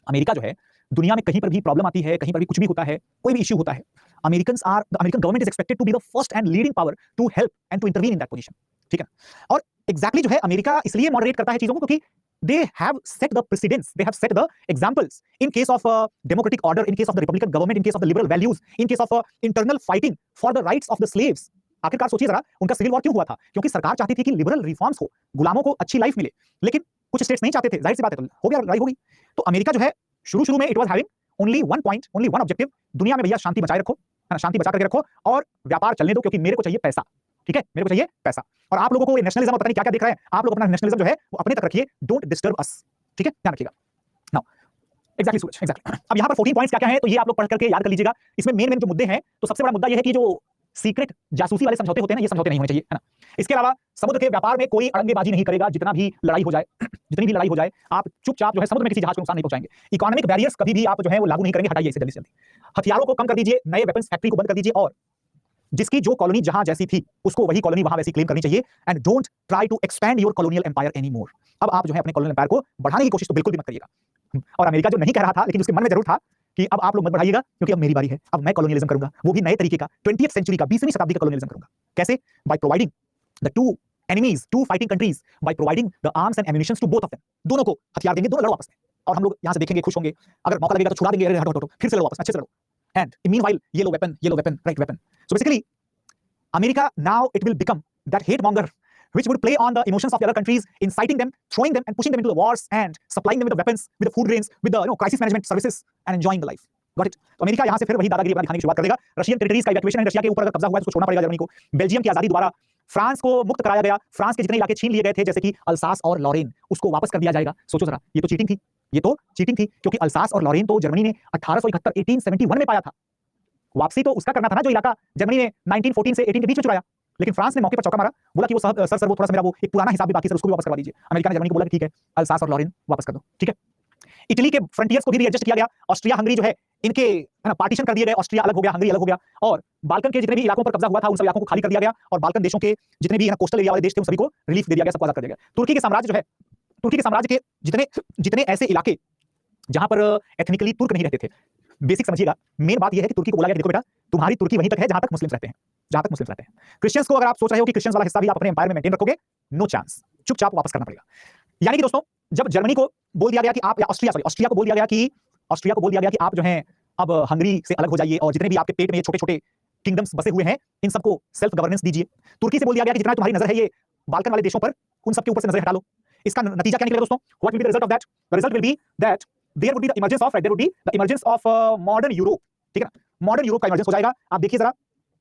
अमेरिका जो है दुनिया में कहीं पर भी प्रॉब्लम आती है, कहीं पर भी कुछ भी होता है, कोई भी इश्यू होता है, American government is expected to be the first and leading power to help and to intervene in that position, ठीक है। और एग्जैक्टली जो है अमेरिका इसलिए मॉडरेट करता है चीजों को क्योंकि they have set the precedents, they have set the examples in case of democratic order, in case of the republican government, in case of the liberal values, in case of internal fighting for the rights of the slaves। आखिरकार सोचिए जरा, उनका civil war क्यों हुआ था? क्योंकि सरकार चाहती थी कि लिबरल रिफॉर्म्स हो, गुलामों को अच्छी लाइफ मिले, लेकिन कुछ स्टेट्स नहीं चाहते थे, जाहिर सी बात है, तो हो गया, लड़ाई होगी। तो अमेरिका जो है शुरू में it was having only one point, only one objective, दुनिया में भैया शांति बचाए रखो, है ना, शांति बचा करके रखो और व्यापार चलने दो, क्योंकि मेरे को चाहिए पैसा, ठीक है, मेरे को चाहिए पैसा। और आप लोगों को ये नेशनलिज्म पता नहीं क्या क्या दिख रहा है, आप लोग अपना नेशनलिज्म जो है वो अपने तक रखिए, डोंट डिस्टर्ब अस, ठीक है, ध्यान रखिएगा। नाउ एग्जैक्टली सूरज, एग्जैक्टली। अब यहाँ पर 14 पॉइंट्स क्या-क्या हैं तो ये आप लोग पढ़ करके याद कर लीजिएगा। इसमें मेन जो मुद्दे हैं तो सबसे बड़ा मुद्दा ये है कि जो सीक्रेट जासूसी वाले समझौते होते हैं ना, ये समझौते नहीं होने चाहिए, है ना। इसके अलावा समुद्र के व्यापार में कोई अड़ंगेबाजी नहीं करेगा, जितना भी लड़ाई हो जाए जितनी भी लड़ाई हो जाए, आप चुपचाप जो है समुद्र में किसी जहाज को नुकसान नहीं पहुंचाएंगे। इकोनॉमिक बैरियर्स कभी भी आप जो है वो लागू नहीं करेंगे, हटाइए इसे जल्दी से जल्दी। हथियारों को कम कर दीजिए, नए वेपन्स फैक्ट्री को बंद कर दीजिए और जिसकी जो कॉलोनी जहां जैसी थी उसको वही कॉलोनी वहां वैसी क्लेम करनी चाहिए। And don't try to expand your colonial empire anymore. अब आप जो है अपने कॉलोनियल एम्पायर को बढ़ाने की कोशिश तो बिल्कुल भी मत करिएगा। और अमेरिका जो नहीं कह रहा था लेकिन उसके मन में जरूर था कि अब आप लोग मत बढ़ाइएगा क्योंकि अब मेरी बारी है, अब मैं कॉलोनियलिज्म करूंगा, वो भी नए तरीके का, 20th सेंचुरी का, 20वीं शताब्दी का कॉलोनियलिज्म करूंगा। कैसे? By providing the two enemies, two fighting countries, by providing the arms and ammunitions to both of them. दोनों को हथियार देंगे, दोनों लड़ो आपस में, और हम लोग यहां से देखेंगे, खुश होंगे, अगर मौका लगेगा तो छुड़ा देंगे, अरे हटो हटो, फिर से लड़ो आपस में, अच्छे से लड़ो। And meanwhile yellow weapon, right weapon. So basically America now it will become that hate monger which would play on the emotions of the other countries, inciting them, throwing them and pushing them into the wars and supplying them with the weapons, with the food grains, with the crisis management services and enjoying the life. Got it? तो America यहाँ से फिर वही दादागिरी अपना दिखाने की शुरुआत कर देगा। रशियन टेरिटरीज का इवैक्यूएशन है, रशिया के ऊपर अगर कब्जा हुआ है तो उसको छोड़ना पड़ेगा जर्मनी को। बेल्जियम की आजादी दोबारा, फ्रांस को मुक्त कराया गया, फ्रांस के जितने इलाके छीन लिए गए थे जैसे कि अल्सास और लॉरेन, उसको वापस कर दिया जाएगा। सोचो जरा, ये तो चीटिंग थी, ये तो चीटिंग थी, क्योंकि अल्सास और लॉरेन तो जर्मनी ने 1871 1871 में पाया था। वापसी तो उसका करना था ना जो इलाका जर्मनी ने 1914 से 18 के बीच में चुराया, लेकिन फ्रांस ने मौके पर चौका मारा, बोला कि वो सर वो थोड़ा सा मेरा वो एक पुराना हिसाब भी बाकी सर उसको भी वापस करवा दीजिए। अमेरिका ने जर्मनी को बोला कि ठीक है, अल्सास और लॉरेन वापस कर दो, ठीक है। इटली के फ्रंटियर्स को भी एडजस्ट किया गया, ऑस्ट्रिया हंगरी जो है इनके पार्टीशन कर दिए गए, ऑस्ट्रिया अलग हो गया, हंगरी अलग हो गया, और बाल्कन के जितने भी इलाकों पर कब्जा हुआ था उन सब इलाकों को खाली कर दिया गया, और बाल्कन देशों के जितने भी कोस्टल एरिया वाले देश थे उन सभी को रिलीफ दे दिया गया, सबको आजाद कर दिया गया। तुर्की के साम्राज्य जो है, तुर्की के साम्राज्य के जितने जितने ऐसे इलाके जहां पर एथनिकली तुर्क नहीं रहते थे, बेसिक समझिएगा, मेन बात यह है कि तुर्की को बोला गया देखो बेटा तुम्हारी तुर्की वहीं तक है जहां तक मुस्लिम्स रहते हैं, जहां तक मुस्लिम्स रहते हैं। क्रिश्चियंस को अगर आप सोच रहे हो कि क्रिश्चियंस वाला हिस्सा भी आप अपने एम्पायर में मेंटेन रखोगे, नो चांस, चुपचाप वापस करना पड़ेगा। यानी कि दोस्तों जब जर्मनी को बोल दिया गया कि आप, या ऑस्ट्रिया को बोल दिया गया कि आप जो है अब हंगरी से अलग हो जाइए और जितने भी आपके पेट में छोटे छोटे किंगडम्स बसे हुए हैं इन सबको सेल्फ गवर्नेंस दीजिए। तुर्की से बोल दिया गया कि जितना तुम्हारी नजर है ये बाल्कन वाले देशों पर, उन सबके ऊपर से नजर हटा लो। इसका नतीजा क्या निकलेगा दोस्तों? What will be the result of that? The result will be that there would be the emergence of modern Europe, ठीक है ना, मॉडर्न यूरोप का इमर्जेंस हो जाएगा। आप देखिए जरा,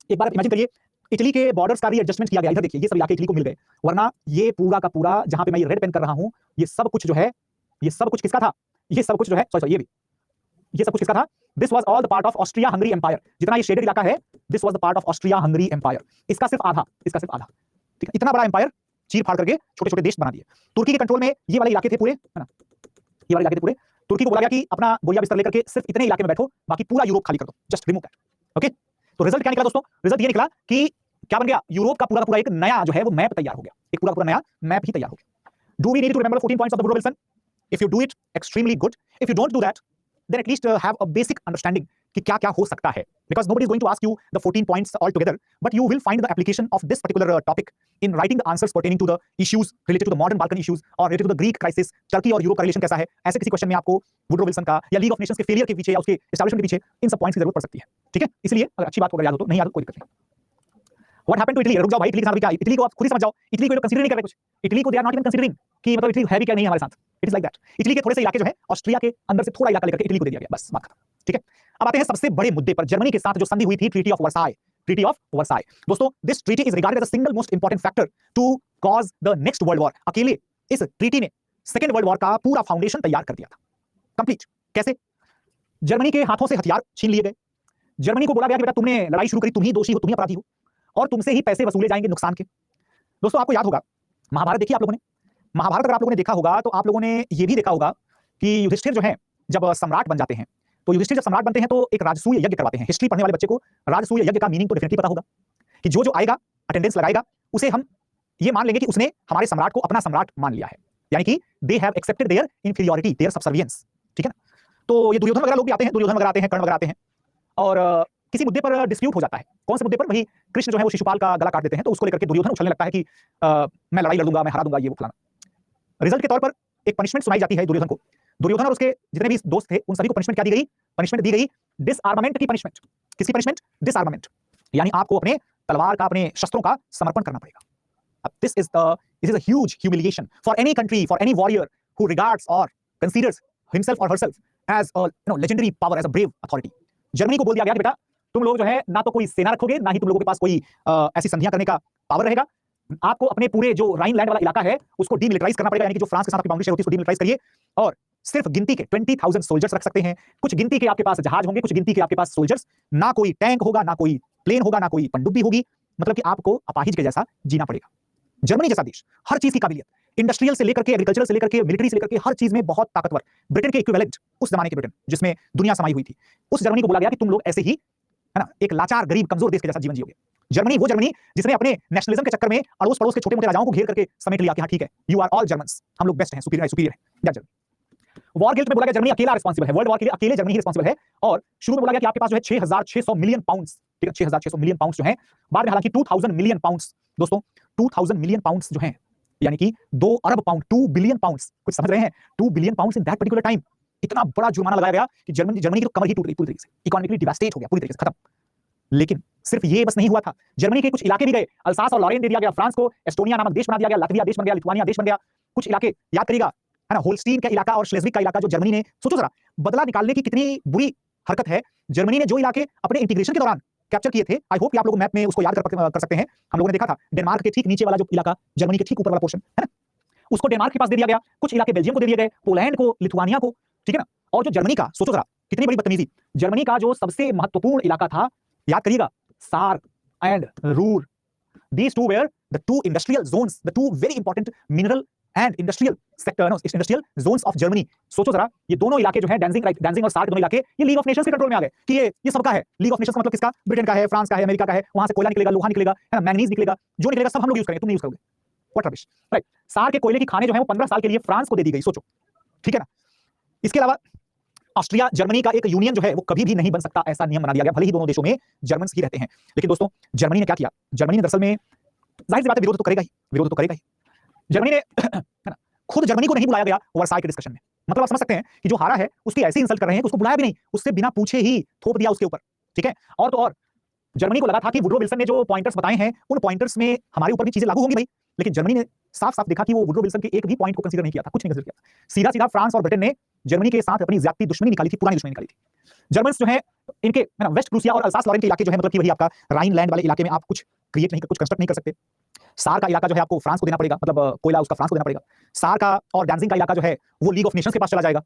एक बार इमेजिन करिए, इटली के बॉर्डर्स का रीएडजस्टमेंट किया गया, इधर देखिए ये सब इलाके इटली को मिल गए, वरना ये पूरा का पूरा जहां पे मैं ये रेड पेन कर रहा हूं, ये सब कुछ जो है, ये सब कुछ किसका था? ये सब कुछ जो है, सॉरी ये सब कुछ किसका था? This was all the part of Austria Hungary empire. जितना ये शेडेड इलाका है, this was the part of Austria Hungary empire. इसका सिर्फ आधा, ठीक है। इतना बड़ा एम्पायर चीर फाड़ करके छोटे छोटे देश बना दिए। तुर्की के कंट्रोल में ये वाले इलाके थे पूरे, है ना, ये वाले इलाके थे पूरे। तुर्की को बोला गया कि अपना बोरिया बिस्तर लेकर के सिर्फ इतने इलाके में बैठो, बाकी पूरा यूरोप खाली कर दो, जस्ट रिमूव दैट। ओके, तो रिजल्ट क्या निकला दोस्तों? रिजल्ट ये निकला कि क्या बन गया? यूरोप का पूरा एक नया जो है वो मैप तैयार हो गया, एक पूरा नया मैप ही तैयार हो गया। Do we need to remember 14 points of the Woodrow Wilson? If you do it extremely good, if you don't do that then at least have a basic understanding कि क्या क्या हो सकता है, because nobody is going to ask you the 14 points all together, but you will find the application of this particular topic in writing the answers pertaining to the issues related to the modern Balkan issues or related to the Greek crisis, Turkey और Europe का relation कैसा है, ऐसे किसी question में आपको Woodrow Wilson का या लीग ऑफ नेशंस के फेलियर के पीछे या उसके एस्टैब्लिशमेंट के पीछे इन सब पॉइंट्स की जरूरत पड़ सकती है, ठीक है। इसलिए अगर अच्छी बात को अगर याद हो तो, नहीं याद हो कोई दिक्कत नहीं। What happened to Italy? रुक जाओ भाई, इटली के साथ क्या? इटली को आप खुद ही समझ जाओ, इटली को कंसीडर नहीं कर रहे कुछ, इटली को they are not even considering कि मतलब इटली है भी क्या नहीं हमारे साथ। It is like that. Italy के थोड़े से इलाके जो है ऑस्ट्रिया के अंदर से थोड़ा इलाका लेकर के इटली को दे दिया गया, बस बात खत्म, ठीक है। अब आते हैं सबसे बड़े मुद्दे पर, जर्मनी के साथ जो संधि हुई थी, treaty of Versailles. Treaty of Versailles दोस्तों, this treaty is regarded as the single most important factor to cause the next world war. अकेले इस ट्रीटी ने सेकंड वर्ल्ड वॉर का पूरा फाउंडेशन तैयार कर दिया था, कंप्लीट। कैसे? जर्मनी के हाथों से हथियार छीन लिए गए, जर्मनी को बोला गया कि बेटा तुमने लड़ाई शुरू करी, तुम ही दोषी हो, तुम ही अपराधी हो, और तुमसे ही पैसे वसूले जाएंगे नुकसान के। दोस्तों आपको याद होगा महाभारत देखिए आप लोगों ने, महाभारत अगर आप लोगों ने देखा होगा तो आप लोगों ने ये भी देखा होगा कि युधिष्ठिर जो है जब सम्राट बन जाते हैं, तो युधिष्ठिर जब सम्राट बनते हैं तो एक राजसूय यज्ञ करवाते हैं। हिस्ट्री पढ़ने वाले बच्चे को राजसूय यज्ञ का मीनिंग तो डेफिनेटली पता होगा कि जो आएगा अटेंडेंस लगाएगा उसे हम ये मान लेंगे कि उसने हमारे सम्राट को अपना सम्राट मान लिया है, यानी कि they have accepted their inferiority, their subservience, ठीक है ना। तो ये दुर्योधन वगैरह लोग भी आते हैं, दुर्योधन वगैरह आते हैं, कर्ण वगैरह आते हैं, और किसी मुद्दे पर डिस्प्यूट हो जाता है। कौन से मुद्दे पर? वही कृष्ण जो है वो शिशुपाल का गला काट देते हैं, तो उसको लेकर के दुर्योधन उछलने लगता है कि मैं लड़ाई लड़ दूंगा, मैं हरा दूंगा, ये वो फलाना। रिजल्ट के तौर पर एक पनिशमेंट सुनाई जाती है दुर्योधन को। दुर्योधन और उसके जितने भी दोस्त थे उन सभी को पनिशमेंट क्या दी गई? पनिशमेंट दी गई डिसआर्मामेंट की पनिशमेंट। किसकी पनिशमेंट? डिसआर्मामेंट, यानी आपको अपने तलवार का, अपने शस्त्रों का समर्पण करना पड़ेगा। अब this is a huge humiliation for any country, for any warrior who regards और कंसीडर्स हिमसेल्फ और herself as a legendary power, as a brave authority. Germany को बोल दिया गया कि बेटा तुम लोग जो है ना तो कोई सेना रखोगे, ना ही तुम लोगों के पास कोई ऐसी संधियां करने का पावर रहेगा। आपको अपने पूरे जो राइन लैंड वाला इलाका है उसको डीमिलिटराइज करना पड़ेगा, यानी कि जो फ्रांस के साथ बाउंड्री शेयर होती है उसको डीमिलिटराइज करिए, और सिर्फ गिनती के 20,000 सोल्जर्स रख सकते हैं, कुछ गिनती के आपके पास जहाज होंगे, कुछ गिनती के आपके पास सोल्जर्स, ना कोई टैंक होगा, ना कोई प्लेन होगा, ना कोई पनडुब्बी होगी, मतलब कि आपको अपाहिज के जैसा जीना पड़ेगा। जर्मनी जैसा देश, हर चीज की काबिलियत, इंडस्ट्रियल से लेकर के एग्रीकल्चर से लेकर के मिलिट्री से लेकर के हर चीज में बहुत ताकतवर, ब्रिटेन के इक्विवेलेंट, उस जमाने के ब्रिटेन जिसमें दुनिया समाई हुई थी, उस जर्मनी को बोला गया कि तुम लोग ऐसे ही, है ना, एक लाचार गरीब कमजोर देश के जैसा जीवन जियोगे। जर्मनी वो जर्मनी जिसने अपने नेशनलिज्म के चक्कर में अड़ोस पड़ोस के छोटे मोटे राजाओं को घेर करके समेट लिया कि हाँ ठीक है, यू आर ऑल जर्मन्स, हम लोग बेस्ट हैं, सुपीरियर है। वॉर गिल्ट में बोला गया जर्मनी अकेला रिस्पांसिबल है, वर्ल्ड वॉर के लिए अकेले जर्मनी ही रिस्पांसिबल है, और शुरू में बोला गया कि आपके पास जो है 6,600 मिलियन पाउंड्स, ठीक है, 6,600 मिलियन पाउंड्स जो है, बाद में हालांकि 2,000 मिलियन पाउंड्स, दोस्तों 2,000 मिलियन पाउंड्स जो हैं, यानी कि 2 अरब पाउंड, 2 बिलियन पाउंड्स, कुछ समझ रहे हैं, 2 billion pounds in that particular time, इतना बड़ा जुर्माना लगाया गया कि जर्मनी की तो कमर ही टूट गई पूरी तरीके से, इकोनॉमिकली डिवास्टेट हो गया, पूरी तरीके से खत्म। लेकिन सिर्फ ये बस नहीं हुआ था, जर्मनी के कुछ इलाके भी गए, अल्सास और लॉरेन दे दिया गया फ्रांस को, एस्टोनिया नामक देश बना दिया गया, लातविया देश बन गया, लिथुआनिया देश बन गया, कुछ इलाके याद करिएगा, है ना, होल्स्टीन का इलाका और श्लेज़विग का इलाका जो जर्मनी ने, सोचो जरा बदला निकालने की कितनी बुरी हरकत है। जर्मनी ने जो इलाके अपने इंटीग्रेशन के दौरान कैप्चर किए थे, आई होप कि आप लोग मैप में उसको याद कर सकते हैं, हम लोगों ने देखा था डेनमार्क के ठीक नीचे वाला जो इलाका, जर्मनी के ठीक ऊपर वाला पोर्शन, है ना, उसको डेनमार्क के पास दे दिया गया, कुछ इलाके बेल्जियम को दे दिए गए, पोलैंड को, लिथुआनिया को, ठीक है ना। और जो जर्मनी का, सोचो जरा कितनी बड़ी बदतमीजी, जर्मनी का जो सबसे महत्वपूर्ण इलाका था, याद करिएगा, Saar and Ruhr, these two were the two industrial zones, the two very important mineral and industrial sector, no, industrial zones of Germany. सोचो जरा, ये दोनों इलाके जो हैं, डांजिंग और सार्क दोनों इलाके, ये लीग ऑफ नेशंस के कंट्रोल में आ गए कि ये सबका है। लीग ऑफ नेशंस का मतलब किसका? ब्रिटेन का है, फ्रांस का है, अमेरिका का है, वहां से कोयला निकलेगा, लोहा निकलेगा, है ना, मैंगनीज निकलेगा, जो निकलेगा सब हम लोग यूज करेंगे, तुम नहीं यूज करोगे, व्हाट रबिश, राइट। सार्क के कोयले की खानें जो है वो 15 साल के लिए फ्रांस को दे दी गई, सोचो, ठीक है ना। इसके अलावा ऑस्ट्रिया जर्मनी का एक यूनियन जो है वो कभी भी नहीं बन सकता, ऐसा नियम बना दिया गया, भले ही दोनों देशों में जर्मन्स ही रहते हैं। लेकिन दोस्तों जर्मनी ने क्या किया, जर्मनी ने दरअसल में, जाहिर सी बात है विरोध तो करेगा ही, विरोध तो करेगा ही। जर्मनी ने है ना, खुद जर्मनी को नहीं बुलाया गया वर्साई के डिस्कशन में, मतलब आप समझ सकते हैं कि जो हारा है उसकी ऐसी इंसल्ट कर रहे हैं कि उसको बुलाया भी नहीं, उससे बिना पूछे ही थोप दिया उसके ऊपर, ठीक है। और तो और जर्मनी को लगा था कि वुड्रो विल्सन ने जो पॉइंटर्स बताए हैं उन पॉइंटर्स में हमारे ऊपर भी चीजें लागू होंगी भाई, लेकिन जर्मनी ने साफ साफ देखा कि वो वुड्रो विल्सन के एक भी पॉइंट को कंसीडर नहीं किया था, कुछ नहीं कंसीडर किया था। सीधा सीधा फ्रांस और ब्रिटेन ने जर्मनी के साथ अपनी ज्यादती दुश्मनी निकाली थी, पुरानी दुश्मनी निकाली थी। जर्मन्स जो है इनके, है ना, वेस्ट प्रूसिया और अल्सास लॉरेन के इलाके जो है, मतलब कि वही आपका राइन लैंड वाले इलाके में आप कुछ क्रिएट नहीं, कुछ कंस्ट्रक्ट नहीं कर सकते। सार का इलाका जो है आपको फ्रांस को देना पड़ेगा, मतलब कोयला उसका फ्रांस को देना पड़ेगा। सार का और डांजिंग का इलाका जो है वो लीग ऑफ नेशंस के पास चला जाएगा।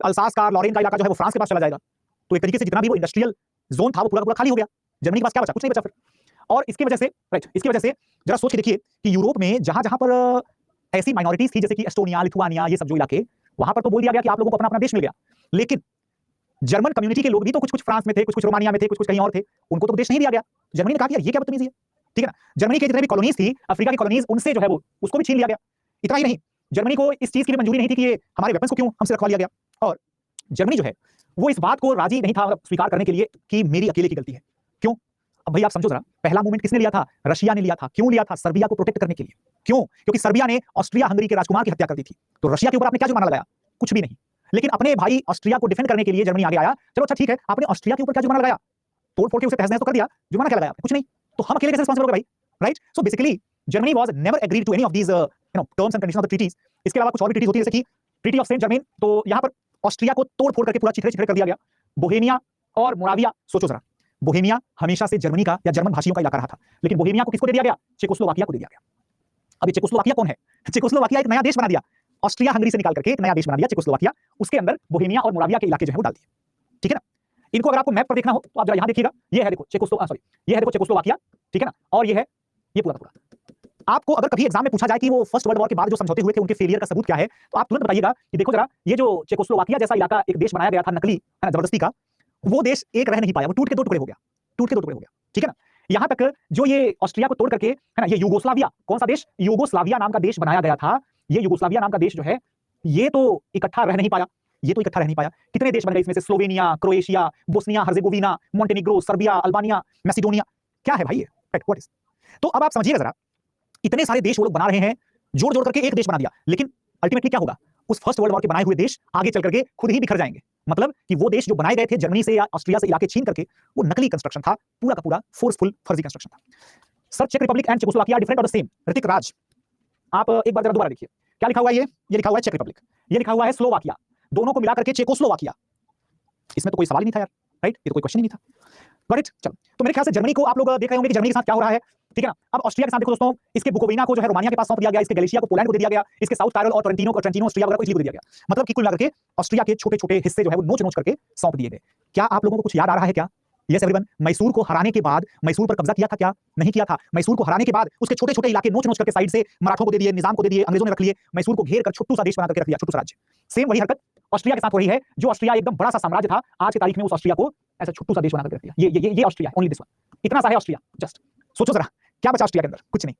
अल्सास का, लॉरेन का इलाका जो है वो फ्रांस के पास चला जाएगा। तो एक तरीके से जितना भी वो इंडस्ट्रियल जोन था वो पूरा खाली हो गया, जर्मनी के पास क्या बचा? कुछ नहीं बचा फिर। और इसकी वजह से, राइट, इसकी वजह से जरा सोच के देखिए कि यूरोप में जहां जहां पर ऐसी माइनॉरिटीज थी जैसे कि एस्टोनिया, लिथुआनिया, ये सब जो इलाके, वहां पर तो बोल दिया गया कि आप लोगों को अपना अपना देश मिल गया, लेकिन जर्मन कम्युनिटी के लोग भी तो कुछ फ्रांस में थे, कुछ रोमानिया में थे, कुछ कहीं और थे, उनको तो देश नहीं दिया गया। जर्मनी ने कहा कि ये क्या बदतमीजी है, ठीक है ना। जर्मनी के जितने भी कॉलोनीज थी, अफ्रीका की कॉलोनीज, उनसे जो है वो उसको भी छीन लिया गया। इतना ही नहीं, जर्मनी को इस चीज की भी मंजूरी नहीं थी कि ये हमारे वेपन्स को क्यों हमसे रखवा लिया गया, और जर्मनी जो है वो इस बात को राजी नहीं था स्वीकार करने के लिए कि मेरी अकेले की गलती है। क्यों? अब भाई आप समझो जरा, पहला मूवमेंट किसने लिया था? रशिया ने लिया था। क्यों लिया था? सर्बिया को प्रोटेक्ट करने के लिए। क्यों? क्योंकि सर्बिया ने ऑस्ट्रिया हंगरी के राजकुमार की हत्या कर दी थी। तो रशिया के ऊपर आपने क्या जुर्माना लगाया? कुछ भी नहीं। लेकिन अपने भाई ऑस्ट्रिया को डिफेंड करने के लिए जर्मनी आगे आया। चलो अच्छा ठीक है, आपने ऑस्ट्रिया के ऊपर क्या जुर्माना लगाया? तोड़ फोड़ के उसे तहस नहस तो कर दिया, जुर्माना क्या लगाया? कुछ नहीं। तो हम अकेले कैसे रिस्पांसिबल हो गए भाई, right? So basically Germany was never agreed to any of these terms and conditions of the treaties. इसके अलावा कुछ और भी ट्रीटीज होती है जैसे कि ट्रीटी ऑफ सेंट जर्मेन। तो यहाँ पर ऑस्ट्रिया को तोड़ फोड़ करके पूरा चिथड़े कर दिया गया। बोहेमिया और मोराविया, सोचो जरा, बोहेमिया हमेशा से जर्मनी का या जर्मन भाषियों का इलाका रहा था, लेकिन बोहेमिया को किसको दे दिया गया? चेकोस्लोवाकिया को दे दिया गया। अब ये चेकोस्लोवाकिया कौन है? चेकोस्लोवाकिया एक नया देश बना दिया, ऑस्ट्रिया हंगरी से निकाल करके एक नया देश बना दिया चेकोस्लोवाकिया। उसके अंदर बोहेमिया और मोराविया के इलाके जो है वो डाल दिए, ठीक है ना। इनको अगर आपको मैप पर देखना हो तो आप जरा यहाँ देखिएगा, ये है देखो ये है देखो चेकोस्लोवाकिया, ठीक है ना, और ये है ये पूरा पूरा। आपको अगर कभी एग्जाम में पूछा जाए कि वो फर्स्ट वर्ल्ड वॉर के बाद जो समझौते हुए थे उनके फेलियर का सबूत क्या है, तो आप तुरंत बताइएगा कि देखो जरा, ये जो चेकोस्लोवाकिया जैसा इलाका एक देश बनाया गया था नकली, है ना, जबरदस्ती का, वो देश एक रह नहीं पाया, वो टूट के दो टुकड़े हो गया, टूट के दो टुकड़े हो गया, ठीक है ना। यहाँ तक जो ये ऑस्ट्रिया को तोड़ करके, है ना, ये यूगोस्लाविया, कौन सा देश? यूगोस्लाविया नाम का देश बनाया गया था। ये यूगोस्लाविया नाम का देश जो है ये तो इकट्ठा रह नहीं पाया, ये तो इकट्ठा रह नहीं पाया। कितने देश बन गए इसमें से? Slovenia, Croatia, Bosnia Herzegovina, Montenegro, Serbia, Albania, Macedonia. क्या है भाई ये? What is? तो अब आप समझिएगा जरा, इतने सारे देश वो लोग बना रहे हैं, जोड़ जोड़ करके एक देश बना दिया, लेकिन अल्टीमेटली क्या होगा? उस फर्स्ट वर्ल्ड वॉर के बनाए हुए देश आगे चल करके खुद ही बिखर जाएंगे। मतलब कि वो देश जो बनाए गए थे जर्मनी से या ऑस्ट्रिया से इलाके छीन करके, वो नकली कंस्ट्रक्शन था, पूरा का पूरा फोर्सफुल फर्जी कंस्ट्रक्शन था। सर, चेक रिपब्लिक एंड चेकोस्लोवाकिया डिफरेंट और द सेम? ऋतिक राज, आप एक बार जरा दोबारा देखिए, क्या लिखा हुआ है? ये लिखा हुआ है चेक रिपब्लिक, ये लिखा हुआ है स्लोवाकिया, दोनों को मिलाकर के चेकोस्लोवाकिया। इसमें तो कोई सवाल ही नहीं था यार, राइट? ये तो कोई क्वेश्चन ही नहीं था। Got it? चलो, तो मेरे ख्याल से जर्मनी को आप लोग देख रहे होंगे कि जर्मनी के साथ क्या हो रहा है। ठीक है ना। अब ऑस्ट्रिया के साथ देखो दोस्तों, इसके बुकोविना को जो है रोमानिया के पास सौंप दिया गया, इसके गैलिशिया को पोलैंड को दे दिया गया, इसके साउथ टायरल और ट्रेंटिनो ऑस्ट्रिया वगैरह को इटली को दे दिया गया। मतलब कि कुल मिलाकर के ऑस्ट्रिया के छोटे-छोटे हिस्से जो है वो नोच-नोच करके सौंप दिए गए। क्या आप लोगों को कुछ याद आ रहा है क्या? यस एवरीवन, मैसूर को हराने के बाद मैसूर पर कब्जा किया था क्या? नहीं किया था। मैसूर को हराने के बाद उसके छोटे-छोटे इलाके नोच-नोच करके साइड से मराठों को दे दिए, निजाम को दे दिए, अंग्रेजों ने रख लिए, मैसूर को घेर कर छोटू सा देश बना करके रख दिया, छोटू सा राज्य। सेम वही हरकत ऑस्ट्रिया के साथ हो रही है। जो ऑस्ट्रिया एकदम बड़ा सा साम्राज्य था, आज की तारीख में उस ऑस्ट्रिया को ऐसा छोटू सा देश बना करके रख दिया। ये ऑस्ट्रिया, ओनली दिस वन। इतना सा है ऑस्ट्रिया, जस्ट सोचो जरा क्या बचा ऑस्ट्रिया के अंदर? कुछ नहीं।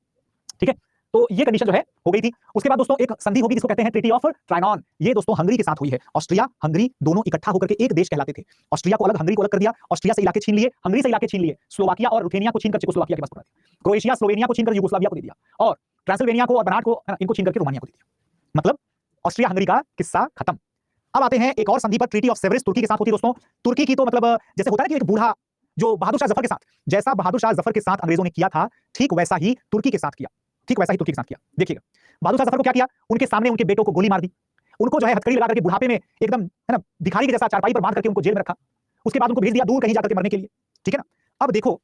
ठीक है, तो ये कंडीशन जो है हो गई थी। उसके बाद दोस्तों एक संधि होगी जिसको कहते हैं ट्रीटी ऑफ ट्रायनॉन। ये दोस्तों हंगरी के साथ हुई है। ऑस्ट्रिया हंगरी दोनों इकट्ठा होकर के एक देश कहलाते थे। ऑस्ट्रिया को अलग, हंगरी को अलग कर दिया। ऑस्ट्रिया से इलाके छीन लिए, हंगरी से इलाके छीन लिए, स्लोवाकिया और रुथेनिया को छीनकर चेकोस्लोवाकिया के पास पहुंचा दिया, क्रोएशिया स्लोवेनिया को छीनकर यूगोस्लाविया को दे दिया, और ट्रांसिल्वेनिया को और बनाट को इनको छीन करके रोमानिया को दे दिया। मतलब ऑस्ट्रिया हंगरी का किस्सा खत्म। अब आते हैं एक और संधि पर, ट्रीटी ऑफ सेवरिस तुर्की के साथ होती है दोस्तों। तुर्की की तो मतलब जैसे होता है कि एक बूढ़ा जो बहादुर शाह जफर के साथ, जैसा बहादुर शाह जफर के साथ अंग्रेजों ने किया था, ठीक वैसा ही तुर्की के साथ किया। ठीक वैसा ही तुर्की के साथ किया। देखिएगा बहादुर शाह जफर को क्या किया, उनके सामने उनके बेटों को गोली मार दी, उनको जो है हथकड़ी लगा करके बुढ़ापे में एकदम है ना भिखारी के जैसा चारपाई पर बांध करके उनको जेल में रखा। उसके बाद उनको भेज दिया दूर कहीं जाकर के मरने के लिए। ठीक है ना। अब देखो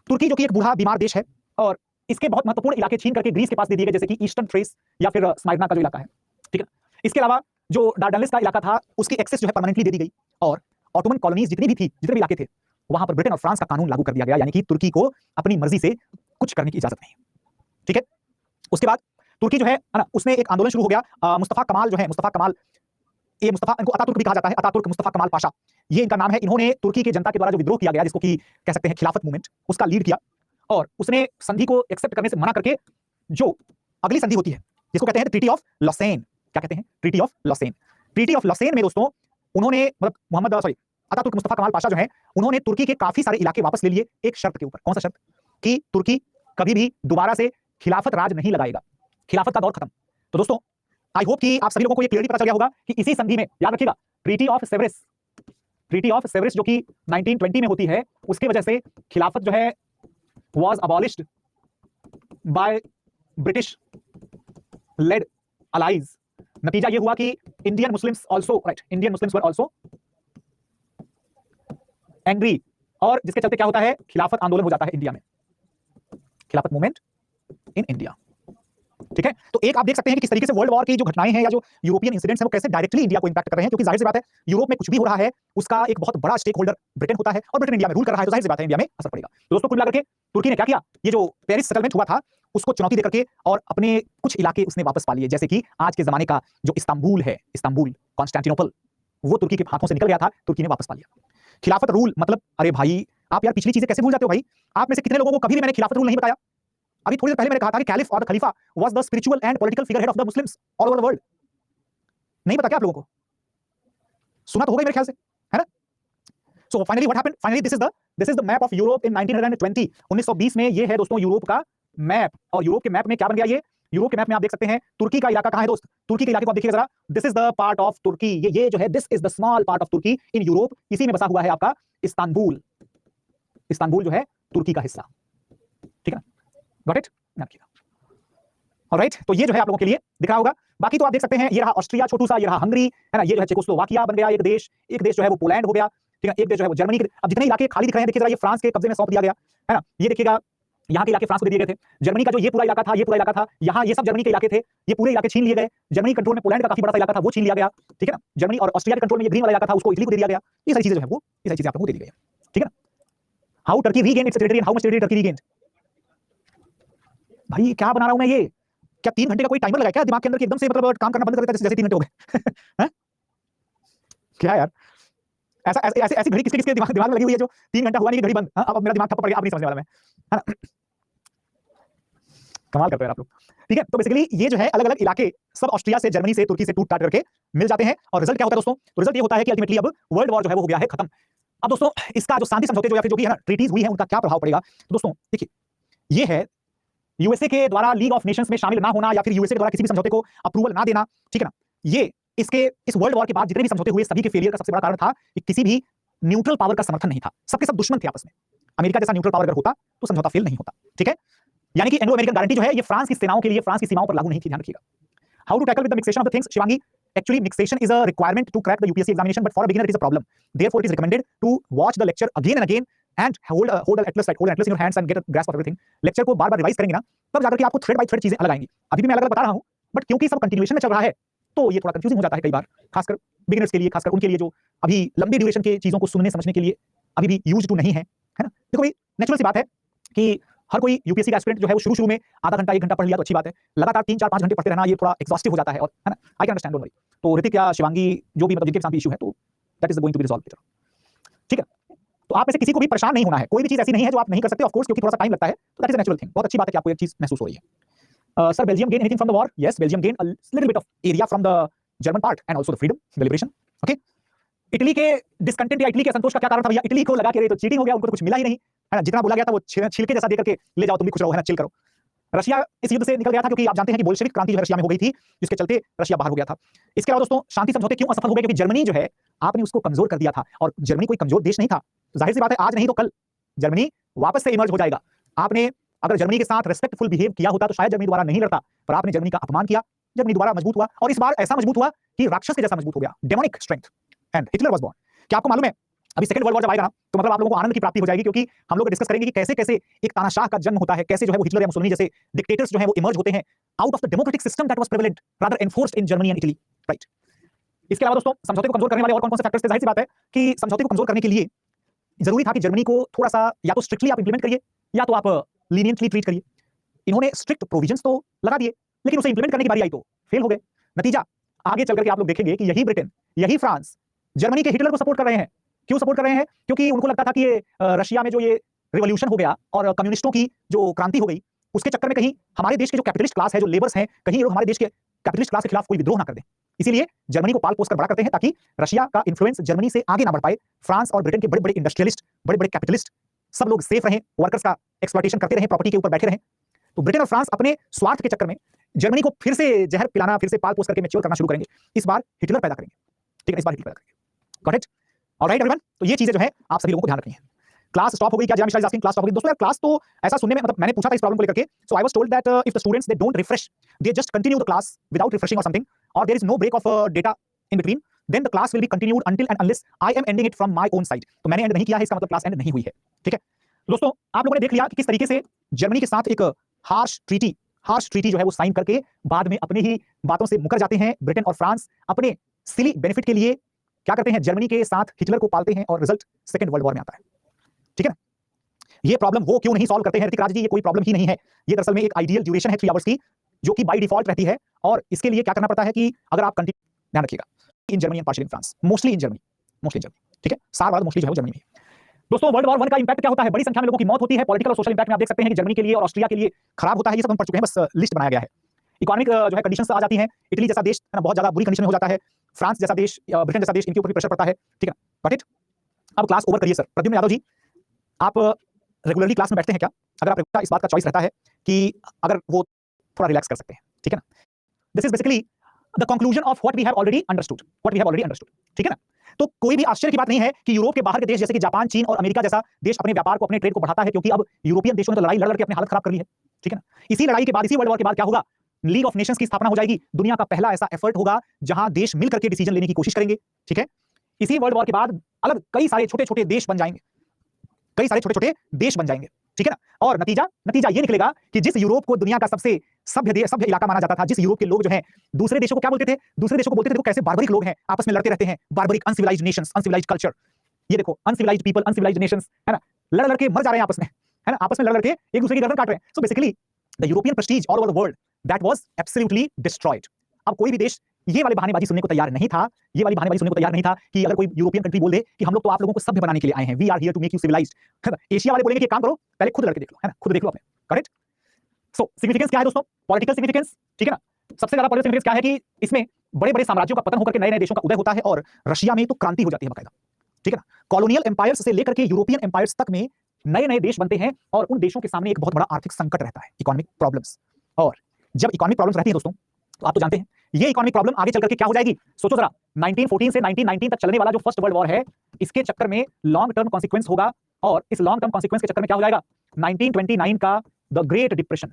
तुर्की जो कि एक बूढ़ा बीमार देश है, और इसके बहुत महत्वपूर्ण इलाके छीन करके ग्रीस के पास दे दिए गए, जैसे कि ईस्टर्न थ्रेस या फिर स्माइर्ना का जो इलाका है। ठीक है। इसके अलावा जो डार्डानेल्स का इलाका था उसकी एक्सेस जो है परमानेंटली दे दी गई, और ऑटोमन कॉलोनीज जितनी भी थी, जितने भी इलाके थे, वहां पर ब्रिटेन और फ्रांस का कानून लागू कर दिया गया, यानी कि तुर्की को अपनी मर्जी से कुछ करने की इजाजत नहीं। ठीक है। उसके बाद तुर्की जो है ना, उसने एक आंदोलन शुरू हो गया। मुस्तफा कमाल जो है, मुस्तफा कमाल, ये मुस्तफा, इनको अतातुर्क भी कहा जाता है, अतातुर्क मुस्तफा कमाल पाशा, ये इनका नाम है। इन्होंने तुर्की की जनता के द्वारा जो विद्रोह किया गया, जिसको कि कह सकते हैं खिलाफत मूवमेंट, उसका लीड किया, और उसने संधि को एक्सेप्ट करने से मना करके जो अगली संधि होती है जिसको कहते हैं ट्रीटी ऑफ लॉसेन। क्या कहते हैं? Treaty of Lausanne. Treaty of Lausanne में दोस्तों उन्होंने मतलब अतातुर्क मुस्तफा कमाल पाशा जो है, उन्होंने तुर्की के काफी सारे इलाके वापस ले लिए एक शर्त के ऊपर। कौन सा शर्त? कि तुर्की कभी भी दोबारा से खिलाफत राज नहीं लगाएगा, खिलाफत का दौर खत्म। तो दोस्तों आई होप कि आप सभी लोगों को ये क्लियरली पता चल गया होगा कि इसी संधि में, याद रखिएगा, ट्रीटी ऑफ सेवरिस, ट्रीटी ऑफ सेवरिस जो कि 1920 में होती है, उसके वजह से खिलाफत जो है was abolished by British led allies. नतीजा ये हुआ कि Indian Muslims also, right, Indian Muslims were also angry, और जिसके चलते क्या होता है, खिलाफत आंदोलन हो जाता है इंडिया में, खिलाफत मूवमेंट इन इंडिया। ठीक है। तो एक आप देख सकते हैं कि किस तरीके से वर्ल्ड वॉर की जो घटनाएं हैं या जो यूरोपियन इंसिडेंट्स हैं वो कैसे डायरेक्टली इंडिया को इंपैक्ट कर रहे हैं, क्योंकि जाहिर सी बात है यूरोप में कुछ भी हो रहा है उसका एक बहुत बड़ा स्टेक होल्डर ब्रिटेन होता है, और ब्रिटेन इंडिया में रूल कर रहा है, तो जाहिर सी बात है इंडिया में असर पड़ेगा। तो दोस्तों कुल मिलाकर के तुर्की ने क्या किया, ये जो पेरिस सेटलमेंट हुआ था उसको चुनौती देकर के और अपने कुछ इलाके उसने वापस पा लिए, जैसे कि आज के जमाने का जो इस्तांबुल है, इस्तांबुल, कॉन्स्टेंटिनोपल, वो तुर्की के हाथों से निकल गया था, तुर्की ने वापस पा लिया। खिलाफत रूल मतलब, अरे भाई आप यार पिछली चीजें कैसे भूल जाते हो भाई? आप में से कितने लोगों को कभी भी मैंने खिलाफत रूल नहीं बताया? अभी थोड़ी देर पहले मैंने कहा था कि कैलिफ और the Khalifa was the spiritual and political figure head of the Muslims all over the world. नहीं पता क्या आप लोगों को? सुना तो होगा मेरे ख्याल से, है ना? So finally what happened, finally this is the map of Europe in 1920। 1920 में ये है दोस्तों यूरोप का मैप, और यूरोप के मैप में क्या बन गया, ये यूरोप के मैप में आप देख सकते हैं तुर्की का इलाका कहां है दोस्त, तुर्की के इलाके को आप देखिए जरा, this is the part of Turkey, ये जो है this is the small part of Turkey in Europe, इसी में बसा हुआ है आपका इस्तांबुल। इस्तांबुल जो है तुर्की का हिस्सा। ठीक है ना, गॉट इट? ऑलराइट, तो ये जो है आप लोगों के लिए दिख रहा होगा। बाकी तो आप देख सकते हैं, ये रहा ऑस्ट्रिया छोटू सा, ये रहा हंगरी, है ना, ये जो है चेकोस्लोवाकिया बन गया एक देश जो है वो पोलैंड हो गया, ठीक है, एक देश जो है वो जर्मनी। अब जितने इलाके खाली दिख रहे हैं देखिए जरा, ये फ्रांस के कब्जे में सौंप दिया गया, है ना, ये देखिएगा यहाँ के इलाके फ्रांस को दे दिए गए थे। जर्मनी का जो ये पूरा इलाका था, ये पूरा इलाका था, यहाँ ये सब जर्मनी के इलाके थे, ये पूरे इलाके छीन लिए गए। जर्मनी कंट्रोल में पोलैंड का काफी बड़ा इलाका था, वो छीन लिया गया, ठीक है ना। जर्मनी और ऑस्ट्रिया के कंट्रोल में ये ग्रीन वाला इलाका था, उसको इटली को दे दिया गया। ये सारी चीजें जो है वो, ये सारी चीजें आप लोगों को दे दी गई, ठीक है ना। How Turkey regained it's territory and how much territory Turkey regained. भाई क्या बना रहा हूं मैं, ये क्या 3 घंटे का कोई टाइमर लगाया क्या दिमाग के अंदर कि एकदम से मतलब काम करना बंद कर देता जैसे 3 घंटे हो गए? हैं क्या यार, ऐसी घड़ी किसके दिमाग में लगी हुई है जो 3 घंटा हुआ नहीं कि घड़ी बंद? अब मेरा दिमाग ठप्प पड़ गया, अब नहीं समझने वाला मैं, है ना। कमाल करते हैं आप लोग, ठीक है। तो बेसिकली ये जो है अलग अलग इलाके सब ऑस्ट्रिया से, जर्मनी से, तुर्की से टूट काट करके मिल जाते हैं, और रिजल्ट क्या होता है दोस्तों? तो रिजल्ट ये होता है कि अल्टीमेटली अब वर्ल्ड वॉर जो है वो हो गया है खत्म। अब दोस्तों इसका जो शांति समझौते जो या फिर जो भी है ना ट्रीटीज हुई है, उनका क्या प्रभाव पड़ेगा? तो दोस्तों देखिए, ये है यूएसए के द्वारा लीग ऑफ नेशंस में शामिल ना होना, या फिर यूएसए के द्वारा किसी भी समझौते को अप्रूवल ना देना, ठीक है ना। ये इस वर्ल्ड वॉर के बाद जितने भी समझौते हुए सभी के फेलियर का सबसे बड़ा कारण था कि किसी भी न्यूट्रल पावर का समर्थन नहीं था, सबके सब दुश्मन थे आपस में। अमेरिका जैसा न्यूट्रल पावर अगर होता तो समझौता फेल नहीं होता, ठीक है। यानी कि एंग्लो अमेरिकन गारंटी जो है ये फ्रांस की सेनाओं के लिए, फ्रांस की सीमाओं पर लागू नहीं थी, ध्यान रखिएगा। How to tackle with the mixation of the things, Shivangi? Actually, mixation is a requirement to crack the UPSC examination, but for a beginner it is a problem. Therefore, it is recommended to watch the lecture again and again and hold Atlas right, hold Atlas in your hands and get a grasp of everything, lecture को बार-बार revise करेंगे ना, तब जाकर के आपको thread bye thread चीजें अलग आएंगी। अभी भी मैं अलग-अलग बता रहा हूं, बट क्योंकि सब कंटिन्यूएशन में चल रहा है, तो ये थोड़ा कंफ्यूजिंग हो जाता है कई बार, खासकर बिगिनर्स के लिए, खासकर उनके लिए जो अभी लंबी ड्यूरेशन के चीजों को सुनने समझने के लिए अभी भी यूज्ड टू नहीं है, है ना? देखो भाई, नेचुरल सी बात है कि हर कोई यूपीएससी का एस्पिरेंट जो है वो शुरू में आधा घंटा 1 घंटा पढ़ लिया तो अच्छी बात है, लगातार 3 4 5 घंटे पढ़ते रहना ये थोड़ा एग्जॉस्टिव हो जाता है, और है ना, I can understand, don't worry. तो ऋतिक या शिवांगी जो भी मतलब जिनके साथ भी इशू है, तो that is going to be resolved later, ठीक है? तो आप में से किसी को भी परेशान नहीं होना है, कोई भी चीज ऐसी नहीं है जो आप नहीं कर सकते, ऑफ कोर्स, क्योंकि थोड़ा सा टाइम लगता है, तो that is a natural thing. बहुत अच्छी बात है कि आपको एक चीज महसूस हो रही है। Sir, Belgium gain anything from the war? Yes, Belgium gain a little bit of area from the German part and also the freedom, the liberation, okay. Italy के डिसकंटेंट या इटली के असंतोष का क्या कारण था भैया? इटली को लगा कि तो चीटिंग हो गया, उनको तो कुछ मिला ही नहीं, है ना? जितना बोला गया था वो छिलके जैसा देकर के ले जाओ, तुम भी खुश रहो, है ना, चिल करो। रशिया इस युद्ध से निकल गया था क्योंकि आप जानते हैं कि बोल्शेविक क्रांति जो रशिया में हो गई थी, जिसके चलते रशिया बाहर हो गया था। इसके अलावा दोस्तों, शांति समझौते क्यों असफल हो गए? क्योंकि जर्मनी जो है, आपने उसको कमजोर कर दिया था, और जर्मनी कोई कमजोर देश नहीं था। तो जाहिर सी बात है, आज नहीं तो कल जर्मनी वापस से इमर्ज हो जाएगा। आपने अगर जर्मनी के साथ रेस्पेक्टफुल बिहेव किया होता तो शायद जर्मनी दोबारा नहीं लड़ता, पर आपने जर्मनी का अपमान किया, जर्मनी दोबारा मजबूत हुआ, और इस बार ऐसा मजबूत हुआ कि राक्षस के जैसा मजबूत हो गया, demonic strength, and Hitler was born. क्या आपको मालूम है, अभी सेकंड वर्ल्ड वॉर जब आएगा ना, तो मतलब आप लोगों को आनंद की प्राप्ति हो जाएगी, क्योंकि हम लोग डिस्कस करेंगे कि कैसे-कैसे एक तानाशाह का जन्म होता है, कैसे जो है वो हिटलर या मुसोलिनी जैसे डिक्टेटर्स जो है वो इमर्ज होते हैं out of the democratic system that was prevalent rather enforced in Germany and Italy, right. इसके अलावा दोस्तों, समझौते को कमजोर करने वाले और कौन-कौन से फैक्टर्स थे? जाहिर सी बात है कि समझौते को कमजोर करने के लिए जरूरी था कि जर्मनी को थोड़ा-सा या तो स्ट्रिक्टली आप इंप्लीमेंट करिए, या तो आप लीनियंटली ट्रीट करिए। इन्होंने स्ट्रिक्ट प्रोविजंस तो लगा दिए, लेकिन उसे इंप्लीमेंट करने की बारी आई तो फेल हो गए। नतीजा आगे चल करके आप लोग देखेंगे कि यही ब्रिटेन, यही फ्रांस जर्मनी के हिटलर को सपोर्ट कर रहे हैं। क्यों सपोर्ट कर रहे हैं? क्योंकि उनको लगता था कि ये रशिया में जो ये रिवॉल्यूशन हो गया और कम्युनिस्टों की जो क्रांति हो गई, उसके चक्कर में कहीं हमारे देश के जो कैपिटलिस्ट क्लास है, जो लेबर्स हैं, कहीं ये लोग हमारे देश के कैपिटलिस्ट क्लास के खिलाफ कोई विद्रोह ना कर दें। इसीलिए जर्मनी को पाल पोस कर बड़ा करते हैं, ताकि रशिया का इन्फ्लुएंस जर्मनी से आगे ना बढ़ पाए। फ्रांस और ब्रिटेन के बड़े-बड़े इंडस्ट्रियलिस्ट, बड़े-बड़े कैपिटलिस्ट सब लोग सेफ रहें, वर्कर्स का एक्सप्लॉइटेशन करते रहें, प्रॉपर्टी के ऊपर बैठे रहें। तो ब्रिटेन और फ्रांस अपने स्वार्थ के चक्कर में जर्मनी को फिर से जहर पिलाना, फिर से पाल पोस करके मैच्योर करना शुरू करेंगे। इस बार हिटलर पैदा करेंगे, ठीक है? इस बार हिटलर पैदा करेंगे। Got it? ऑलराइट एवरीवन, तो ये चीजें जो है आप सभी लोगों को ध्यान रखनी है। क्लास स्टॉप हो गई क्या? जय Mishra is asking class stop हो गई। दोस्तों यार, क्लास तो ऐसा सुनने में, मतलब मैंने पूछा था इस प्रॉब्लम को लेकर के, so I was told that if the students they don't refresh, they just continue the class without refreshing or something, और there is no break of data in between, then the class will be continued until and unless I am ending it from my own side. तो मैंने and नहीं किया है, इसका मतलब class and नहीं हुई है, ठीक है? दोस्तों, आप लोगों ने देख लिया कि किस तरीके से जर्मनी के साथ एक हार्श ट्रीटी जो है वो साइन करके बाद में अपने ही बातों से मुकर जाते हैं। ब्रिटेन और फ्रांस अपने सिली बेनिफिट के लिए क्या करते हैं? जर्मनी के साथ हिटलर को पालते हैं, और रिजल्ट सेकंड वर्ल्ड वॉर में आता है, ठीक है ना? ये प्रॉब्लम वो क्यों नहीं सॉल्व करते हैं ऋतिक राज जी? ये कोई प्रॉब्लम ही नहीं है, ये दरअसल में एक आइडियल ड्यूरेशन है 3 आवर्स की, जो कि बाय डिफॉल्ट रहती है। और इसके लिए क्या करना पड़ता है कि अगर आप कंटिन्यू, ध्यान रखिएगा, in Germany and partial in France, mostly in Germany, ठीक है? सार वाला मोस्टली जो है वो जर्मनी में। दोस्तों, वर्ल्ड वॉर 1 का इंपैक्ट क्या होता है? बड़ी संख्या में लोगों की मौत होती है। पॉलिटिकल और सोशल इंपैक्ट में आप देख सकते हैं कि जर्मनी के लिए और ऑस्ट्रिया के लिए खराब होता है। ये सब हम पढ़ चुके हैं, बस लिस्ट बनाया गया है। इकोनॉमिक जो है कंडीशंस आ जाती हैं। इटली जैसा देश है ना, बहुत ज्यादा बुरी कंडीशन में हो जाता है। फ्रांस जैसा देश, ब्रिटेन जैसा देश, इनके ऊपर भी प्रेशर पड़ता है, ठीक है? Got it? अब क्लास ओवर करिए सर। प्रद्युम्न यादव जी, आप रेगुलरली क्लास में बैठते हैं क्या? अगर आप, इस बात का चॉइस रहता है कि अगर वो थोड़ा रिलैक्स कर सकते हैं, ठीक है ना? This is basically the conclusion of what we have already understood, ठीक है ना? तो कोई भी आश्चर्य की बात नहीं है कि यूरोप के बाहर के देश जैसे कि जापान, चीन और अमेरिका जैसा देश अपने व्यापार को, अपने ट्रेड को बढ़ाता है, क्योंकि अब यूरोपियन देशों ने तो लड़ाई लड़ के अपनी हालत खराब कर ली है, ठीक है ना? इसी लड़ाई के बाद, इसी वर्ल्ड वॉर के बाद क्या होगा? लीग ऑफ नेशंस की स्थापना हो जाएगी। दुनिया का पहला ऐसा एफर्ट होगा जहां देश मिलकर के डिसीजन लेने की कोशिश करेंगे, ठीक है? इसी वर्ल्ड वॉर के बाद अलग कई सारे छोटे-छोटे देश बन जाएंगे, ठीक है ना? और नतीजा ये निकलेगा कि जिस यूरोप को दुनिया का सबसे सभ्य इलाका माना जाता था, जिस यूरोप के लोग जो हैं दूसरे देशों को क्या बोलते थे? दूसरे देशों को बोलते थे देखो कैसे बार्बरिक लोग हैं, आपस में लड़ते रहते हैं, barbaric, uncivilised Nations, uncivilised culture. ये देखो, अनसिविलाइज्ड पीपल, अनसिविलाइज्ड नेशंस, है ना? लड़ के मर जा रहे हैं आपस में, है ना? आपस में लड़ के एक दूसरे की गर्दन काट रहे हैं। So basically the European Prestige all over the world that was absolutely destroyed. अब कोई भी देश ये वाले बहानेबाजी सुनने को तैयार नहीं था, कि अगर कोई यूरोपियन कंट्री बोल दे कि हम लोग तो आप लोगों को सभ्य बनाने के लिए आए हैं, we are here to make you civilized, है ना? एशिया वाले बोलेंगे कि काम करो, पहले खुद लड़के देख लो, है ना? खुद देख लो अपने, करेक्ट? सो सिग्निफिकेंस क्या है दोस्तों? पॉलिटिकल सिग्निफिकेंस, ठीक है ना? सबसे ज्यादा पॉलिटिकल सिग्निफिकेंस क्या है कि इसमें बड़े-बड़े साम्राज्यों का पतन होकर के नए-नए देशों का उदय होता है, और रशिया में तो क्रांति हो जाती है बाकायदा, ठीक है ना? कॉलोनियल एम्पायर्स से लेकर के यूरोपियन एम्पायर्स तक में नए-नए देश बनते हैं, और उन देशों के सामने एक बहुत बड़ा आर्थिक संकट रहता है, इकोनॉमिक प्रॉब्लम्स। और जब इकोनॉमिक प्रॉब्लम्स रहती है दोस्तों, तो आप तो जानते हैं ये इकोनॉमिक प्रॉब्लम आगे चल करके क्या हो जाएगी? सोचो जरा, 1914 से 1919 तक चलने वाला जो फर्स्ट वर्ल्ड वॉर है, इसके चक्कर में लॉन्ग टर्म कॉन्सिक्वेंस होगा, और इस लॉन्ग टर्म कॉन्सिक्वेंस के चक्कर में क्या हो जाएगा? 1929 का द ग्रेट डिप्रेशन,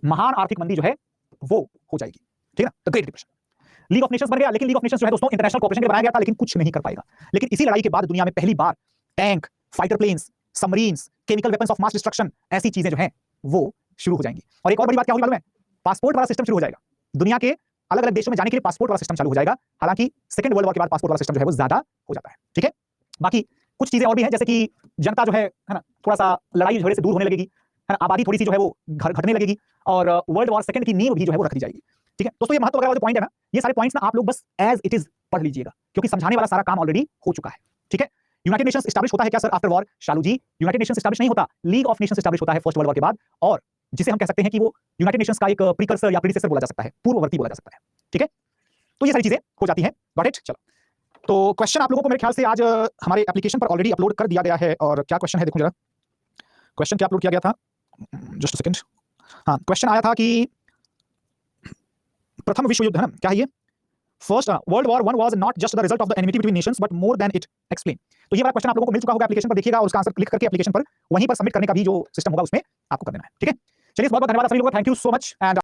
महान आर्थिक मंदी जो है वो हो जाएगी, ठीक है ना? The great depression. League of Nations बन गया, लेकिन लीग ऑफ नेशंस जो है दोस्तों इंटरनेशनल कोऑपरेशन के लिए बनाया गया था, लेकिन कुछ नहीं कर पाएगा। लेकिन इसी लड़ाई के बाद दुनिया में पहली बार tank, fighter planes, submarines, chemical weapons of mass destruction, ऐसी चीजें जो हैं वो शुरू हो जाएंगी। और एक और बड़ी बात क्या होगी मालूम है? पासपोर्ट वाला सिस्टम शुरू हो जाएगा। दुनिया के अलग अलग देशों में जाने के लिए पासपोर्ट वाला सिस्टम चालू हो जाएगा। हालांकि सेकंड वर्ल्ड वॉर के बाद पासपोर्ट वाला सिस्टम जो है वो ज्यादा हो जाता है। ठीक है, बाकी कुछ चीजें और भी हैं, जैसे कि जनता जो है ना, थोड़ा सा लड़ाई झगड़े से दूर होने लगेगी, है ना, आबादी थोड़ी सी जो है वो घटने लगेगी, और वर्ल्ड वॉर सेकंड की नींव भी जो है वो रख दी जाएगी। ठीक है दोस्तों, ये महत्व वगैरह वाले पॉइंट है ना, ये सारे पॉइंट्स ना आप लोग बस एज इट इज पढ़ लीजिएगा, क्योंकि समझाने वाला सारा काम ऑलरेडी हो चुका है। ठीक है, यूनाइटेड नेशंस एस्टैब्लिश होता है क्या सर आफ्टर वॉर? शालू जी, यूनाइटेड नेशंस एस्टैब्लिश नहीं होता, लीग ऑफ नेशंस एस्टैब्लिश होता है फर्स्ट वर्ल्ड वॉर के बाद, और जिसे हम कह सकते हैं कि वो यूनाइटेड नेशंस का एक प्रीकर्सर या प्रीडिसेसर बोला जा सकता है, पूर्ववर्ती बोला जा सकता है। ठीक है, तो ये सारी चीजें हो जाती हैं। Got it? चलो, तो क्वेश्चन आप लोगों को मेरे ख्याल से आज हमारे एप्लीकेशन पर ऑलरेडी अपलोड कर दिया गया है। और क्या क्वेश्चन है देखो जरा, क्वेश्चन क्या अपलोड किया गया था, जस्ट सेकंड। हाँ, क्वेश्चन आया था कि प्रथम विश्व युद्ध है ना, क्या है ये? First world war one was not just the result of the enmity between nations but more than it explain. तो ये वाला क्वेश्चन आप लोगों को मिल चुका होगा, एप्लीकेशन पर देखिएगा और उसका आंसर क्लिक करके एप्लीकेशन पर वहीं पर सबमिट करने का भी जो सिस्टम होगा उसमें आपको कर देना है। ठीक है, चलिए बहुत बहुत धन्यवाद सभी लोगों का, thank you so much. And